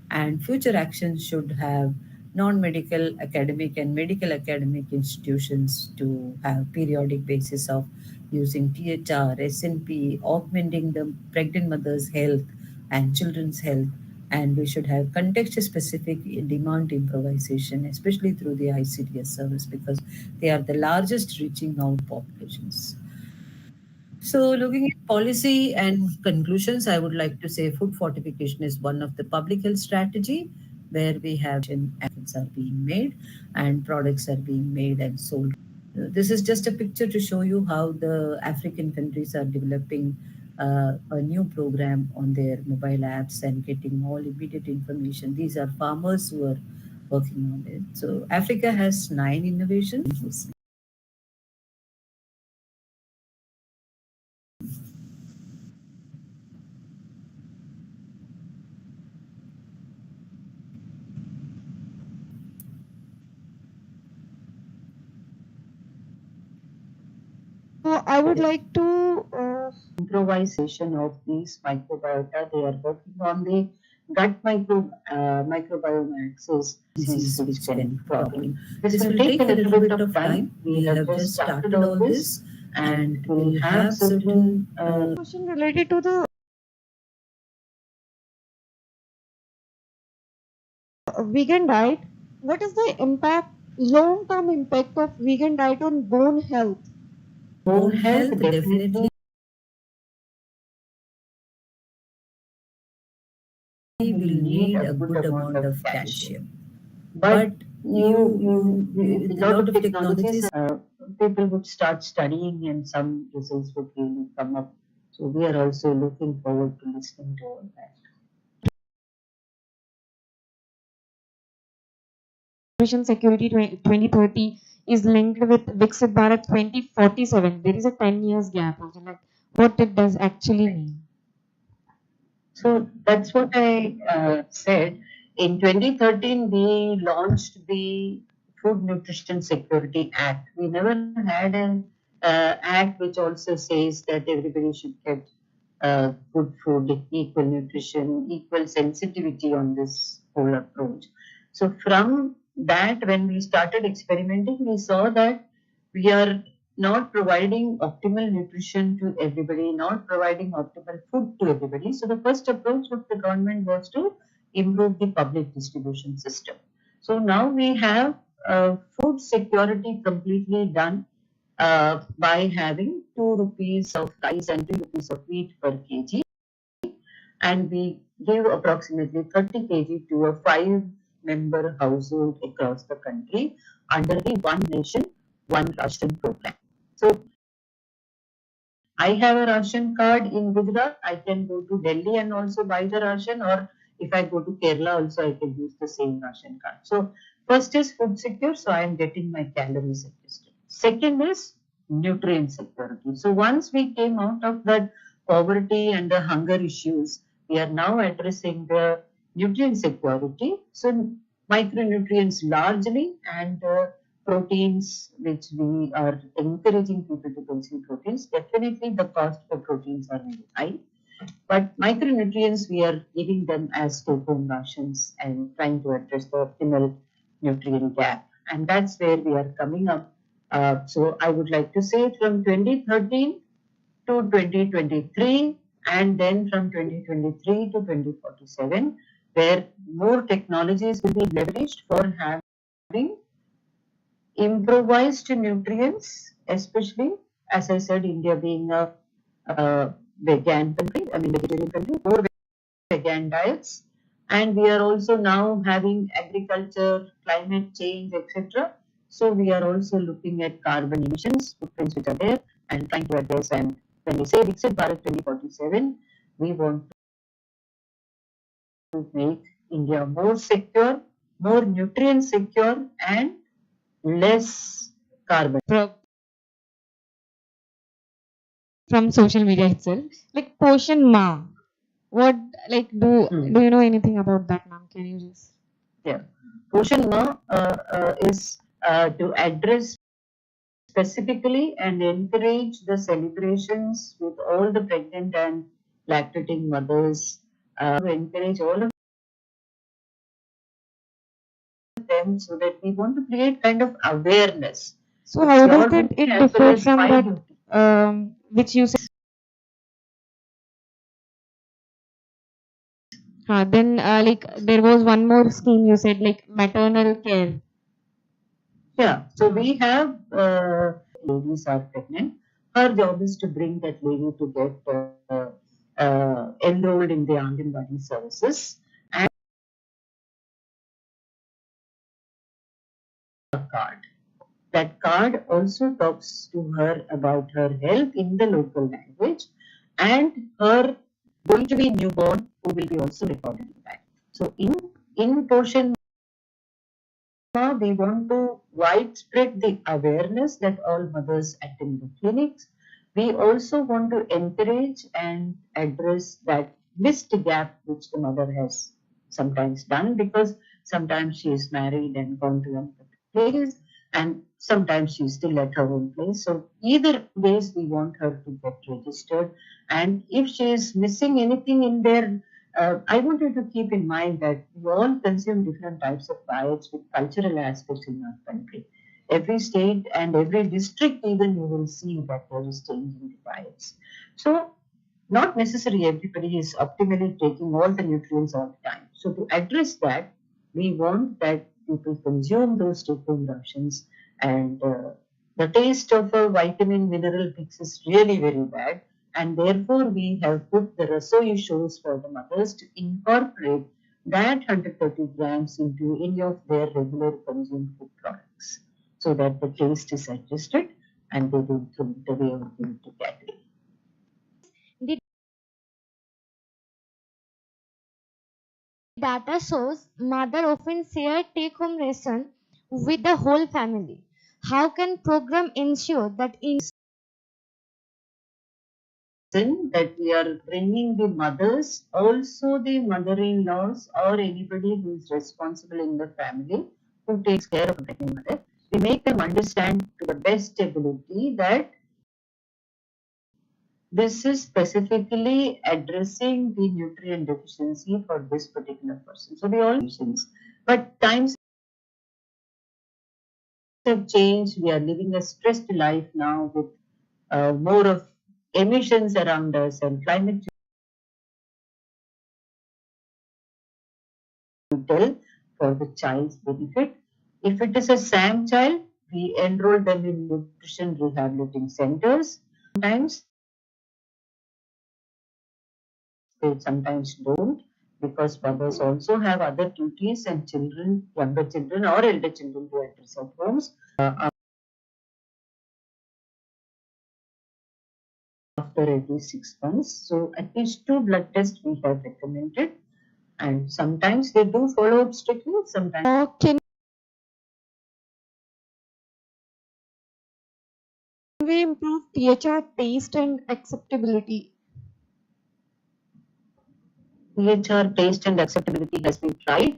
And future actions should have non-medical academic and medical academic institutions to have periodic basis of using THR, SNP, augmenting the pregnant mother's health and children's health. And we should have context specific demand improvisation, especially through the ICDS service, because they are the largest reaching out populations. So, looking at policy and conclusions, I would like to say food fortification is one of the public health strategy where we have efforts are being made and products are being made and sold. This is just a picture to show you how the African countries are developing a new program on their mobile apps and getting all immediate information. These are farmers who are working on it. So, Africa has 9 innovations. So I would like to Improvisation of these microbiota. They are working on the microbiome axis disease which can problem. This will take a little bit of time. We have just started all this, and we'll have certain question related to the vegan diet. What is the impact, long-term impact of vegan diet on bone health? bone health. Definitely, will need a good amount of calcium. But with a lot of technologies, people would start studying and some results would really come up. So we are also looking forward to listening to all that. Nutrition security 2030 is linked with Viksit Bharat 2047. There is a 10 years gap. Also, like what it does actually mean. So that's what I said. In 2013, we launched the Food Nutrition Security Act. We never had an act which also says that everybody should get good food, equal nutrition, equal sensitivity on this whole approach. So from that, when we started experimenting, we saw that we are not providing optimal nutrition to everybody, not providing optimal food to everybody. So the first approach of the government was to improve the public distribution system. So now we have food security completely done by having 2 rupees of rice and 3 rupees of wheat per kg, and we give approximately 30 kg to a 5-member household across the country under the One Nation, One Ration program. So I have a ration card in Gujarat. I can go to Delhi and also buy the ration, or if I go to Kerala also I can use the same ration card. So first is food secure, so I am getting my calories adjusted. Second is nutrient security. So once we came out of that poverty and the hunger issues, we are now addressing the nutrient security. So micronutrients largely, and proteins, which we are encouraging people to consume proteins. Definitely the cost for proteins are very high, but micronutrients we are giving them as take-home rations and trying to address the optimal nutrient gap, and that's where we are coming up. So I would like to say from 2013 to 2023, and then from 2023 to 2047, where more technologies will be leveraged for having improvised nutrients, especially as I said, India being a vegan country, I mean vegetarian country, more vegan diets, and we are also now having agriculture, climate change, etc. So we are also looking at carbon emissions footprints which are there and trying to address. And when we say Viksit Bharat 2047, we want to make India more secure, more nutrient secure, and less carbon. From social media itself, like Poshan Ma. What, like, do you know anything about that, ma'am? Can you just? Yeah, Poshan Ma is to address specifically and encourage the celebrations with all the pregnant and lactating mothers, to encourage all of them, so that we want to create kind of awareness. So how does Pure it duty as well differ as from my that, duty. which you said? Then like there was one more scheme you said, like maternal care. Yeah, so we have ladies are pregnant. Her job is to bring that lady to get enrolled in the Anganwadi services, and a card. That card also talks to her about her health in the local language, and her going to be newborn who will be also recorded in that. So in Poshan Ma, we want to widespread the awareness that all mothers attend the clinics. We also want to encourage and address that missed gap which the mother has sometimes done, because sometimes she is married and gone to another place, and sometimes she is still at her own place. So either ways we want her to get registered, and if she is missing anything in there, I want you to keep in mind that we all consume different types of diets with cultural aspects in our country. Every state and every district, even you will see that there is change in the diets. So, not necessarily everybody is optimally taking all the nutrients all the time. So, to address that, we want that people consume those take-home rations, and the taste of a vitamin mineral mix is really very bad, and therefore we have put the rasoi shows for the mothers to incorporate that 130 grams into any of their regular consumed food products, so that the taste is adjusted and they don't throw it away or give it to cat. The data shows mother often share take-home ration with the whole family. How can program ensure that in that we are bringing the mothers, also the mother-in-laws or anybody who is responsible in the family who takes care of a pregnant mother, we make them understand to the best ability that This is specifically addressing the nutrient deficiency for this particular person. So we all patients, but times have changed. We are living a stressed life now with more of emissions around us and climate tell for the child's benefit. If it is a SAM child, we enroll them in nutrition rehabilitating centers. They sometimes don't because mothers also have other duties and children, younger children or elder children to address at homes. After every 6 months. So at least 2 blood tests we have recommended, and sometimes they do follow up strictly, sometimes. Can we improve THR taste and acceptability? THR taste and acceptability has been tried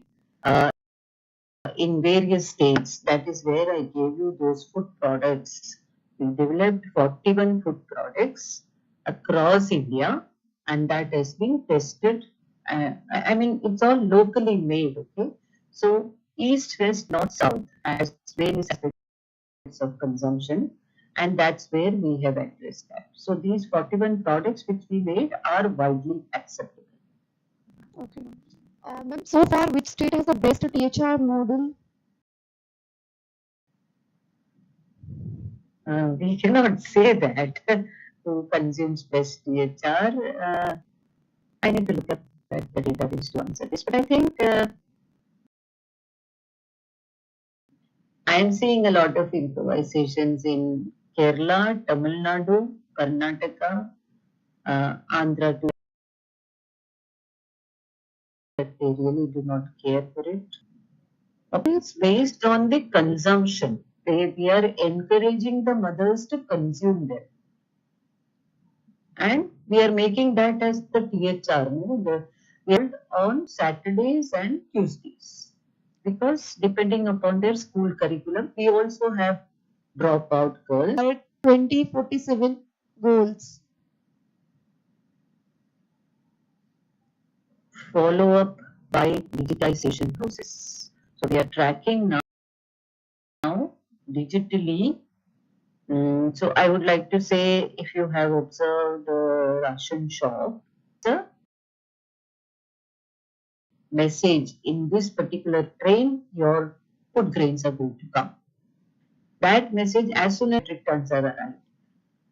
in various states. That is where I gave you those food products. We developed 41 food products across India, and that has been tested. I mean, it's all locally made, okay? So, east, west, north, south has various aspects of consumption, and that's where we have addressed that. So, these 41 products which we made are widely acceptable. Okay. Ma'am, so far, which state has the best THR model? We cannot say that who consumes best THR. I need to look at the database to answer this, but I think I am seeing a lot of improvisations in Kerala, Tamil Nadu, Karnataka, Andhra too. That they really do not care for it. It's based on the consumption. We are encouraging the mothers to consume them. And we are making that as the THR, we are on Saturdays and Tuesdays. Because depending upon their school curriculum, we also have dropout girls. 2047 goals. Follow up by digitization process. So we are tracking now digitally. So I would like to say, if you have observed the ration shop, the message in this particular train, your food grains are going to come. That message, as soon as returns are arrived,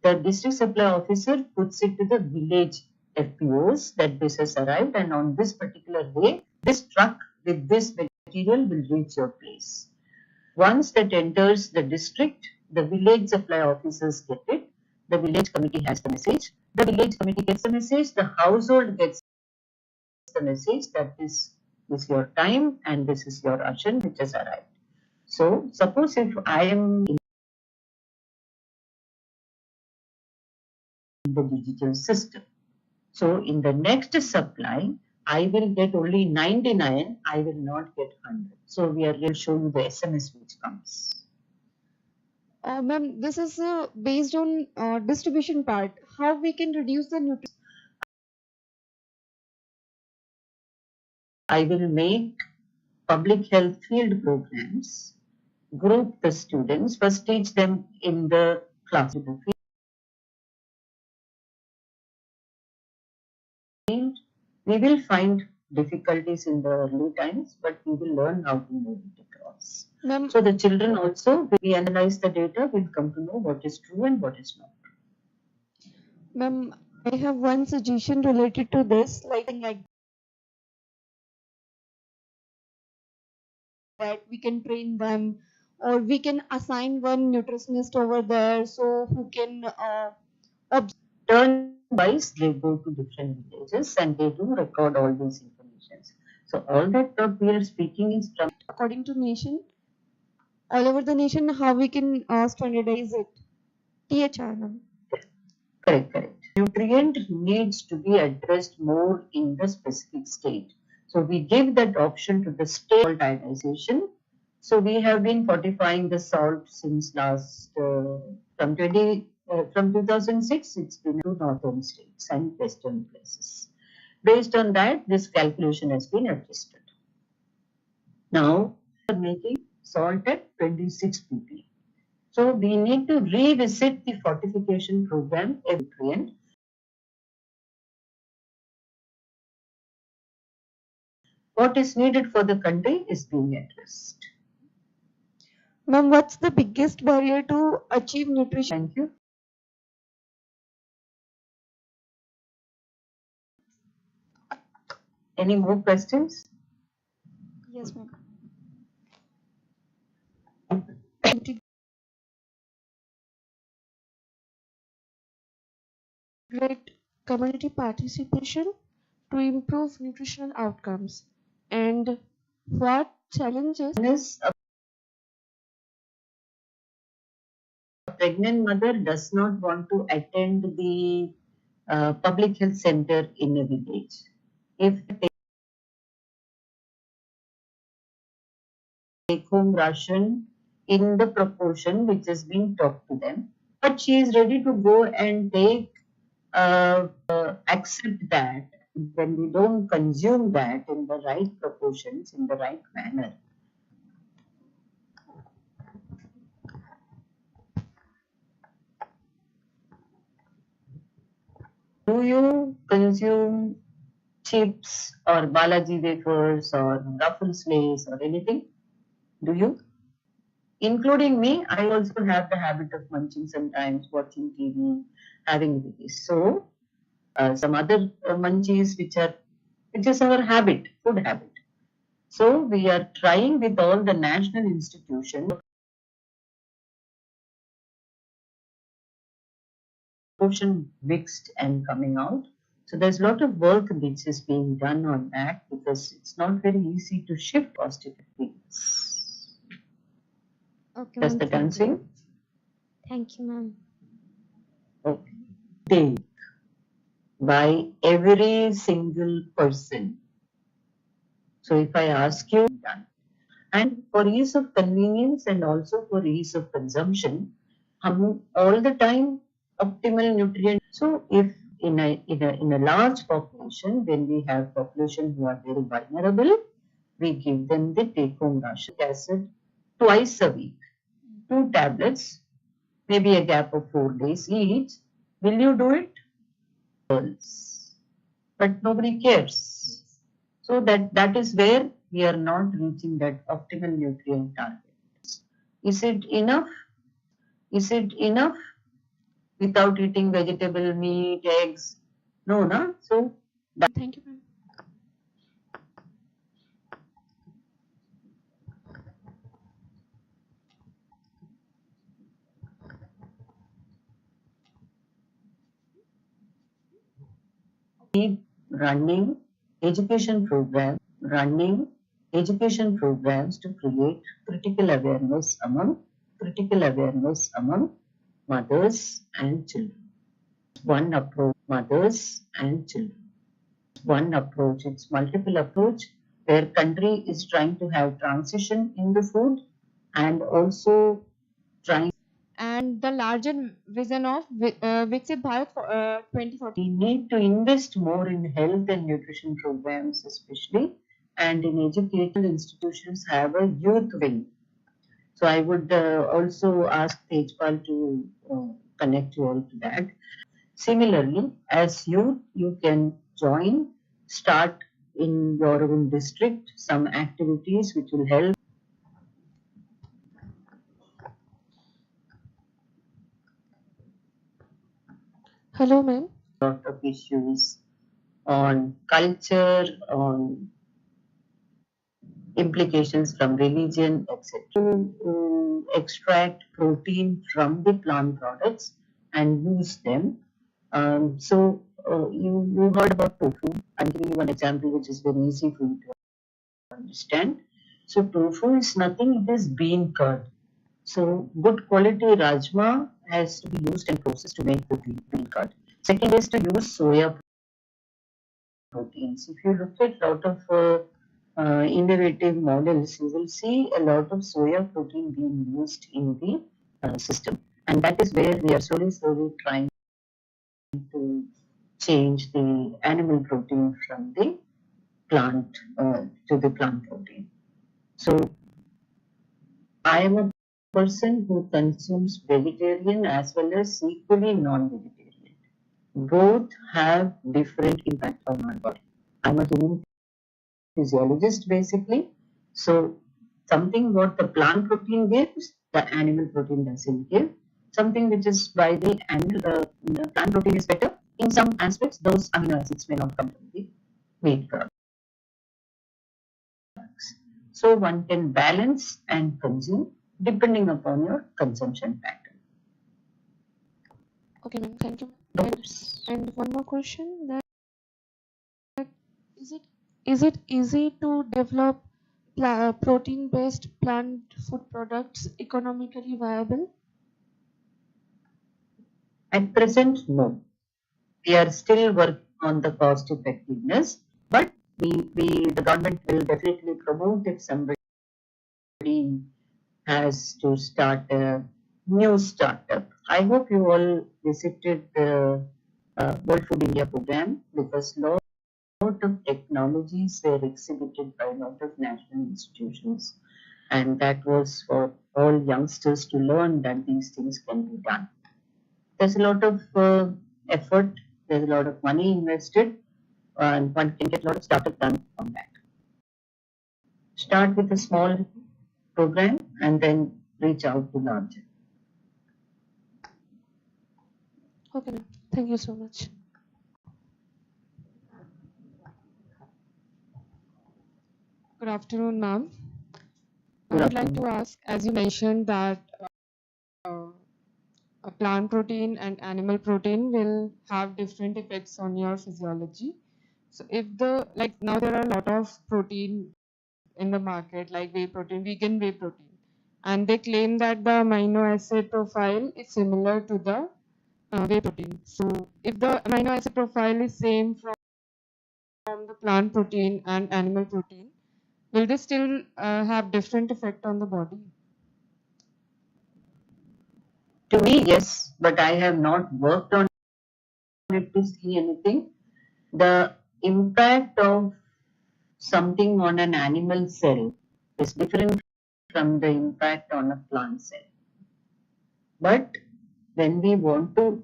the district supply officer puts it to the village FPOs that this has arrived, and on this particular day, this truck with this material will reach your place. Once that enters the district, the village supply officers get it. The village committee has the message. The village committee gets the message. The household gets the message that this is your time and this is your ration which has arrived. So, suppose if I am in the digital system, so in the next supply, I will get only 99, I will not get 100. So, we will show you the SMS which comes. Ma'am, this is based on distribution part. How we can reduce the nutrition? I will make public health field programs, group the students, first teach them in the class with the field. We will find difficulties in the early times, but we will learn how to move it across. So the children also, we analyze the data, will come to know what is true and what is not. Ma'am, I have one suggestion related to this, like that we can train them, or we can assign one nutritionist over there, so who can turn wise, they go to different villages and they do record all these informations. So all that what we are speaking is from according to nation, all over the nation, how we can standardize it. THR, ma'am. Correct. Nutrient needs to be addressed more in the specific state. So we give that option to the state iodization. So we have been fortifying the salt since last from from 2006, it's been to northern states and western places. Based on that, this calculation has been adjusted. Now, we are making salt at 26 ppm. So, we need to revisit the fortification program every nutrient. What is needed for the country is being addressed. Ma'am, what's the biggest barrier to achieve nutrition? Thank you. Any more questions? Yes, ma'am. Great community participation to improve nutritional outcomes. And what challenges? A pregnant mother does not want to attend the public health center in a village. If take home ration in the proportion which is being taught to them, but she is ready to go and take accept that when we don't consume that in the right proportions, in the right manner. Do you consume chips or Balaji wafers or Ruffles Lays or anything? Do you? Including me, I also have the habit of munching sometimes, watching TV, having movies. So, some other munchies which is our habit, food habit. So, we are trying with all the national institutions, portion mixed and coming out. So, there's a lot of work which is being done on that because it's not very easy to shift cost effectiveness. Okay, Does ma'am. that answer? Thank you, ma'am. Okay. Take by every single person. So if I ask you, done. And for ease of convenience and also for ease of consumption, all the time optimal nutrient. So if in a large population, when we have population who are very vulnerable, we give them the take-home ration acid twice a week, 2 tablets, maybe a gap of 4 days each. Will you do it? But nobody cares. So that is where we are not reaching that optimal nutrient target. Is it enough? Is it enough without eating vegetable, meat, eggs? No, no. So Thank you, ma'am. keep running education programs to create critical awareness among mothers and children. One approach, mothers and children. One approach, it's multiple approach where country is trying to have transition in the food and also trying. And the larger vision of Viksit Bharat for 2040. We need to invest more in health and nutrition programs, especially, and in educational institutions have a youth wing. So I would also ask Tejpal to connect you all to that. Similarly, as youth, you can start in your own district some activities which will help. Hello, ma'am. Lot of issues on culture, on implications from religion, etc. To extract protein from the plant products and use them. You heard about tofu. I'm giving you one example which is very easy for you to understand. So tofu is nothing, it is bean curd. So good quality rajma has to be used and processed to make the bean curd. Second is to use soya proteins. If you look at a lot of innovative models, you will see a lot of soya protein being used in the system. And that is where we are slowly trying to change the animal protein from the plant to the plant protein. So I am a person who consumes vegetarian as well as equally non-vegetarian. Both have different impact on my body. I'm a human physiologist basically. So something what the plant protein gives, the animal protein doesn't give. Something which is by the animal plant protein is better. In some aspects, those amino acids may not come from the meat products. So one can balance and consume depending upon your consumption pattern. Okay, ma'am. Thank you. And one more question: that is it easy to develop protein-based plant food products economically viable? At present, no. We are still working on the cost effectiveness, but the government will definitely promote if somebody has to start a new startup. I hope you all visited the World Food India program, because lot of technologies were exhibited by a lot of national institutions, and that was for all youngsters to learn that these things can be done. There's a lot of effort, there's a lot of money invested, and one can get a lot of startup done on that. Start with a small program and then reach out to larger. Okay, ma'am. Thank you so much. Good afternoon, ma'am. I would like to ask, as you mentioned that a plant protein and animal protein will have different effects on your physiology. So if now there are a lot of protein in the market, like whey protein, vegan whey protein, and they claim that the amino acid profile is similar to the whey protein. So if the amino acid profile is same from the plant protein and animal protein, will they still have different effect on the body? To me, yes, but I have not worked on it to see anything. The impact of something on an animal cell is different from the impact on a plant cell. But when we want to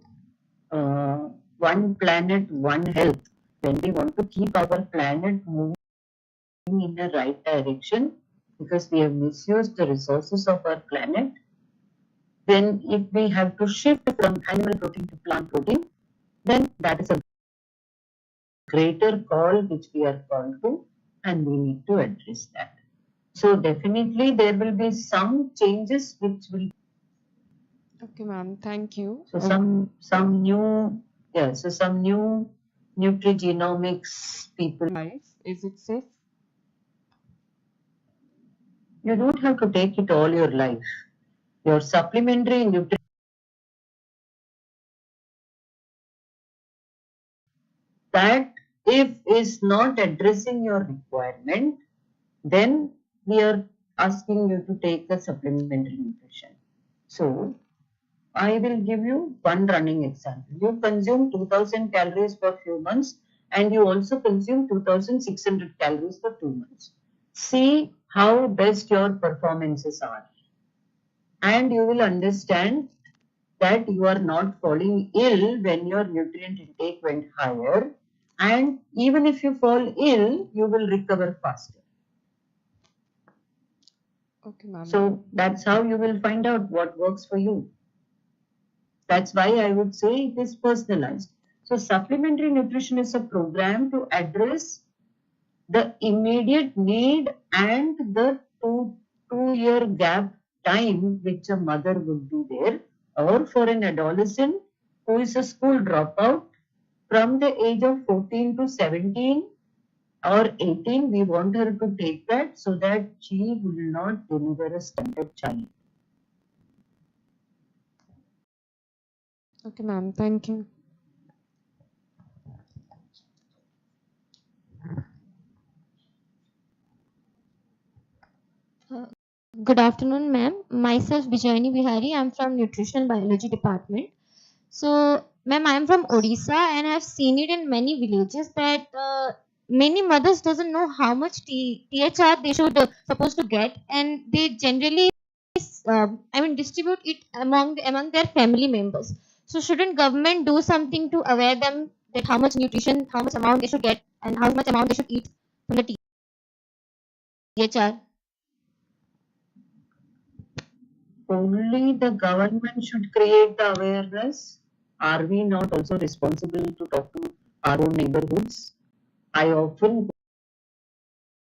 one planet, one health, when we want to keep our planet moving in the right direction, because we have misused the resources of our planet, then if we have to shift from animal protein to plant protein, then that is a greater call which we are called to, and we need to address that. So definitely there will be some changes which will. Okay, ma'am. Thank you. So some new nutrigenomics people. Life, is it safe? You don't have to take it all your life. Your supplementary nutrition that if is not addressing your requirement, then we are asking you to take the supplementary nutrition. So I will give you one running example. You consume 2000 calories for few months, and you also consume 2600 calories for 2 months. See how best your performances are, and you will understand that you are not falling ill when your nutrient intake went higher, and even if you fall ill, you will recover faster. Okay, ma'am. So that's how you will find out what works for you. That's why I would say it is personalized. So supplementary nutrition is a program to address the immediate need and the two-year gap time which a mother would be there, or for an adolescent who is a school dropout from the age of 14 to 17 or 18, we want her to take that so that she will not deliver a stunted child. Okay, ma'am. Thank you. Good afternoon, ma'am. Myself, Vijayani Bihari. I'm from Nutrition Biology Department. So, ma'am, I'm from Odisha and I've seen it in many villages that many mothers doesn't know how much THR they should supposed to get, and they generally, distribute it among their family members. So, shouldn't government do something to aware them that how much nutrition, how much amount they should get, and how much amount they should eat from the THR? Only the government should create the awareness. Are we not also responsible to talk to our own neighborhoods? I often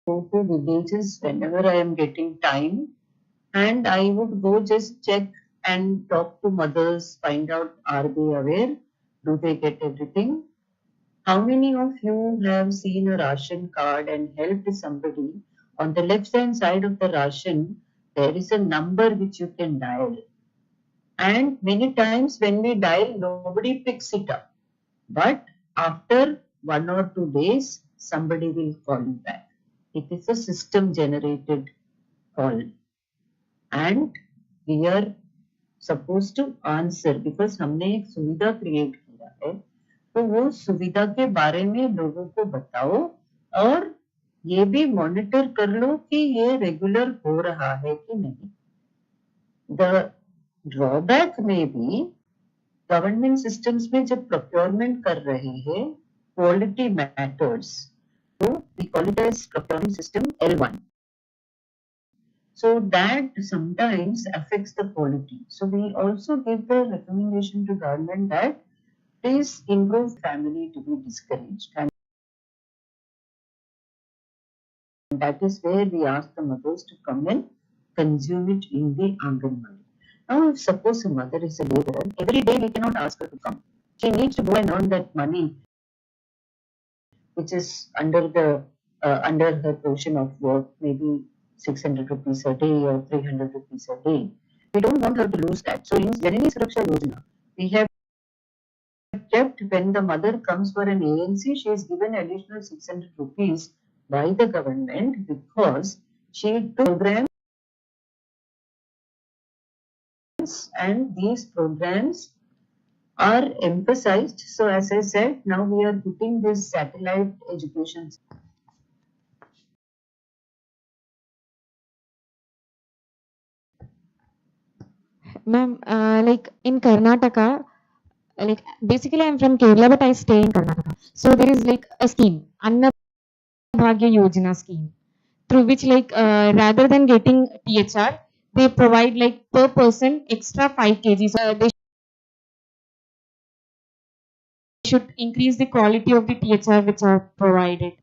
go to villages whenever I am getting time, and I would go just check and talk to mothers, find out are they aware? Do they get everything? How many of you have seen a ration card and helped somebody? On the left hand side of the ration, there is a number which you can dial. And many times when we dial, nobody picks it up. But after 1 or 2 days, somebody will call you back. It is a system generated call. And we are supposed to answer because हमने एक सुविधा create किया है. तो वो सुविधा के बारे में लोगों को बताओ और ये भी मॉनिटर कर लो कि ये रेगुलर हो रहा है कि नहीं. The ड्रॉबैक में भी गवर्नमेंट सिस्टम्स में जब प्रोक्योरमेंट कर रहे हैं क्वालिटी मैटर्स, तो we call it as procurement system L1. So that sometimes affects the quality. So we also give the recommendation to government that please improve family to be discouraged. And that is where we ask the mothers to come and consume it in the Anganwadi. Now, if suppose a mother is a laborer, every day we cannot ask her to come. She needs to go and earn that money, which is under her portion of work, maybe 600 rupees a day or 300 rupees a day. We don't want her to lose that. So in Janani Suraksha Yojana, we have kept when the mother comes for an ANC, she is given additional 600 rupees by the government because she took programs, and these programs are emphasized. So as I said, now we are putting this satellite education. Ma'am, like in Karnataka, like basically I'm from Kerala, but I stay in Karnataka. So there is like a scheme, Anna Bhagya Yojana scheme, through which rather than getting THR, they provide like per person extra 5 kgs. They should increase the quality of the THR which are provided.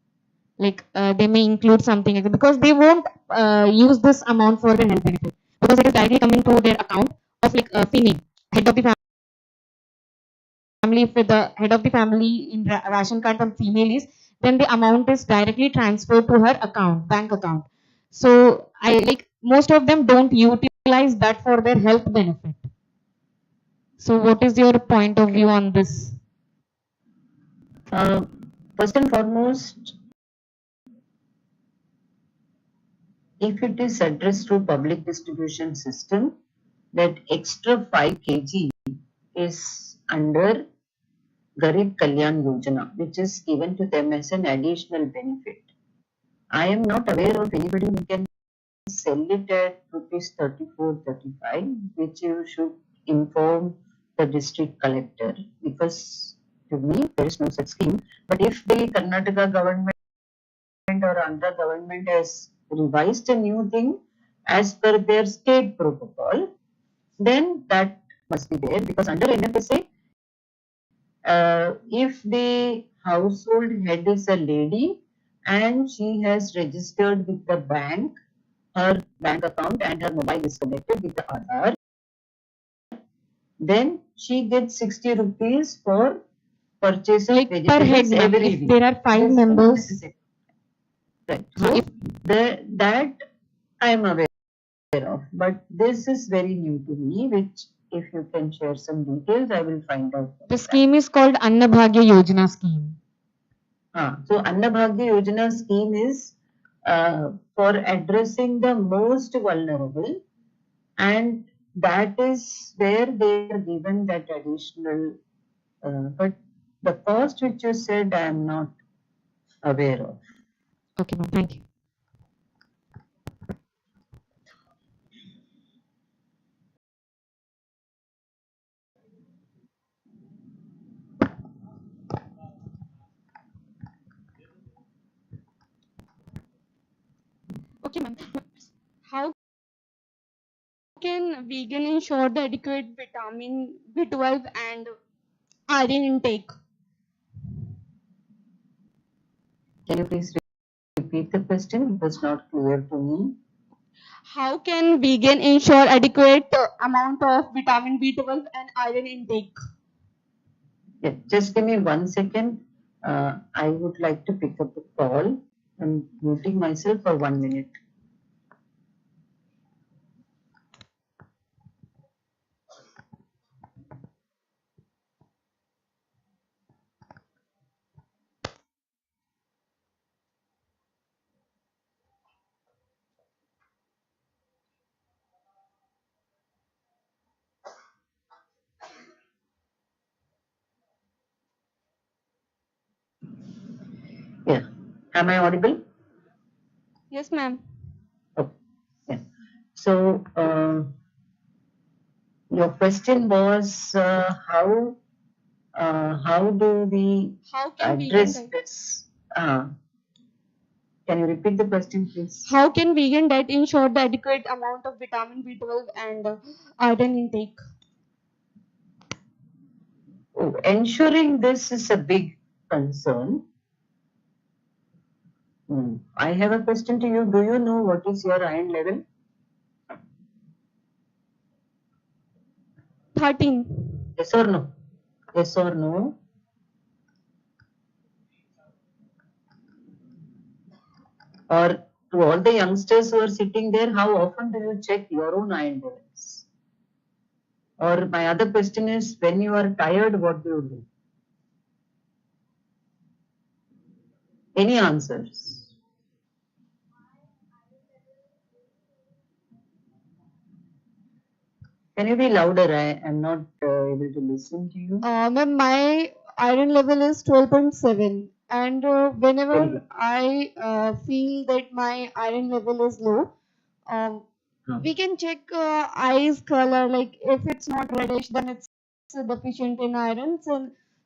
Like they may include something like that because they won't use this amount for the health benefit because it is directly coming to their account of like a female head of the family. If the head of the family in ration card the female is, then the amount is directly transferred to her account, bank account. So I like most of them don't utilize that for their health benefit. So what is your point of view on this? First and foremost, if it is addressed through public distribution system, that extra 5 kg is under Garib Kalyan Yojana, which is given to them as an additional benefit. I am not aware of anybody who can sell it at rupees 34, 35, which you should inform the district collector because to me there is no such scheme. But if the Karnataka government or Andhra government has revised a new thing as per their state protocol, then that must be there because under NFSA, if the household head is a lady and she has registered with the bank, her bank account and her mobile is connected with the Aadhaar, then she gets 60 rupees for purchase of Like per head, vegetables ma'am, every if week. there are 5 members. Right. So that I am aware of, but this is very new to me, which if you can share some details, I will find out. The scheme is called Anna Bhagya Yojana scheme. So Anna Bhagya Yojana scheme is for addressing the most vulnerable, and that is where they are given that additional. But the cost which you said, I am not aware of. Okay, ma'am. Thank you. Okay, ma'am. How can vegan ensure the adequate vitamin B12 and iron intake? Can you please repeat the question? It was not clear to me. How can vegan ensure adequate amount of vitamin B12 and iron intake? Yeah, just give me 1 second. I would like to pick up the call. I'm muting myself for 1 minute. Yeah. Am I audible? Yes, ma'am. Okay. Yeah. So, your question was how do we How can address vegan diet? this? Can you repeat the question, please? How can vegan diet ensure the adequate amount of vitamin B12 and iron intake? Oh, ensuring this is a big concern. I have a question to you. Do you know what is your iron level? 13. Yes or no? Yes or no? Or to all the youngsters who are sitting there, how often do you check your own iron levels? Or my other question is, when you are tired, what do you do? Any answers? Can you be louder? I am not able to listen to you. Ma'am, my iron level is 12.7, and Very whenever good. I feel that my iron level is low, we can check eyes color. Like if it's not reddish, then it's deficient in iron.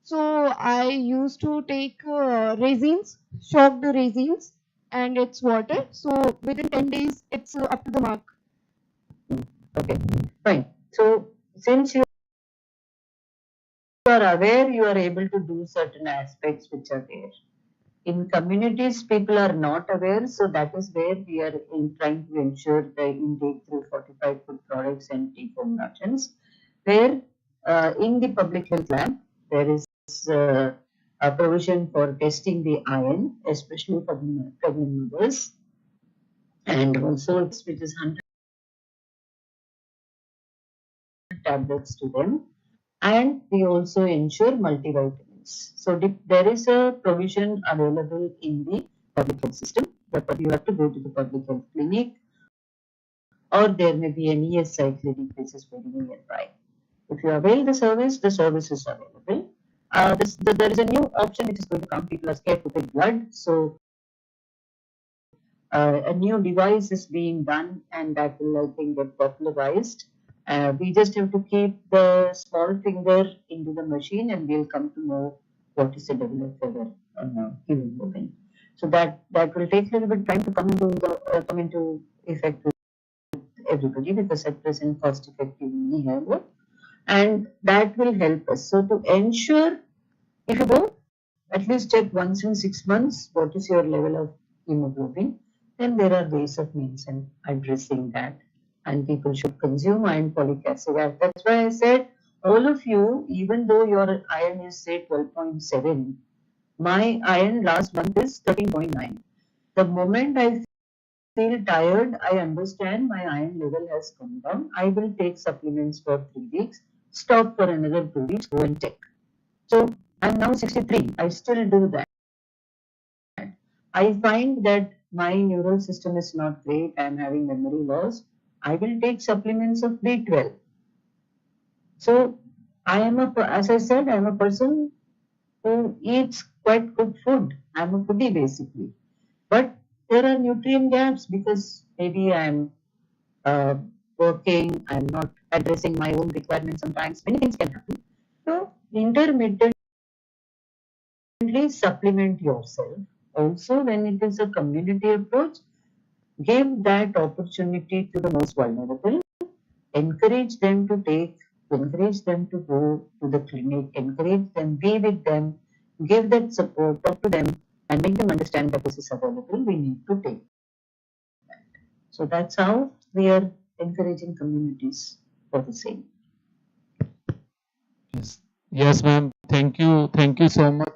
So I used to take resins, soaked resins, and it's water. So within 10 days, it's up to the mark. Okay, fine. So since you are aware, you are able to do certain aspects which are there. In communities, people are not aware, so that is where we are trying to ensure the intake through fortified food products and tea foam nutrients. Where in the public health lab, there is a provision for testing the iron, especially for pregnant mothers, and also which is 100 tablets to them, and we also ensure multivitamins. So there is a provision available in the public health system, but you have to go to the public health clinic, or there may be an ESI clinic which is very nearby. If you avail the service is available. There is a new option which is going to come. People are scared to take blood, so a new device is being done, and that will, I think, get popularized. We just have to keep the small finger into the machine, and we'll come to know what is the level of our hemoglobin. So that will take a little bit of time to come into effect with everybody, because at present cost effective we have it, and that will help us. So to ensure, if you go at least check once in 6 months what is your level of hemoglobin, then there are ways of means and addressing that. And people should consume iron folic acid. That's why I said, all of you, even though your iron is say 12.7, my iron last month is 13.9. The moment I feel tired, I understand my iron level has come down, I will take supplements for 3 weeks, stop for another 2 weeks, go and check. So I'm now 63. I still do that. I find that my neural system is not great, I'm having memory loss, I will take supplements of B12. So I am as I said, I am a person who eats quite good food. I'm a foodie basically. But there are nutrient gaps because maybe I'm uh, working, I'm not addressing my own requirements sometimes. Many things can happen. So intermittently supplement yourself. Also, when it is a community approach, give that opportunity to the most vulnerable. Encourage them to encourage them to go to the clinic, encourage them, be with them, give that support, talk to them, and make them understand that this is available. We need to take. So that's how we are encouraging communities for the same. Yes, yes, ma'am. Thank you so much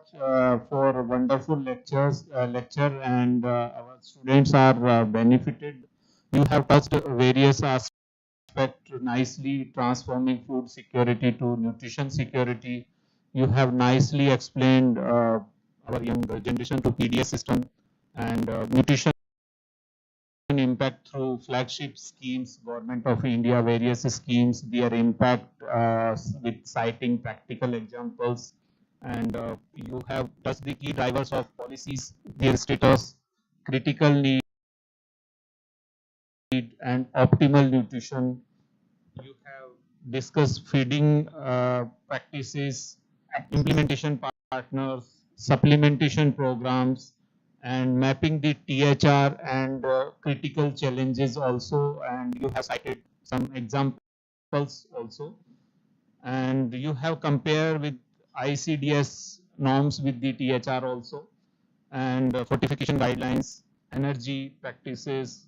for wonderful lecture, and our students are benefited. You have touched various aspects nicely, transforming food security to nutrition security. You have nicely explained our young generation to PDS system and nutrition impact through flagship schemes, Government of India, various schemes, their impact with citing practical examples. And you have touched the key drivers of policies, their status, critical need, and optimal nutrition. You have discussed feeding practices, implementation partners, supplementation programs, and mapping the THR and critical challenges also. And you have cited some examples also. And you have compared with ICDS norms with the THR also, and fortification guidelines, energy practices,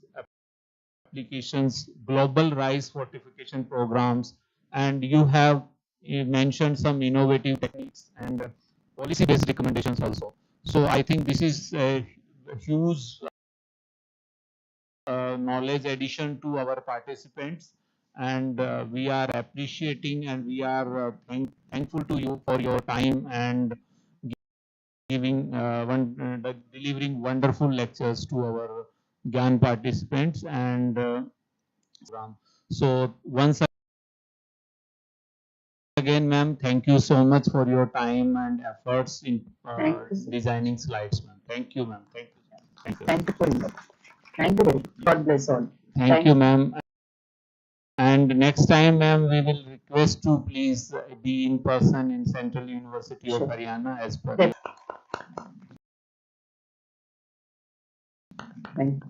applications, global rice fortification programs, and you have mentioned some innovative techniques and policy-based recommendations also. So I think this is a huge knowledge addition to our participants, and we are appreciating and we are thankful to you for your time and giving delivering wonderful lectures to our GIAN participants and so once again, ma'am, thank you so much for your time and efforts in designing slides, ma'am. Thank you, ma'am. Thank you. Thank you. Thank you very much. Thank you very much. God bless all. Thank you, ma'am. And next time, ma'am, we will request to please be in person in Central University of Haryana as per. Thank you.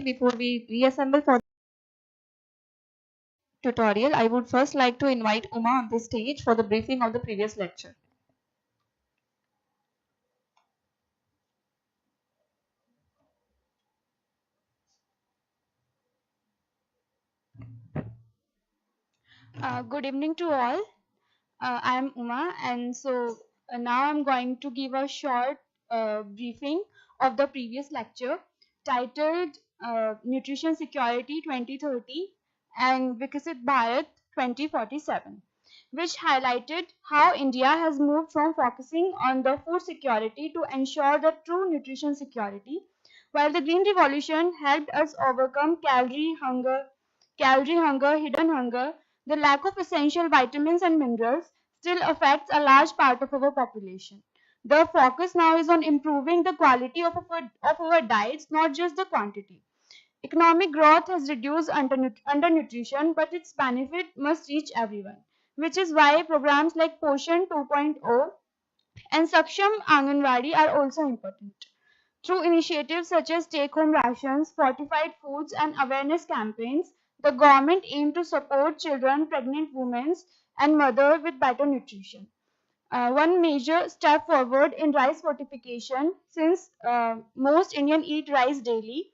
Before we reassemble for tutorial, I would first like to invite Uma on the stage for the briefing of the previous lecture. Good evening to all. I am Uma, and so now I'm going to give a short briefing of the previous lecture titled Nutrition Security 2030 and Vikasit Bharat 2047, which highlighted how India has moved from focusing on the food security to ensure the true nutrition security, while the Green Revolution helped us overcome calorie hunger, hidden hunger. The lack of essential vitamins and minerals still affects a large part of our population. The focus now is on improving the quality of our diets, not just the quantity. Economic growth has reduced undernutrition, but its benefit must reach everyone, which is why programs like Poshan 2.0 and Saksham Anganwadi are also important. Through initiatives such as take-home rations, fortified foods, and awareness campaigns, the government aims to support children, pregnant women, and mothers with better nutrition. one major step forward in rice fortification, since most Indians eat rice daily,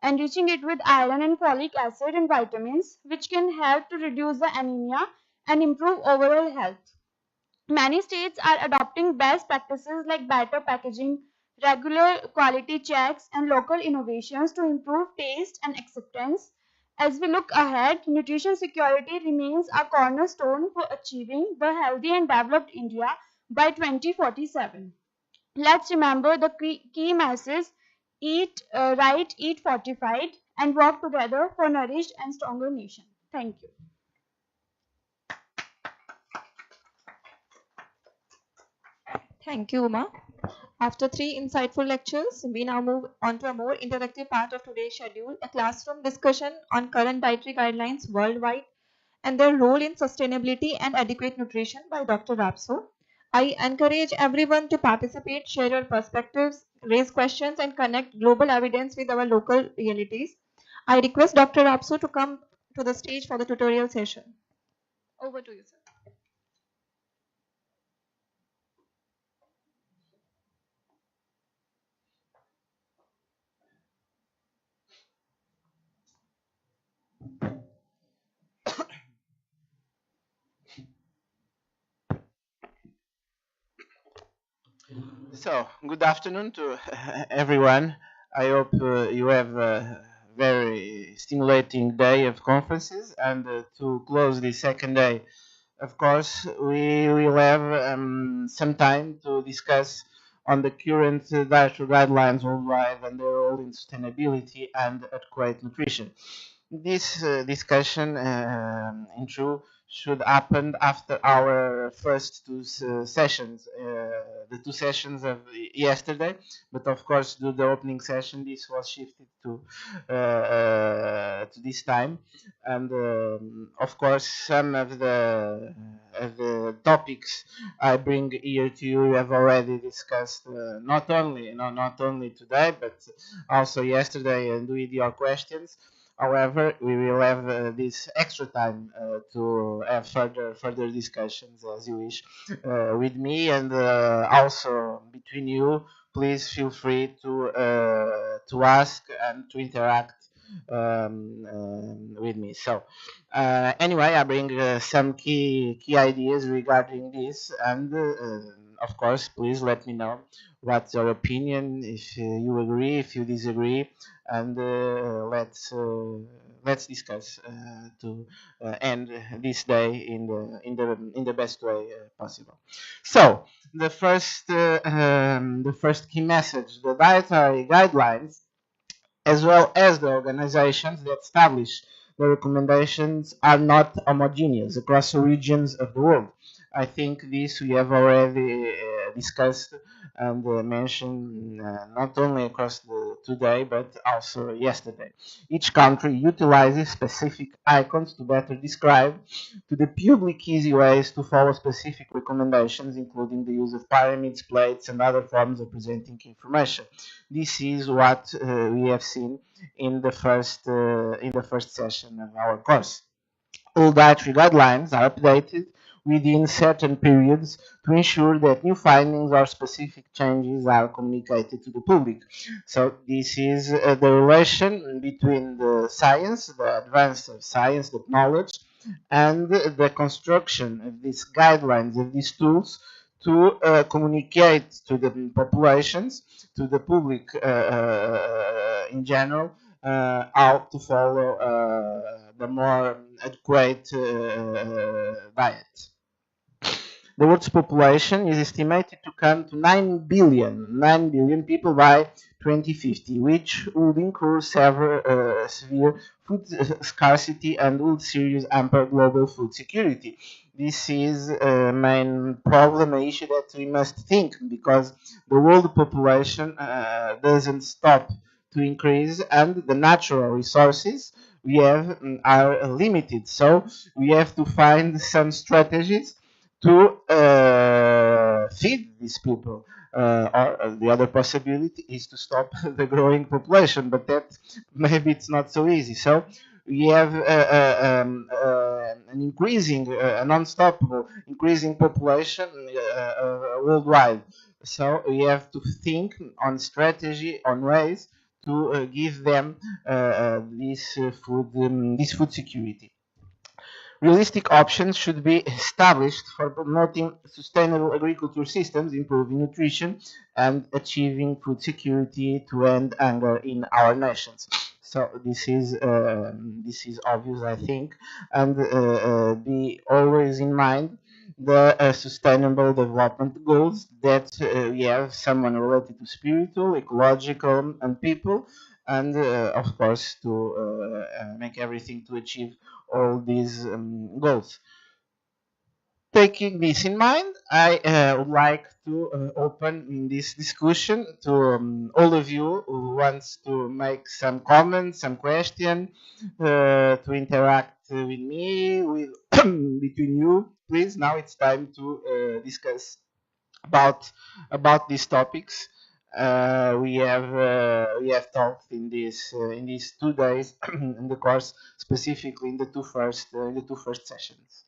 enriching it with iron and folic acid and vitamins, which can help to reduce the anemia and improve overall health. Many states are adopting best practices like better packaging, regular quality checks, and local innovations to improve taste and acceptance. As we look ahead, nutrition security remains a cornerstone for achieving the healthy and developed India by 2047. Let's remember the key message: eat right, eat fortified, and work together for nourished and stronger nation. Thank you. Thank you, Uma. After three insightful lectures, we now move on to a more interactive part of today's schedule, a classroom discussion on current dietary guidelines worldwide and their role in sustainability and adequate nutrition by Dr. Rapso. I encourage everyone to participate, share your perspectives, raise questions, and connect global evidence with our local realities. I request Dr. Rapso to come to the stage for the tutorial session. Over to you, sir. So, good afternoon to everyone. I hope you have a very stimulating day of conferences. And to close the second day, of course, we will have some time to discuss on the current dietary guidelines worldwide and their role in sustainability and adequate nutrition. This discussion, in truth, should happen after our first two sessions, the two sessions of yesterday. But of course, due to the opening session, this was shifted to this time. And of course, some of the topics I bring here to you have already discussed, not only today, but also yesterday, and with your questions. However, we will have this extra time to have further discussions as you wish with me, and also between you. Please feel free to ask and to interact with me. So anyway, I bring some key ideas regarding this, and of course, please let me know what's your opinion, if you agree, if you disagree, and let's discuss to end this day in the best way possible. So the first key message: the dietary guidelines, as well as the organizations that establish the recommendations, are not homogeneous across regions of the world. I think this we have already discussed and mentioned, not only across today but also yesterday. Each country utilizes specific icons to better describe to the public easy ways to follow specific recommendations, including the use of pyramids, plates, and other forms of presenting information. This is what we have seen in the first session of our course. All dietary guidelines are updated within certain periods to ensure that new findings or specific changes are communicated to the public. So this is the relation between the science, the advance of science, the knowledge, and the construction of these guidelines, of these tools, to communicate to the populations, to the public in general, how to follow the more adequate diet. The world's population is estimated to come to 9 billion people by 2050, which would incur severe food scarcity and would seriously hamper global food security. This is a main problem, an issue that we must think, because the world population doesn't stop to increase, and the natural resources we have are limited. So we have to find some strategies to feed these people. Or the other possibility is to stop the growing population, but that maybe it's not so easy. So we have an increasing, an unstoppable increasing population worldwide. So we have to think on strategy, on ways to give them this food security. Realistic options should be established for promoting sustainable agriculture systems, improving nutrition, and achieving food security to end hunger in our nations. So this is obvious, I think, and be always in mind the sustainable development goals that we have, someone related to spiritual, ecological, and people, and of course to make everything to achieve all these goals. Taking this in mind, I would like to open this discussion to all of you who wants to make some comments, some question, to interact with me, with between you. Please, now it's time to discuss about these topics. We have talked in these 2 days in the course, specifically in the two first sessions.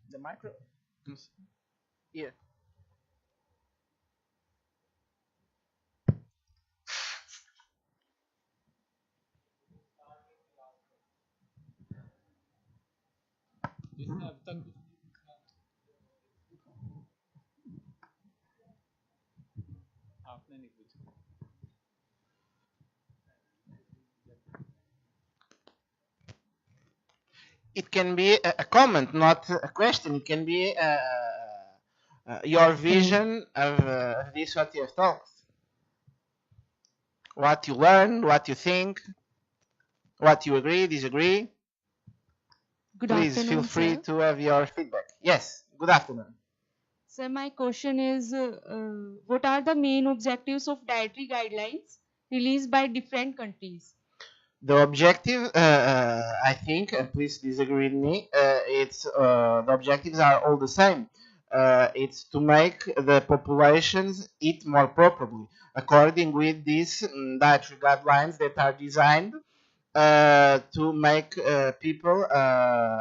The micro, yeah. It can be a comment, not a question. It can be your vision of this what you have talked, what you learn, what you think, what you agree, disagree. Good Please feel afternoon, free sir. to have your feedback. Yes, good afternoon. Sir, my question is, what are the main objectives of dietary guidelines released by different countries? The objective, I think, and please disagree with me, the objectives are all the same. It's to make the populations eat more properly, according with these dietary guidelines that are designed to make people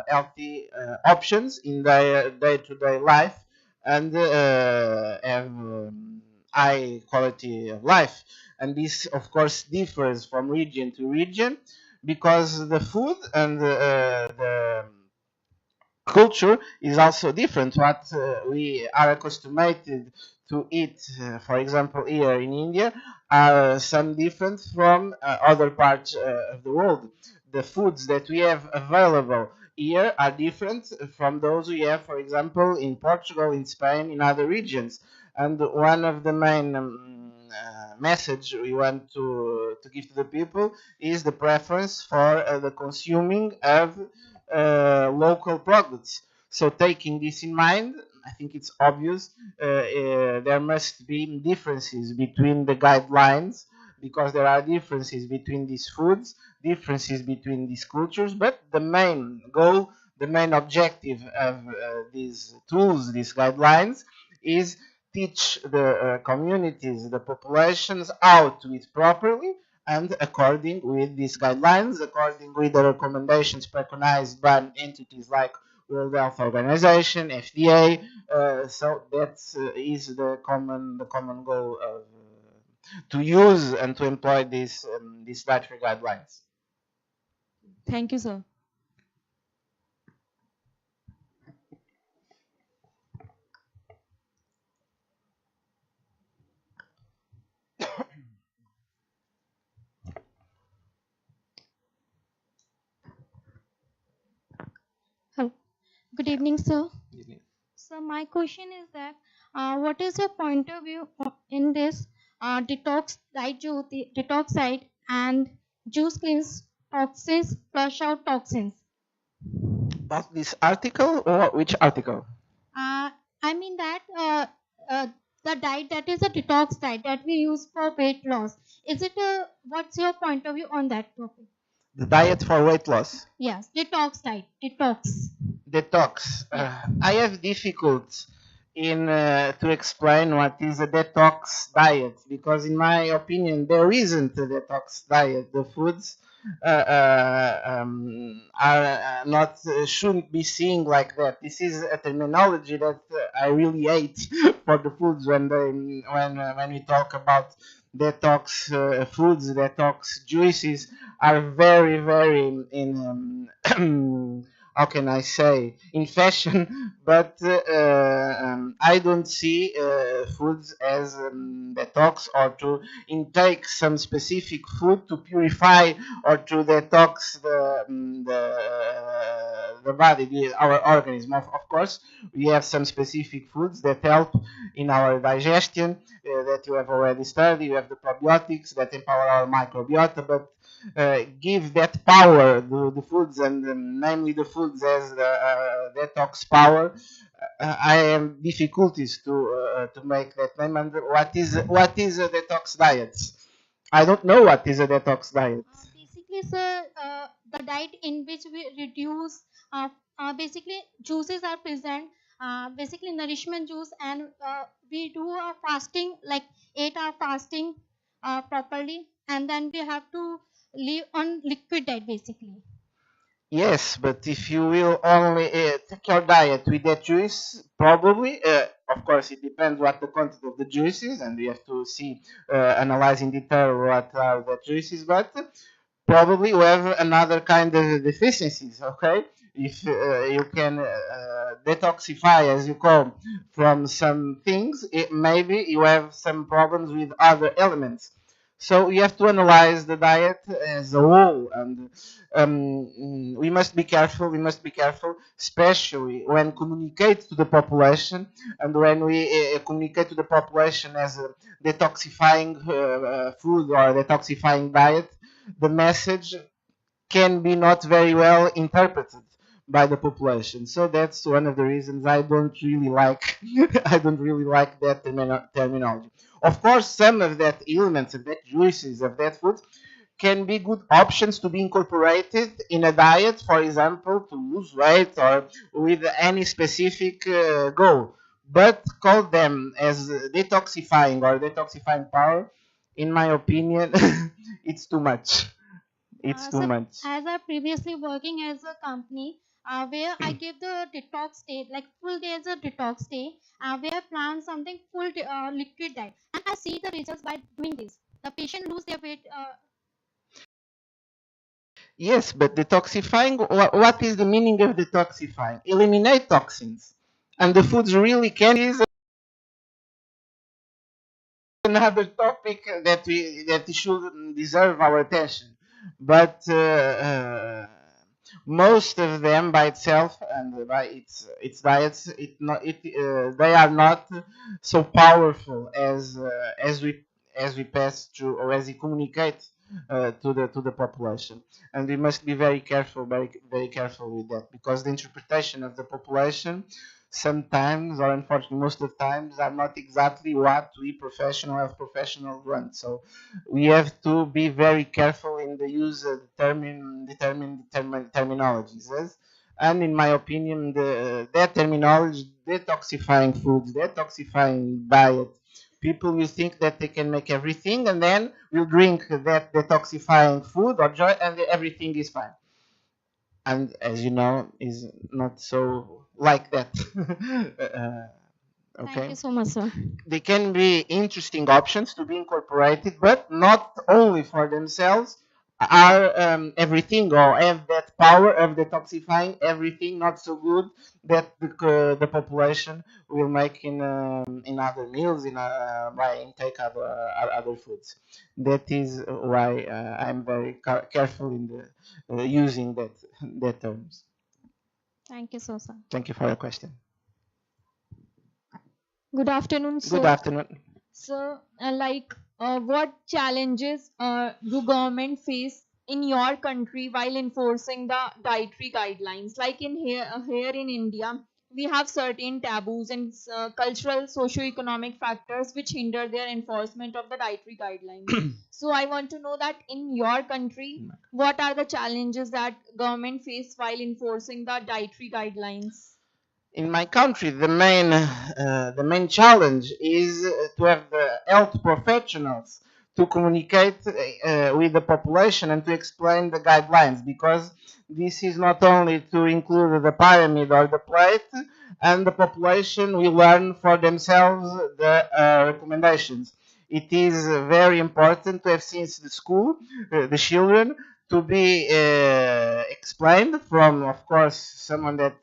healthy options in their day-to-day life and have high quality of life. And this, of course, differs from region to region because the food and the culture is also different. What we are accustomed to eat, for example, here in India, are some different from other parts of the world. The foods that we have available here are different from those we have, for example, in Portugal, in Spain, in other regions. And one of the main message we want to give to the people is the preference for the consuming of local products. So taking this in mind, I think it's obvious there must be differences between the guidelines because there are differences between these foods, differences between these cultures, but the main goal, the main objective of these tools, these guidelines, is teach the communities, the populations how to eat properly and according with these guidelines, according with the recommendations preconized by entities like World Health Organization, FDA. So that is the common goal of to use and to employ these dietary guidelines. Thank you, sir. Hello. Good evening, sir. Good evening. So my question is that, what is your point of view in this detox diet, detox diet and juice cleanse toxins, flush out toxins? About this article or which article? I mean that the diet that is a detox diet that we use for weight loss. Is it a, what's your point of view on that topic? The diet for weight loss. Yes, detox diet, detox. Detox. I have difficulty in to explain what is a detox diet because, in my opinion, there isn't a detox diet. The foods are not shouldn't be seen like that. This is a terminology that I really hate for the foods when we talk about detox foods, detox juices are very in how can I say, in fashion, but I don't see foods as detox or to intake some specific food to purify or to detox the body, our organism. Of course, we have some specific foods that help in our digestion that you have already studied. You have the probiotics that empower our microbiota, but give that power, the foods, and namely the foods as the detox power. I have difficulties to make that name. And what is a detox diet? I don't know what is a detox diet. Basically, sir, the diet in which we reduce, basically juices are present, basically nourishment juice, and we do a fasting, like 8 hour fasting properly, and then we have to live on liquid diet basically. Yes, but if you will only take your diet with that juice, probably, of course, it depends what the content of the juice is, and we have to see, analyze in detail what are the juices, but probably you have another kind of deficiencies, okay? If you can detoxify, as you call, from some things, maybe you have some problems with other elements. So you have to analyze the diet as a whole, and we must be careful. We must be careful, especially when communicate to the population, and when we communicate to the population as a detoxifying food or detoxifying diet, the message can be not very well interpreted by the population. So that's one of the reasons I don't really like I don't really like that terminology. Of course, some of that elements of that juices of that food can be good options to be incorporated in a diet, for example, to lose weight or with any specific goal. But call them as detoxifying or detoxifying power, in my opinion, it's too much. It's too So much. as I previously working as a company where I give the detox day, like full day as a detox day, where I plan something full liquid diet, and I see the results by doing this. The patient lose their weight. Yes, but detoxifying, what is the meaning of detoxifying? Eliminate toxins. And the foods really can is another topic that should deserve our attention. But most of them by itself and by its diets, they are not so powerful as we pass through or as we communicate to the population, and we must be very careful, very careful with that, because the interpretation of the population sometimes, or unfortunately most of the times, are not exactly what we health professionals want. So we have to be very careful in the use of terminologies. Yes? And in my opinion, that terminology, detoxifying foods, detoxifying diet, people will think that they can make everything and then will drink that detoxifying food or joy and everything is fine. And as you know, is not so like that. Okay. Thank you so much, sir. They can be interesting options to be incorporated, but not only for themselves are everything or have that power of detoxifying everything not so good that the population will make in other meals by intake other foods. That is why I'm very careful in the using that terms. Thank you so, sir. Thank you for your question. Good afternoon, Good sir. afternoon. So, what challenges do government face in your country while enforcing the dietary guidelines? Like in here in India, we have certain taboos and cultural, socio-economic factors which hinder their enforcement of the dietary guidelines. So, I want to know that in your country, what are the challenges that government face while enforcing the dietary guidelines? In my country, the main challenge is to have the health professionals to communicate with the population and to explain the guidelines, because this is not only to include the pyramid or the plate, and the population will learn for themselves the recommendations. It is very important to have since the school, the children, to be explained from, of course, someone that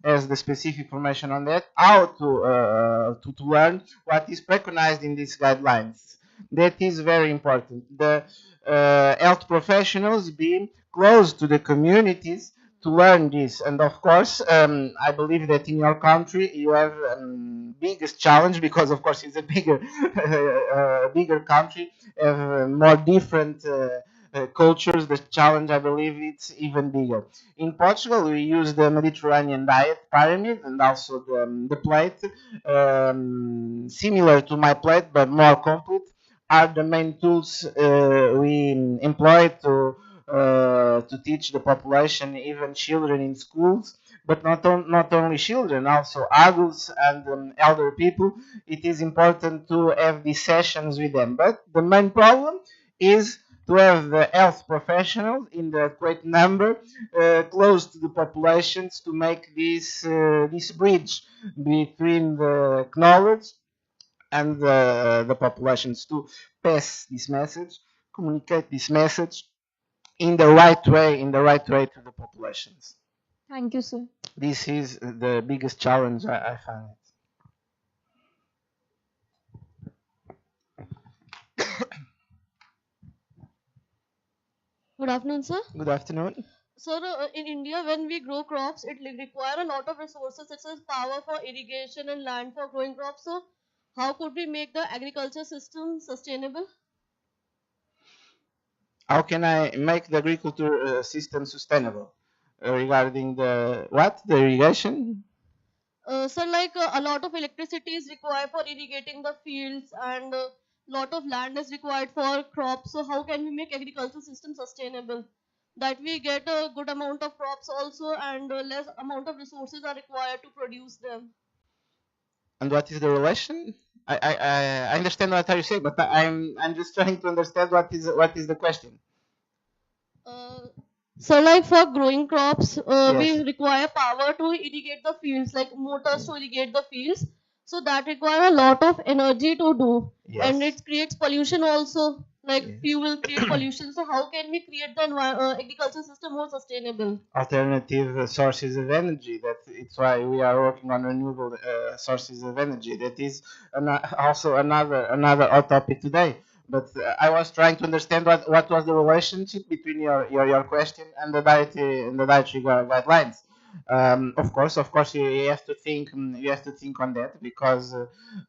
has the specific information on that, how to learn what is preconized in these guidelines. That is very important. The health professionals being close to the communities to learn this. And of course, I believe that in your country you have biggest challenge, because of course it's a bigger bigger country, have more different cultures. The challenge, I believe, it's even bigger. In Portugal, we use the Mediterranean diet pyramid and also the plate, similar to my plate but more complete. Are the main tools we employ to teach the population, even children in schools, but not only children, also adults and elder people. It is important to have these sessions with them. But the main problem is to have the health professionals in the great number close to the populations to make this bridge between the knowledge and the populations, to pass this message, communicate this message in the right way to the populations. Thank you, sir. This is the biggest challenge I find. Good afternoon, sir. Good afternoon. Sir, in India, when we grow crops, it require a lot of resources such as power for irrigation and land for growing crops. So, how could we make the agriculture system sustainable? How can I make the agriculture system sustainable? Regarding the what? The irrigation? Sir, a lot of electricity is required for irrigating the fields, and a lot of land is required for crops. So, how can we make agriculture system sustainable? That we get a good amount of crops also, and less amount of resources are required to produce them. And what is the relation? I understand what are you saying, but I'm just trying to understand what is the question. So, like for growing crops, we Yes. require power to irrigate the fields, like motors to irrigate the fields. So that require a lot of energy to do, and Yes. it creates pollution also. Like Yes. fuel create pollution. So how can we create the agriculture system more sustainable? Alternative sources of energy. That it's why we are working on renewable sources of energy. That is also another hot topic today. But I was trying to understand what was the relationship between your question and the dietary guidelines. Of course, you have to think. You have to think on that, because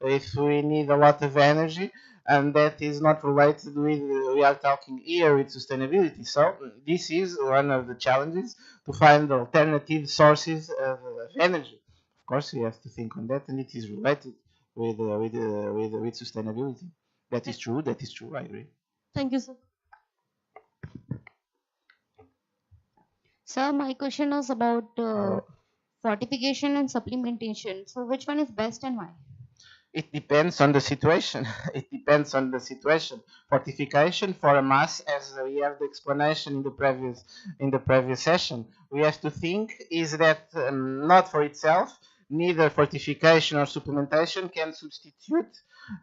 if we need a lot of energy, and that is not related with we are talking here with sustainability. So this is one of the challenges, to find alternative sources of energy. Of course, we have to think on that, and it is related with sustainability. That is true. That is true. I agree. Thank you, sir. So my question was about Uh, fortification and supplementation. So which one is best and why? It depends on the situation. It depends on the situation. Fortification for a mass, as we have the explanation in the previous session, we have to think is that not for itself. Neither fortification or supplementation can substitute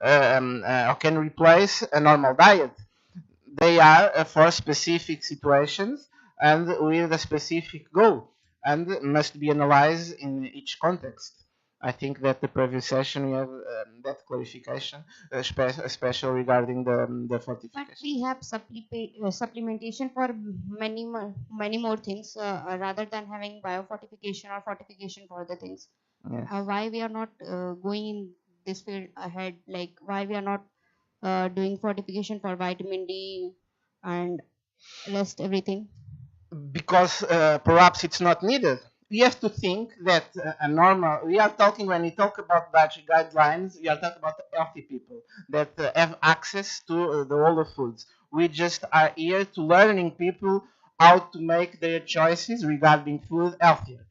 or can replace a normal diet. They are for specific situations and with a specific goal, and must be analyzed in each context. I think that the previous session we have that clarification, especially regarding the But fortification. we have supplementation for many more things rather than having biofortification or fortification for other things. Yes. Why we are not going in this field ahead? Like why we are not doing fortification for vitamin D and rest everything? Because perhaps it's not needed. We have to think that a normal, we are talking, when we talk about dietary guidelines, we are talking about healthy people that have access to all the foods. We just are here to learning people how to make their choices regarding food healthier.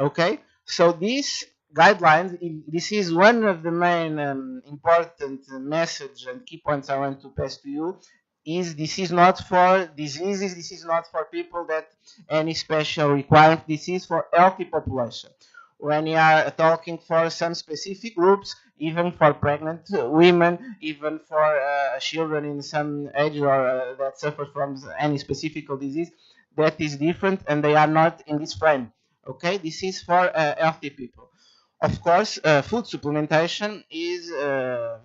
Okay, so these guidelines, this is one of the main important message and key points I want to pass to you, is this is not for diseases, this is not for people that any special requirement, this is for healthy population. When you are talking for some specific groups, even for pregnant women, even for children in some age or that suffer from any specific disease, that is different and they are not in this frame. Okay, this is for healthy people. Of course, food supplementation is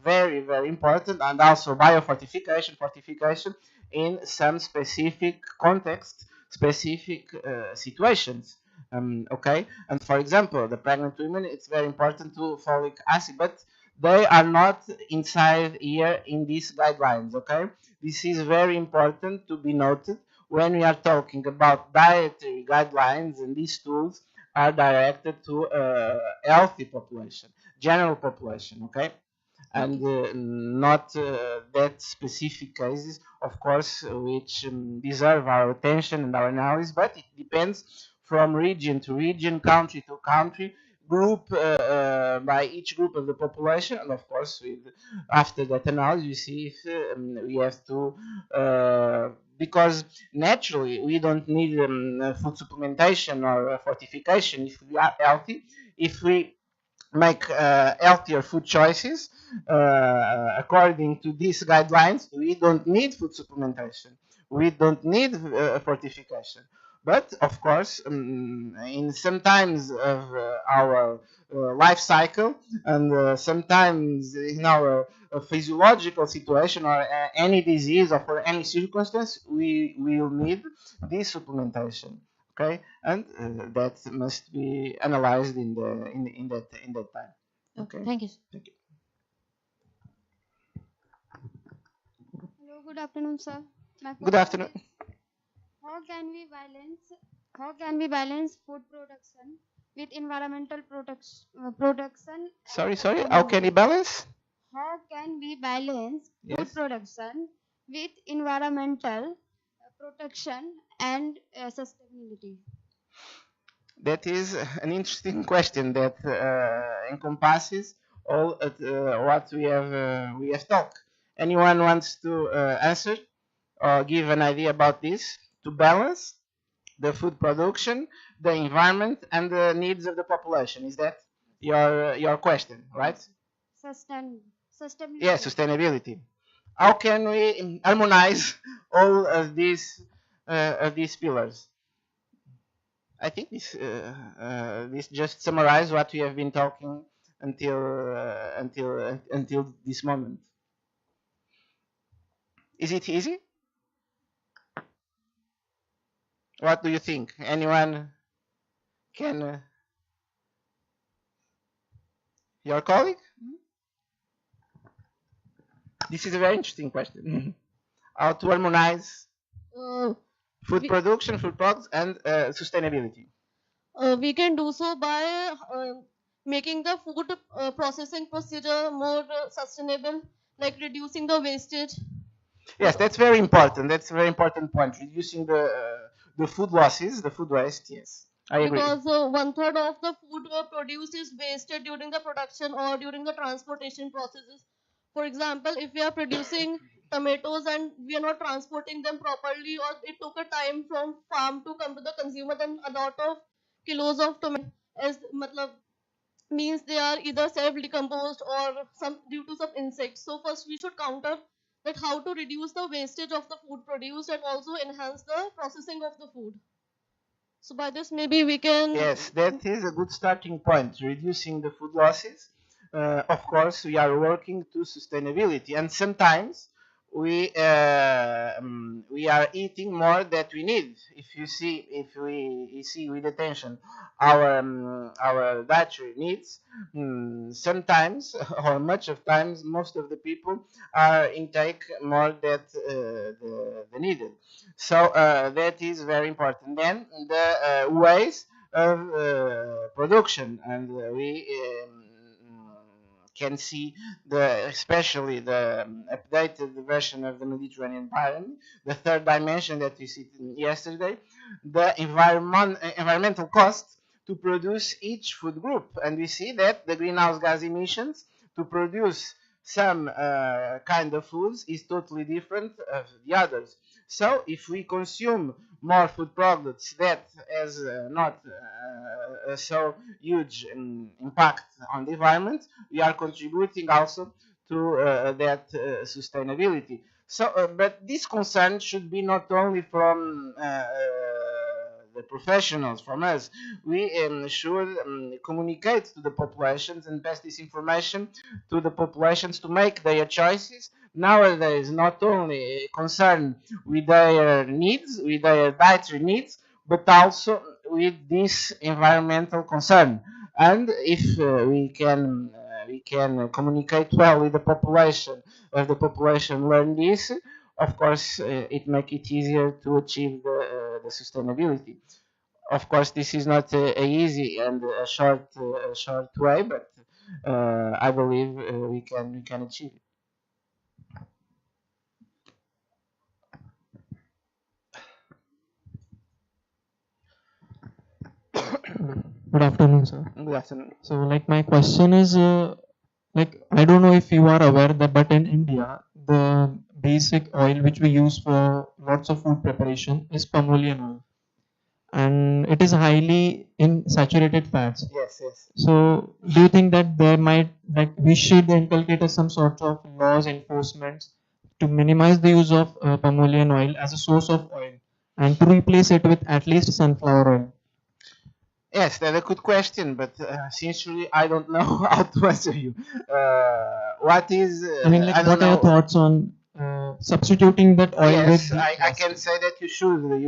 very, very important, and also biofortification, fortification in some specific context, specific situations. Okay, and for example, the pregnant women, it's very important to folic acid, but they are not inside here in these guidelines. Okay, this is very important to be noted when we are talking about dietary guidelines, and these tools are directed to healthy population, general population, okay? And not that specific cases, of course, which deserve our attention and our analysis, but it depends from region to region, country to country, group by each group of the population, and of course, after that analysis, we see if we have to, because naturally we don't need food supplementation or fortification if we are healthy. If we make healthier food choices according to these guidelines, we don't need food supplementation. We don't need fortification. But of course, in sometimes of our life cycle, and sometimes in our physiological situation or any disease or for any circumstance, we will need this supplementation. Okay, and that must be analyzed in the in that time. Okay. Thank you. Thank you. Hello, good afternoon, sir. My Good question afternoon. is, how can we balance food production with environmental production? Sorry. How can you balance? How can we balance food Yes. production with environmental protection and sustainability? That is an interesting question that encompasses all what we have talked. Anyone wants to answer or give an idea about this to balance the food production, the environment, and the needs of the population? Is that your question, right? Sustainability. Yes, sustainability. How can we harmonize all of these pillars? I think this just summarizes what we have been talking until this moment. Is it easy? What do you think? Anyone can? Your colleague? This is a very interesting question. How to harmonize food production, food products, and sustainability? We can do so by making the food processing procedure more sustainable, like reducing the wastage. Yes, that's very important. That's a very important point. Reducing the food losses, the food waste. Yes, I agree. Because 1/3 of the food produced is wasted during the production or during the transportation processes. For example, if we are producing tomatoes and we are not transporting them properly, or it took a time from farm to come to the consumer, then a lot of kilos of tomato as matlab, means they are either self decomposed or some due to some insects. So first we should counter that how to reduce the wastage of the food produced and also enhance the processing of the food. So by this maybe we can. Yes, that is a good starting point. Reducing the food losses. Of course, we are working to sustainability, and sometimes we we are eating more than we need. If we see with attention our dietary needs, sometimes or much of times, most of the people are intake more than the needed. So that is very important. Then the ways of production, and we can see especially the updated version of the Mediterranean Pyramid, the third dimension that we see yesterday, the environmental cost to produce each food group, and we see that the greenhouse gas emissions to produce some kind of foods is totally different of the others. So if we consume more food products that has not so huge impact on the environment, we are contributing also to that sustainability. So, but this concern should be not only from the professionals, from us. We should communicate to the populations and pass this information to the populations to make their choices nowadays, not only concerned with their needs, with their dietary needs, but also with this environmental concern. And if we can communicate well with the population, if the population learn this, of course, it make it easier to achieve the sustainability. Of course, this is not a easy and a short way, but I believe we can achieve it. Good afternoon, sir. Good afternoon. So, like, my question is, like, I don't know if you are aware that, but in India, the basic oil which we use for lots of food preparation is palm oil, and it is highly in saturated fats. Yes, yes. So, do you think that there might, like, we should inculcate some sort of laws enforcement to minimize the use of palm oil as a source of oil, and to replace it with at least sunflower oil? Yes, that's a good question, but sincerely, I don't know how to answer you. What is? I mean, like, what are your thoughts on substituting that oil Yes, with? I can say that you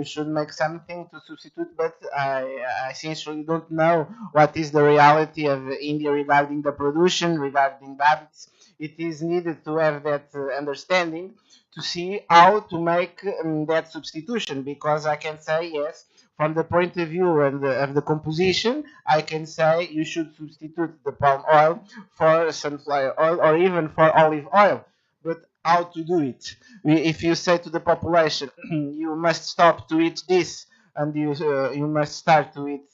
should make something to substitute, but I sincerely don't know what is the reality of India regarding the production, regarding habits. It is needed to have that understanding to see how to make that substitution, because I can say yes, from the point of view of the composition, I can say you should substitute the palm oil for sunflower oil or even for olive oil. But how to do it? If you say to the population, you must stop to eat this and you must start to eat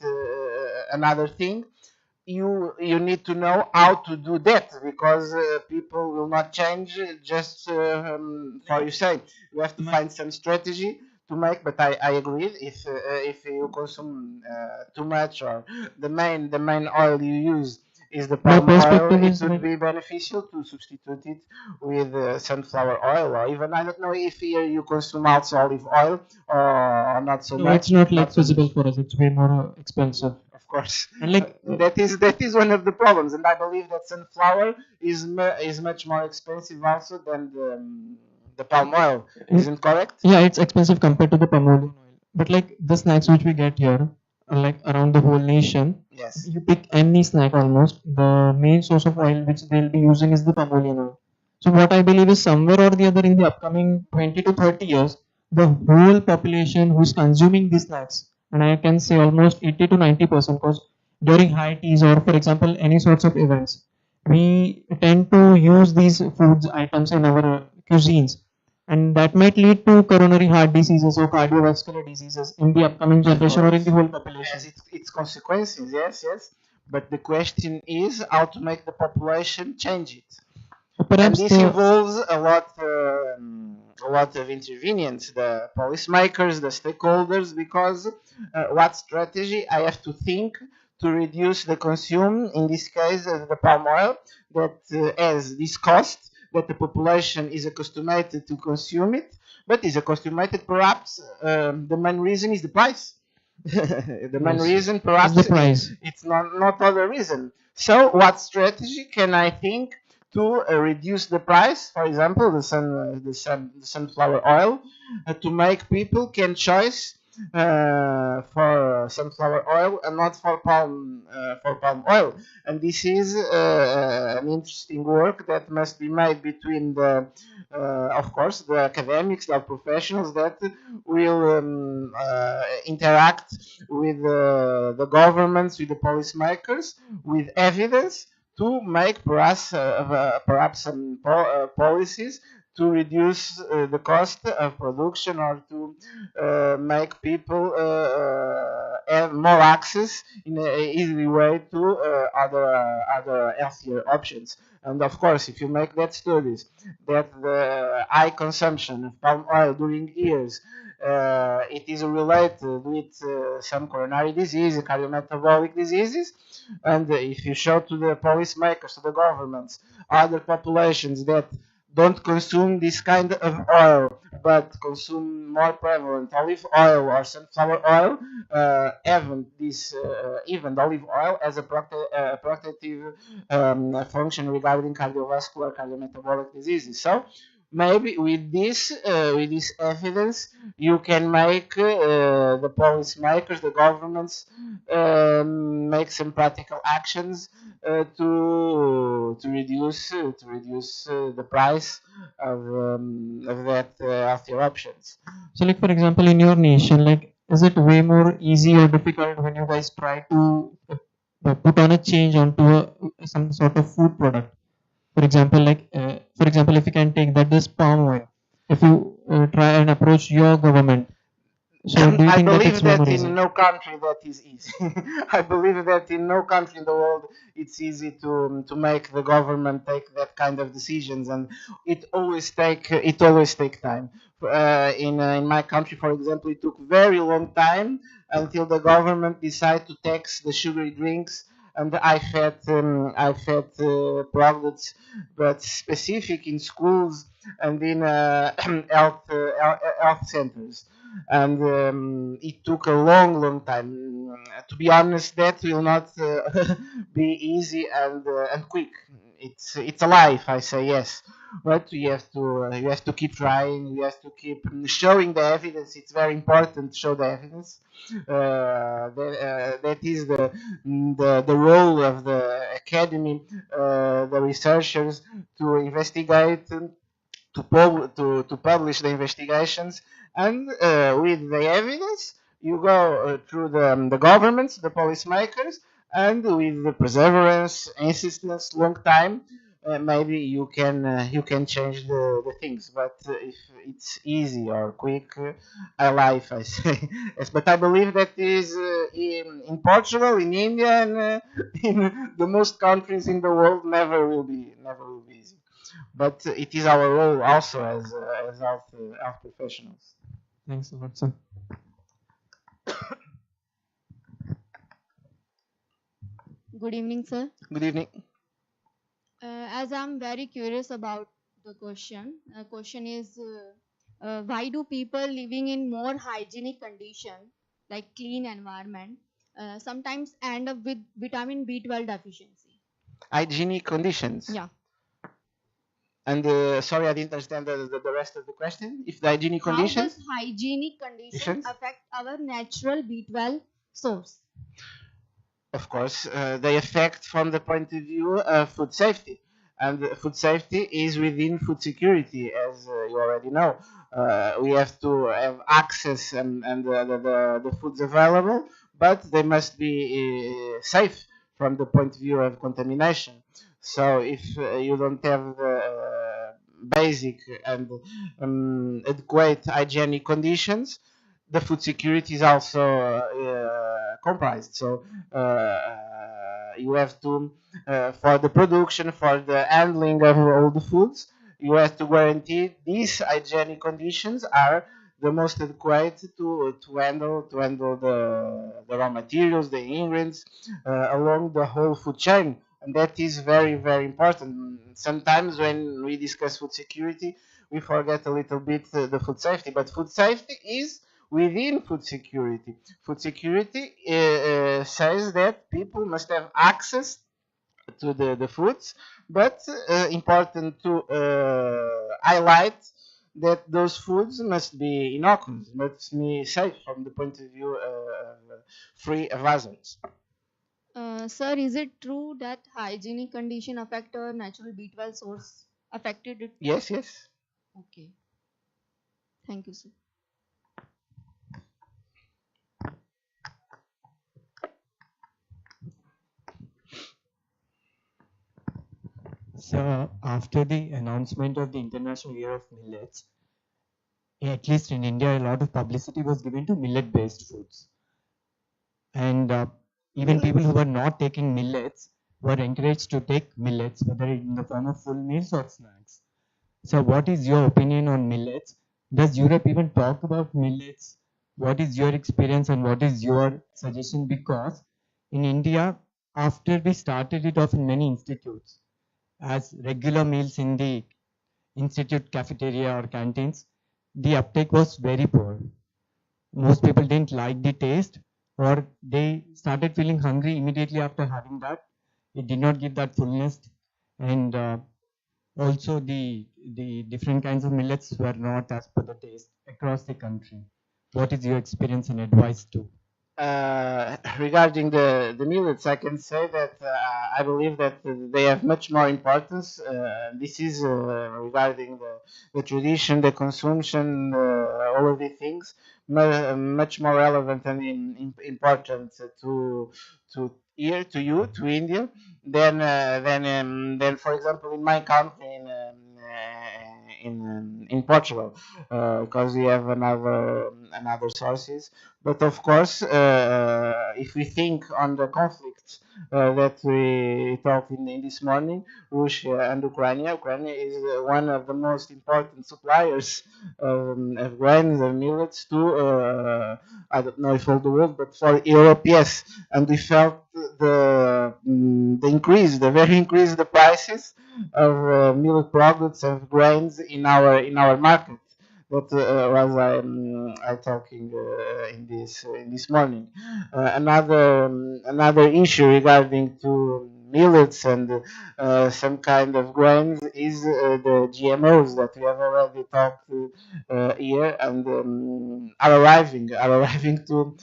another thing, you need to know how to do that, because people will not change just for you say. You have to find some strategy to make. But I agree, if you consume too much, or the main oil you use is the My palm oil, perspective it is would like, be beneficial to substitute it with sunflower oil, or even, I don't know if here you consume also olive oil or not so no, much. it's not like Not so feasible much, for us. It's way more expensive. of course. And like, That is one of the problems, and I believe that sunflower is much more expensive also than the palm oil. Isn't correct? yeah, it's expensive compared to the palm oil. But like the snacks which we get here, like around the whole nation, Yes. you pick any snack almost, the main source of oil which they'll be using is the palm oil. So what I believe is somewhere or the other in the upcoming 20 to 30 years, the whole population who's consuming these snacks, and I can say almost 80 to 90%, because during high teas or for example any sorts of events, we tend to use these foods items in our cuisines, and that might lead to coronary heart diseases or cardiovascular diseases in the upcoming generation or in the whole population. Has its consequences, yes, yes. But the question is how to make the population change it. And Perhaps this involves a lot of intervenience, the policymakers, the stakeholders, because what strategy I have to think to reduce the consume, in this case, the palm oil, that has this cost, that the population is accustomed to consume it, but is accustomed, perhaps the main reason is the price. The main Yes. reason, perhaps, It's the price. it's not other reason. So what strategy can I think to reduce the price. For example, the sunflower oil, to make people can choose for sunflower oil and not for palm oil. And this is an interesting work that must be made between the of course the academics, the professionals that will interact with the governments, with the policymakers, with evidence to make perhaps some policies to reduce the cost of production, or to make people have more access in an easy way to other healthier options. And of course, if you make that studies that the high consumption of palm oil during years it is related with some coronary disease, cardiometabolic diseases, and if you show to the policymakers, to the governments, other populations that don't consume this kind of oil, but consume more prevalent olive oil or sunflower oil, even olive oil as a protective function regarding cardiovascular, cardiometabolic diseases. So maybe with this evidence, you can make the policymakers, the governments, make some practical actions to reduce the price of that healthier options. So, like for example, in your nation, like, is it way more easy or difficult when you guys try to put on a change onto some sort of food product? For example, if you can take that this palm oil, if you try and approach your government, so do you I think that believe it's way that more in easy? no country that is easy. I believe that in no country in the world it's easy to make the government take that kind of decisions, and it always take time. In my country, for example, it took very long time until the government decided to tax the sugary drinks and the high fat products, but specific in schools and in health centers. And it took a long time. To be honest, that will not be easy and quick. It's a life, I say, yes. But you have to keep trying. You have to keep showing the evidence. It's very important to show the evidence. That is the role of the academy, the researchers, to investigate, to publish the investigations, and with the evidence you go through the governments, the policymakers, and with the perseverance, insistence, long time, maybe you can change the things. But if it's easy or quick, I life, I say. Yes, but I believe that is in Portugal, in India, and in the most countries in the world, never will be easy. But it is our role also as health professionals. Thanks a lot, sir. Good evening, sir. Good evening. As I'm very curious about the question is why do people living in more hygienic condition, like clean environment, sometimes end up with vitamin B12 deficiency? Hygienic conditions. Yeah. And sorry, I didn't understand the rest of the question. If the hygienic How conditions. does hygienic condition Conditions? affect our natural B12 source? Of course, they affect from the point of view of food safety. And food safety is within food security, as you already know. We have to have access and the foods available, but they must be safe from the point of view of contamination. So if you don't have basic and adequate hygienic conditions, the food security is also comprised. So you have to, for the production, for the handling of all the foods, you have to guarantee these hygienic conditions are the most adequate to handle the raw materials, the ingredients along the whole food chain. And that is very, very important. Sometimes when we discuss food security, we forget a little bit the food safety. But food safety is within food security. Food security says that people must have access to the foods, but important to highlight that those foods must be innocuous, must be safe from the point of view free of hazards. Sir, is it true that hygienic condition affect our natural B12 source? Affected it? Yes, yes. Okay. Thank you, sir. So after the announcement of the International Year of Millets, at least in India, a lot of publicity was given to millet-based foods. And even people who were not taking millets were encouraged to take millets, whether in the form of full meals or snacks. So what is your opinion on millets? Does Europe even talk about millets? What is your experience and what is your suggestion? Because in India, after we started it off in many institutes as regular meals in the institute cafeteria or canteens, the uptake was very poor. Most people didn't like the taste, or they started feeling hungry immediately after having that. It did not give that fullness, and also the different kinds of millets were not as per the taste across the country. What is your experience and advice too? Regarding the millets, I can say that I believe that they have much more importance. This is regarding the tradition, the consumption, all of these things, much more relevant and important to here, to you, to India, than for example, in my country, in Portugal, because we have another sources. But of course, if we think on the conflicts that we talked in this morning, Russia and Ukraine is one of the most important suppliers of grains and millets to, I don't know if all the world, but for Europe, yes. And we felt the increase, the very increase the prices of millet products of grains in our market. That was I talking in this morning. Another issue regarding to millets and some kind of grains is the GMOs that we have already talked here and are arriving to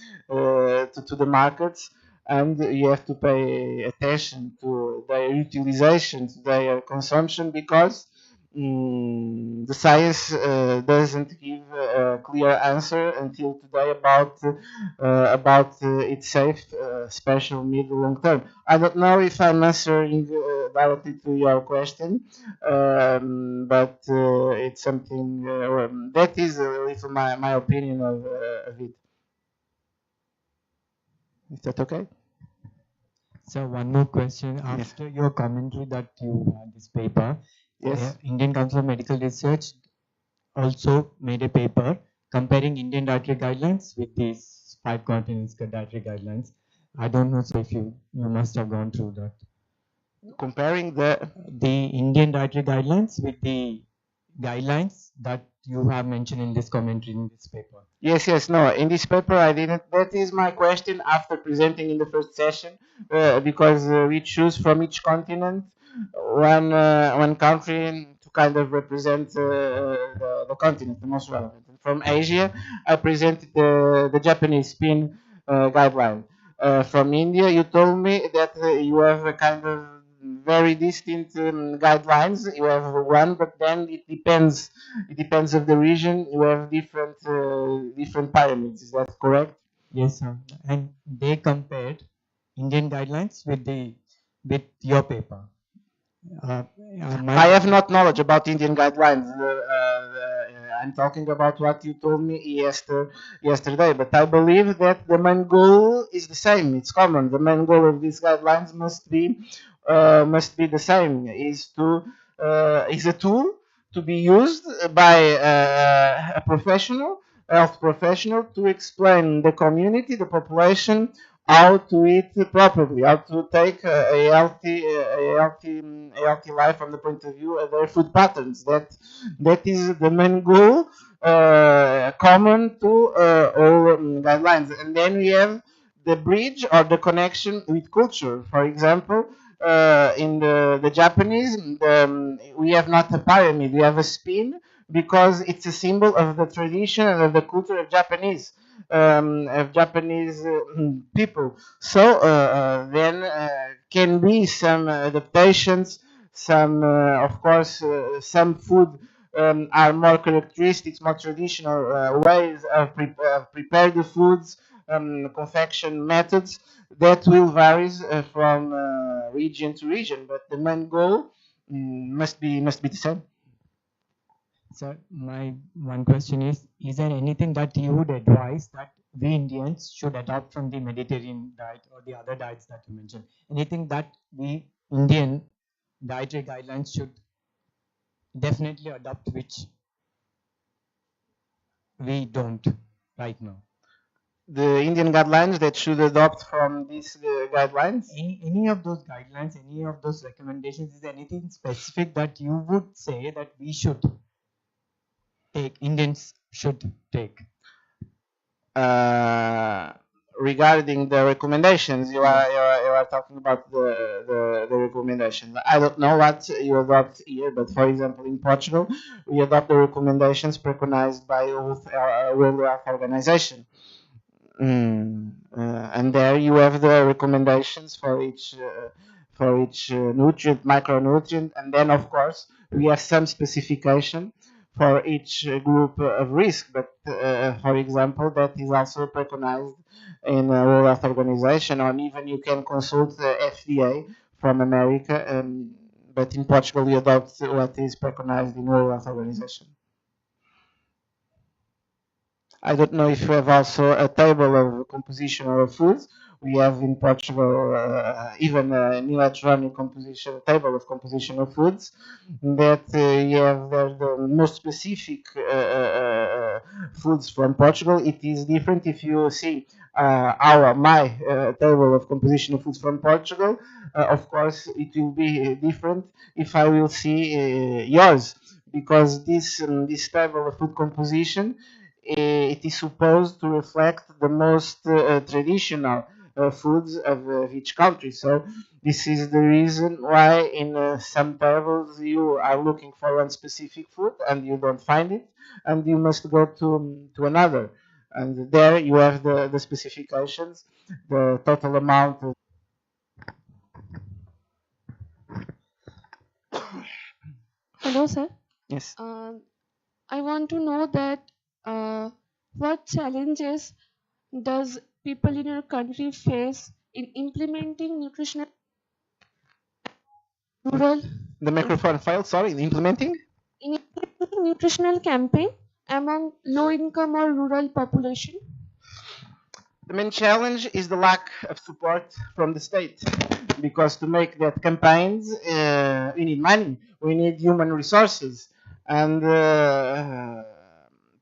the markets, and you have to pay attention to their utilization, to their consumption, because the science doesn't give a clear answer until today about its safe, special mid long term. I don't know if I'm answering directly to your question, but it's something that is a little my opinion of it. Is that okay? So one more question. After your commentary that you had this paper, Yes. Indian Council of Medical Research also made a paper comparing Indian dietary guidelines with these 5 continents dietary guidelines. I don't know, so if you must have gone through that. Comparing the Indian dietary guidelines with the guidelines that you have mentioned in this commentary in this paper. Yes, yes, no. In this paper, I didn't. That is my question after presenting in the first session, because we choose from each continent one country to kind of represent the continent, the most relevant. And from Asia, I presented the Japanese spin guideline. From India, you told me that you have a kind of very distinct guidelines. You have one, but then it depends. It depends of the region. You have different pyramids. Is that correct? Yes, sir. And they compared Indian guidelines with your paper. I have not knowledge about Indian guidelines. I'm talking about what you told me yesterday, but I believe that the main goal is the same. It's common. The main goal of these guidelines must be the same. Is a tool to be used by a professional, health professional, to explain the community, the population, how to eat properly, how to take a healthy life from the point of view of their food patterns. That is the main goal, common to all guidelines. And then we have the bridge or the connection with culture. For example, in the Japanese, we have not a pyramid, we have a spin because it's a symbol of the tradition and of the culture of Japanese people. So then can be some adaptations, some of course some food are more characteristics, more traditional ways of prepare the foods, confection methods that will varies from region to region, but the main goal must be the same. Sir, my one question is there anything that you would advise that we Indians should adopt from the Mediterranean diet or the other diets that you mentioned? Anything that we Indian dietary guidelines should definitely adopt, which we don't right now? The Indian guidelines that should adopt from these guidelines? Any of those guidelines, any of those recommendations, is there anything specific that you would say that we should take, Indians should take? Regarding the recommendations, you are talking about the recommendations. I don't know what you adopt here, but for example, in Portugal, we adopt the recommendations preconized by World Health Organization. And there you have the recommendations for each nutrient, micronutrient, and then of course we have some specification for each group of risk. But for example, that is also preconized in World Health Organization, or even you can consult the FDA from America. But in Portugal, we adopt what is preconized in World Health Organization. I don't know if you have also a table of composition of foods. We have in Portugal even an electronic composition table of composition of foods that you have the most specific foods from Portugal. It is different if you see my table of composition of foods from Portugal. Of course, it will be different if I will see yours, because this table of food composition it is supposed to reflect the most traditional foods of each country. So this is the reason why in some tables you are looking for one specific food and you don't find it, and you must go to another. And there you have the specifications, the total amount of Hello, sir. yes. I want to know that what challenges does people in your country face in implementing rural The microphone failed. Sorry, implementing. nutritional campaign among low income or rural population? The main challenge is the lack of support from the state, because to make that campaigns, we need money, we need human resources, and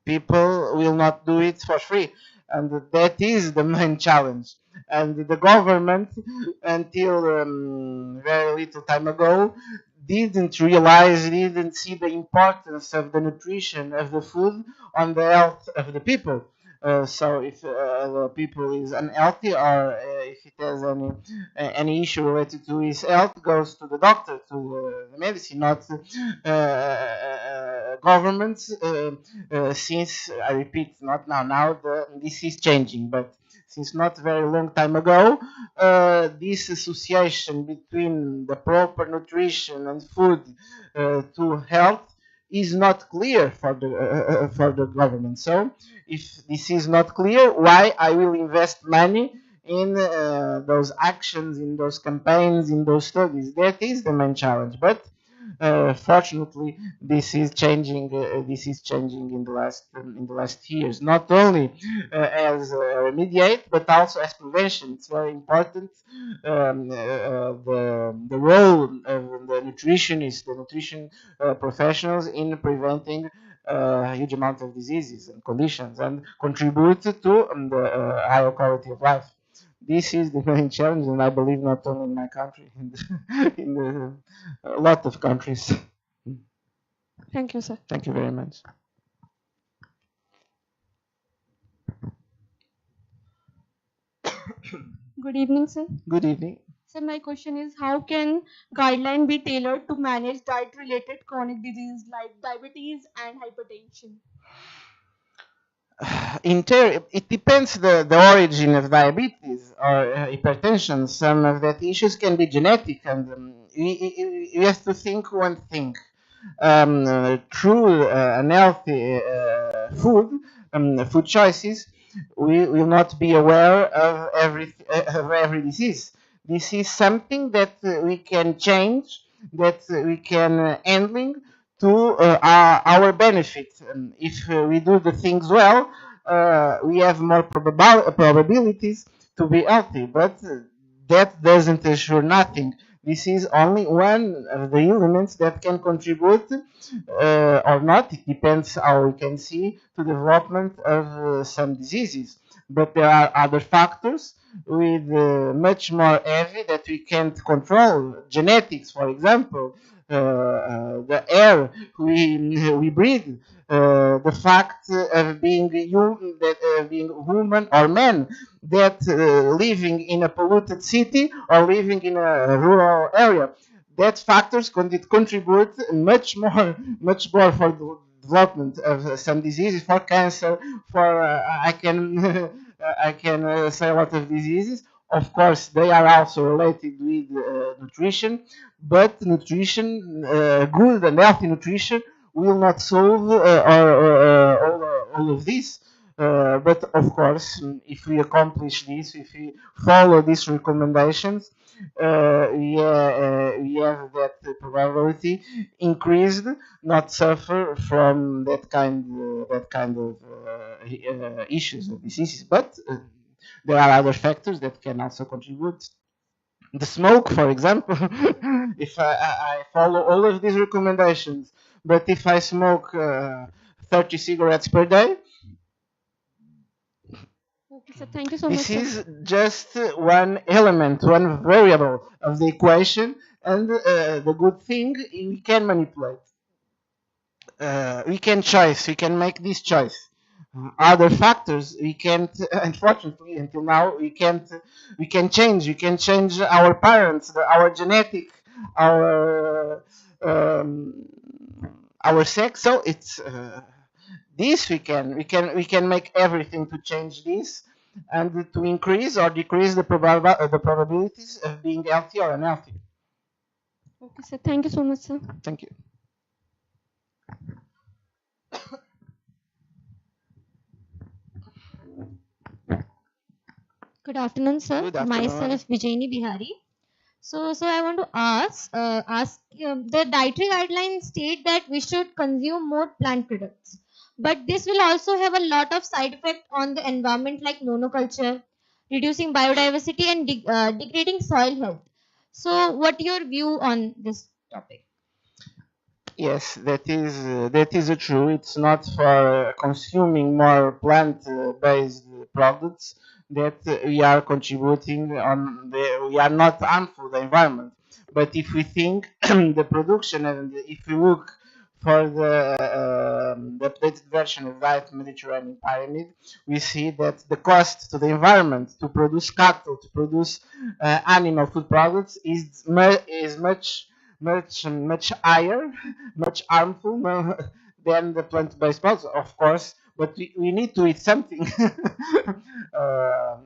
people will not do it for free, and that is the main challenge. And the government, until very little time ago, didn't realize, didn't see the importance of the nutrition of the food on the health of the people. So if the people is unhealthy, or if it has any issue related to his health, goes to the doctor, to the medicine, not governments. Since I repeat, not now. Now this is changing, but since not very long time ago, this association between the proper nutrition and food to health is not clear for the government. So if this is not clear, why I will invest money in those actions, in those campaigns, in those studies? That is the main challenge. But fortunately, this is changing. This is changing in the last years. Not only as remediate, but also as prevention. It's very important. The role of the nutritionists, the nutrition professionals in preventing a huge amount of diseases and conditions, and contribute to the higher quality of life. This is the main challenge, and I believe not only in my country, in a lot of countries. Thank you, sir. Thank you very much. Good evening, sir. Good evening. So my question is, how can guideline be tailored to manage diet-related chronic disease like diabetes and hypertension? It depends the origin of diabetes or hypertension. Some of that issues can be genetic, and we have to think one thing. Through unhealthy food choices, we will not be aware of every disease. This is something that we can change, that we can handling to our benefit. If we do the things well, we have more probabilities to be healthy, but that doesn't assure nothing. This is only one of the elements that can contribute or not. It depends how we can see to development of some diseases. But there are other factors with much more heavy that we can't control. Genetics, for example, the air we breathe, the fact of being being woman or man, that living in a polluted city or living in a rural area, that factors contribute much more for the development of some diseases, for cancer, for I can I can say a lot of diseases. Of course, they are also related with nutrition, but nutrition, good and healthy nutrition, will not solve all of this. But of course, if we accomplish this, if we follow these recommendations, we have that probability increased, not suffer from that kind of issues or diseases. But there are other factors that can also contribute. The smoke, for example, if I follow all of these recommendations, but if I smoke 30 cigarettes per day, Okay, so thank you so much, this sir. is just one element, one variable of the equation, and the good thing, we can manipulate. We can choice, we can make this choice. Other factors we can't, unfortunately, until now, we can change our parents, our genetic, our um, our sex. So it's this we can make everything to change this and to increase or decrease the probabilities of being healthy or unhealthy. Okay, sir. Thank you so much, sir. Thank you. Good afternoon, sir. Good afternoon. Myself, Vijayini Bihari. So I want to ask the dietary guidelines state that we should consume more plant products, but this will also have a lot of side effect on the environment like monoculture, reducing biodiversity and degrading soil health. So, what your view on this topic? Yes, that is true. It's not for consuming more plant-based products that we are contributing on we are not harmful to the environment. But if we think the production and if we look for the updated version of Diet Mediterranean Pyramid, we see that the cost to the environment to produce cattle, to produce animal food products is much higher, much harmful than the plant-based products, of course. But we need to eat something. uh,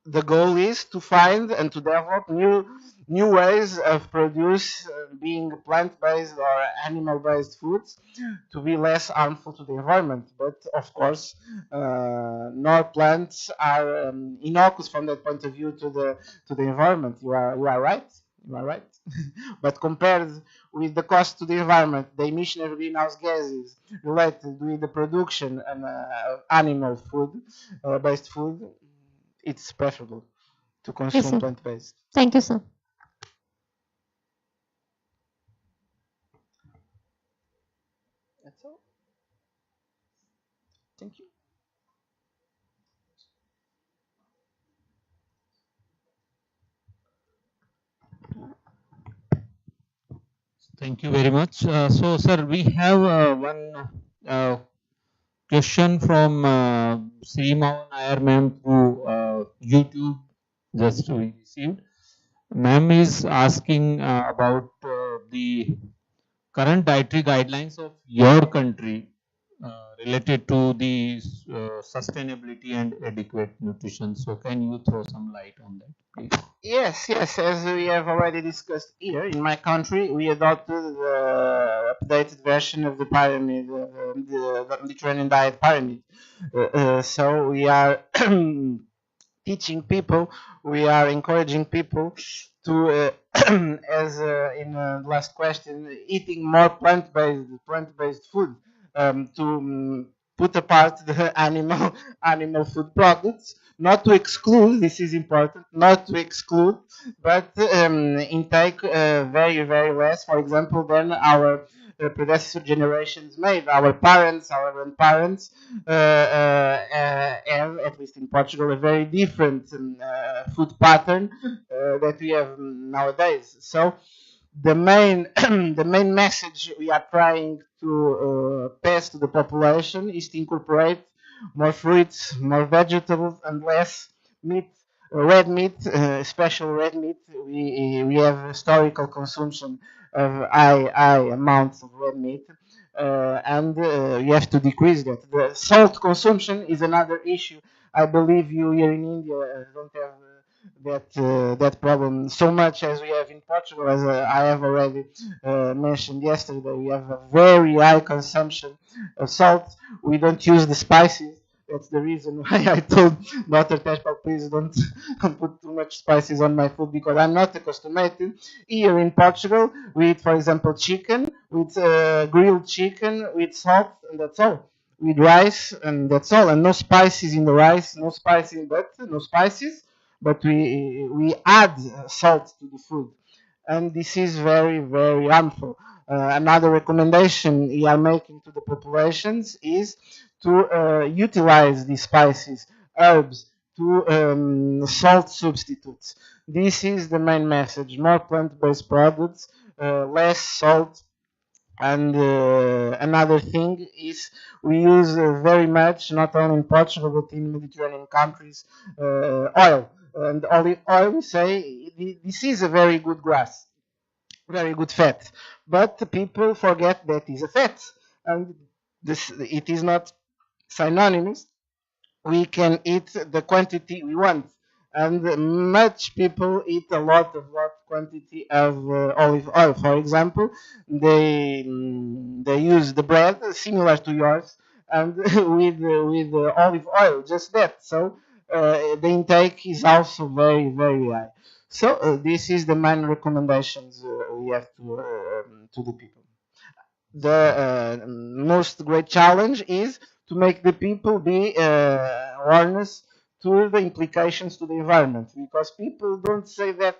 the goal is to find and to develop new ways of produce being plant-based or animal-based foods to be less harmful to the environment. But of course, no plants are innocuous from that point of view to the environment. You are right. You are right. But compared with the cost to the environment, the emission of greenhouse gases related with the production and animal food, based food, it's preferable to Yes, consume sir. plant-based. Thank you, sir. That's all. Thank you. Thank you very much. So, sir, we have one question from Sri Mohan Iyer ma'am through YouTube, just we received. Ma'am is asking about the current dietary guidelines of your country related to the sustainability and adequate nutrition. So can you throw some light on that, please? Yes, yes, as we have already discussed here, in my country, we adopted the updated version of the pyramid, the Mediterranean diet pyramid. So we are teaching people, we are encouraging people to, as in last question, eating more plant-based food, to put apart the animal food products, not to exclude. This is important, not to exclude, but intake very less. For example, than our predecessor generations made. Our parents, our grandparents have, at least in Portugal, a very different food pattern that we have nowadays. So the main the main message we are trying to pass to the population is to incorporate more fruits, more vegetables, and less meat. Red meat, special red meat. We have historical consumption of high amounts of red meat, and you have to decrease that. The salt consumption is another issue. I believe you here in India don't have that problem so much as we have in Portugal. As I have already mentioned yesterday, we have a very high consumption of salt. We don't use the spices. That's the reason why I told Dr. Teshpal, please don't put too much spices on my food, because I'm not accustomed to it. Here in Portugal, we eat, for example, chicken, with grilled chicken with salt, and that's all. With rice, and that's all. And no spices in the rice, no spices, no spices, but we add salt to the food, and this is very harmful. Another recommendation we are making to the populations is to utilize these spices, herbs, to salt substitutes. This is the main message: more plant-based products, less salt. And another thing is we use very much, not only in Portugal but in Mediterranean countries, oil. And olive oil, we say this is a very good grass, very good fat. But the people forget that is a fat, and it is not synonymous. We can eat the quantity we want, and much people eat a lot quantity of olive oil. For example, they use the bread similar to yours, and with olive oil, just that. So the intake is also very high. So this is the main recommendations we have to the people. The most great challenge is to make the people be awareness to the implications to the environment, because people don't see that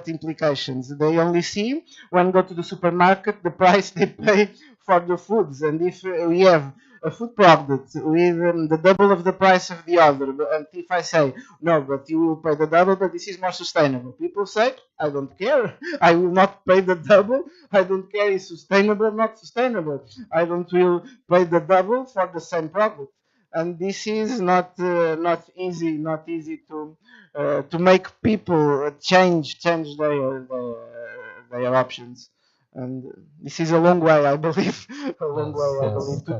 implications. They only see, when go to the supermarket, the price they pay for the foods. And if we have a food product with the double of the price of the other, and if I say no, but you will pay the double, but this is more sustainable, people say, I don't care. I will not pay the double. I don't care, is sustainable or not sustainable. I don't will pay the double for the same product. And this is not easy to make people change their options. And this is a long way, I believe, a long way, I believe, to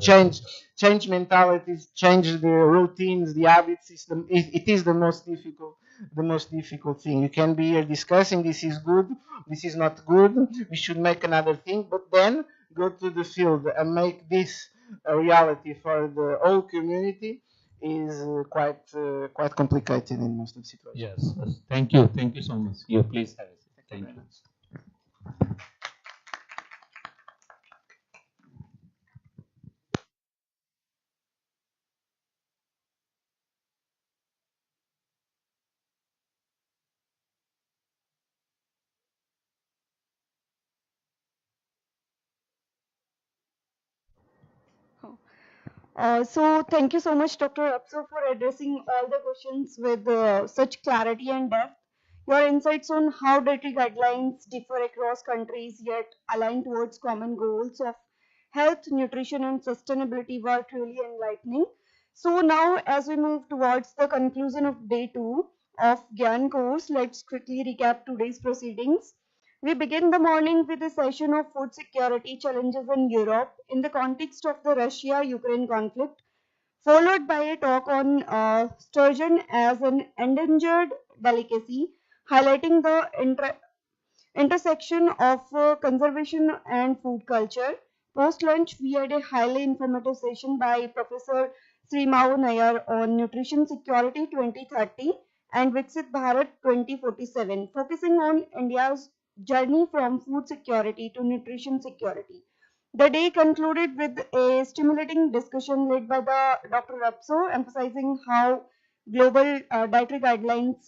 change mentalities, change the routines, the habits. It is the most difficult thing. You can be here discussing this is good, this is not good, we should make another thing, but then go to the field and make this a reality for the whole community is quite complicated in most of the situations. Yes. Thank you so much. You please have a seat. Thank you. So thank you so much, Dr. Apso, for addressing all the questions with such clarity and depth. Your insights on how dietary guidelines differ across countries yet align towards common goals of health, nutrition, and sustainability were truly enlightening. So now, as we move towards the conclusion of day two of GIAN course, let's quickly recap today's proceedings. We begin the morning with a session of food security challenges in Europe in the context of the Russia-Ukraine conflict, followed by a talk on sturgeon as an endangered delicacy, highlighting the intersection of conservation and food culture. Post lunch, we had a highly informative session by Professor Srimao Nayar on Nutrition Security 2030 and Viksit Bharat 2047, focusing on India's journey from food security to nutrition security. The day concluded with a stimulating discussion led by the Dr. Rapso, emphasizing how global dietary guidelines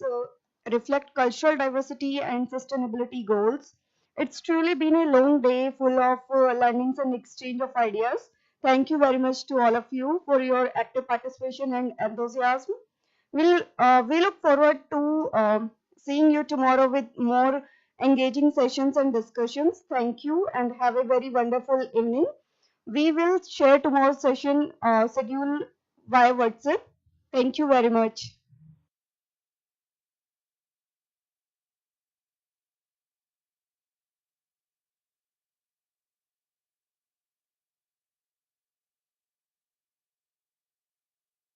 reflect cultural diversity and sustainability goals. It's truly been a long day full of learnings and exchange of ideas. Thank you very much to all of you for your active participation and enthusiasm. We look forward to seeing you tomorrow with more engaging sessions and discussions. Thank you and have a very wonderful evening. We will share tomorrow's session schedule via WhatsApp. Thank you very much.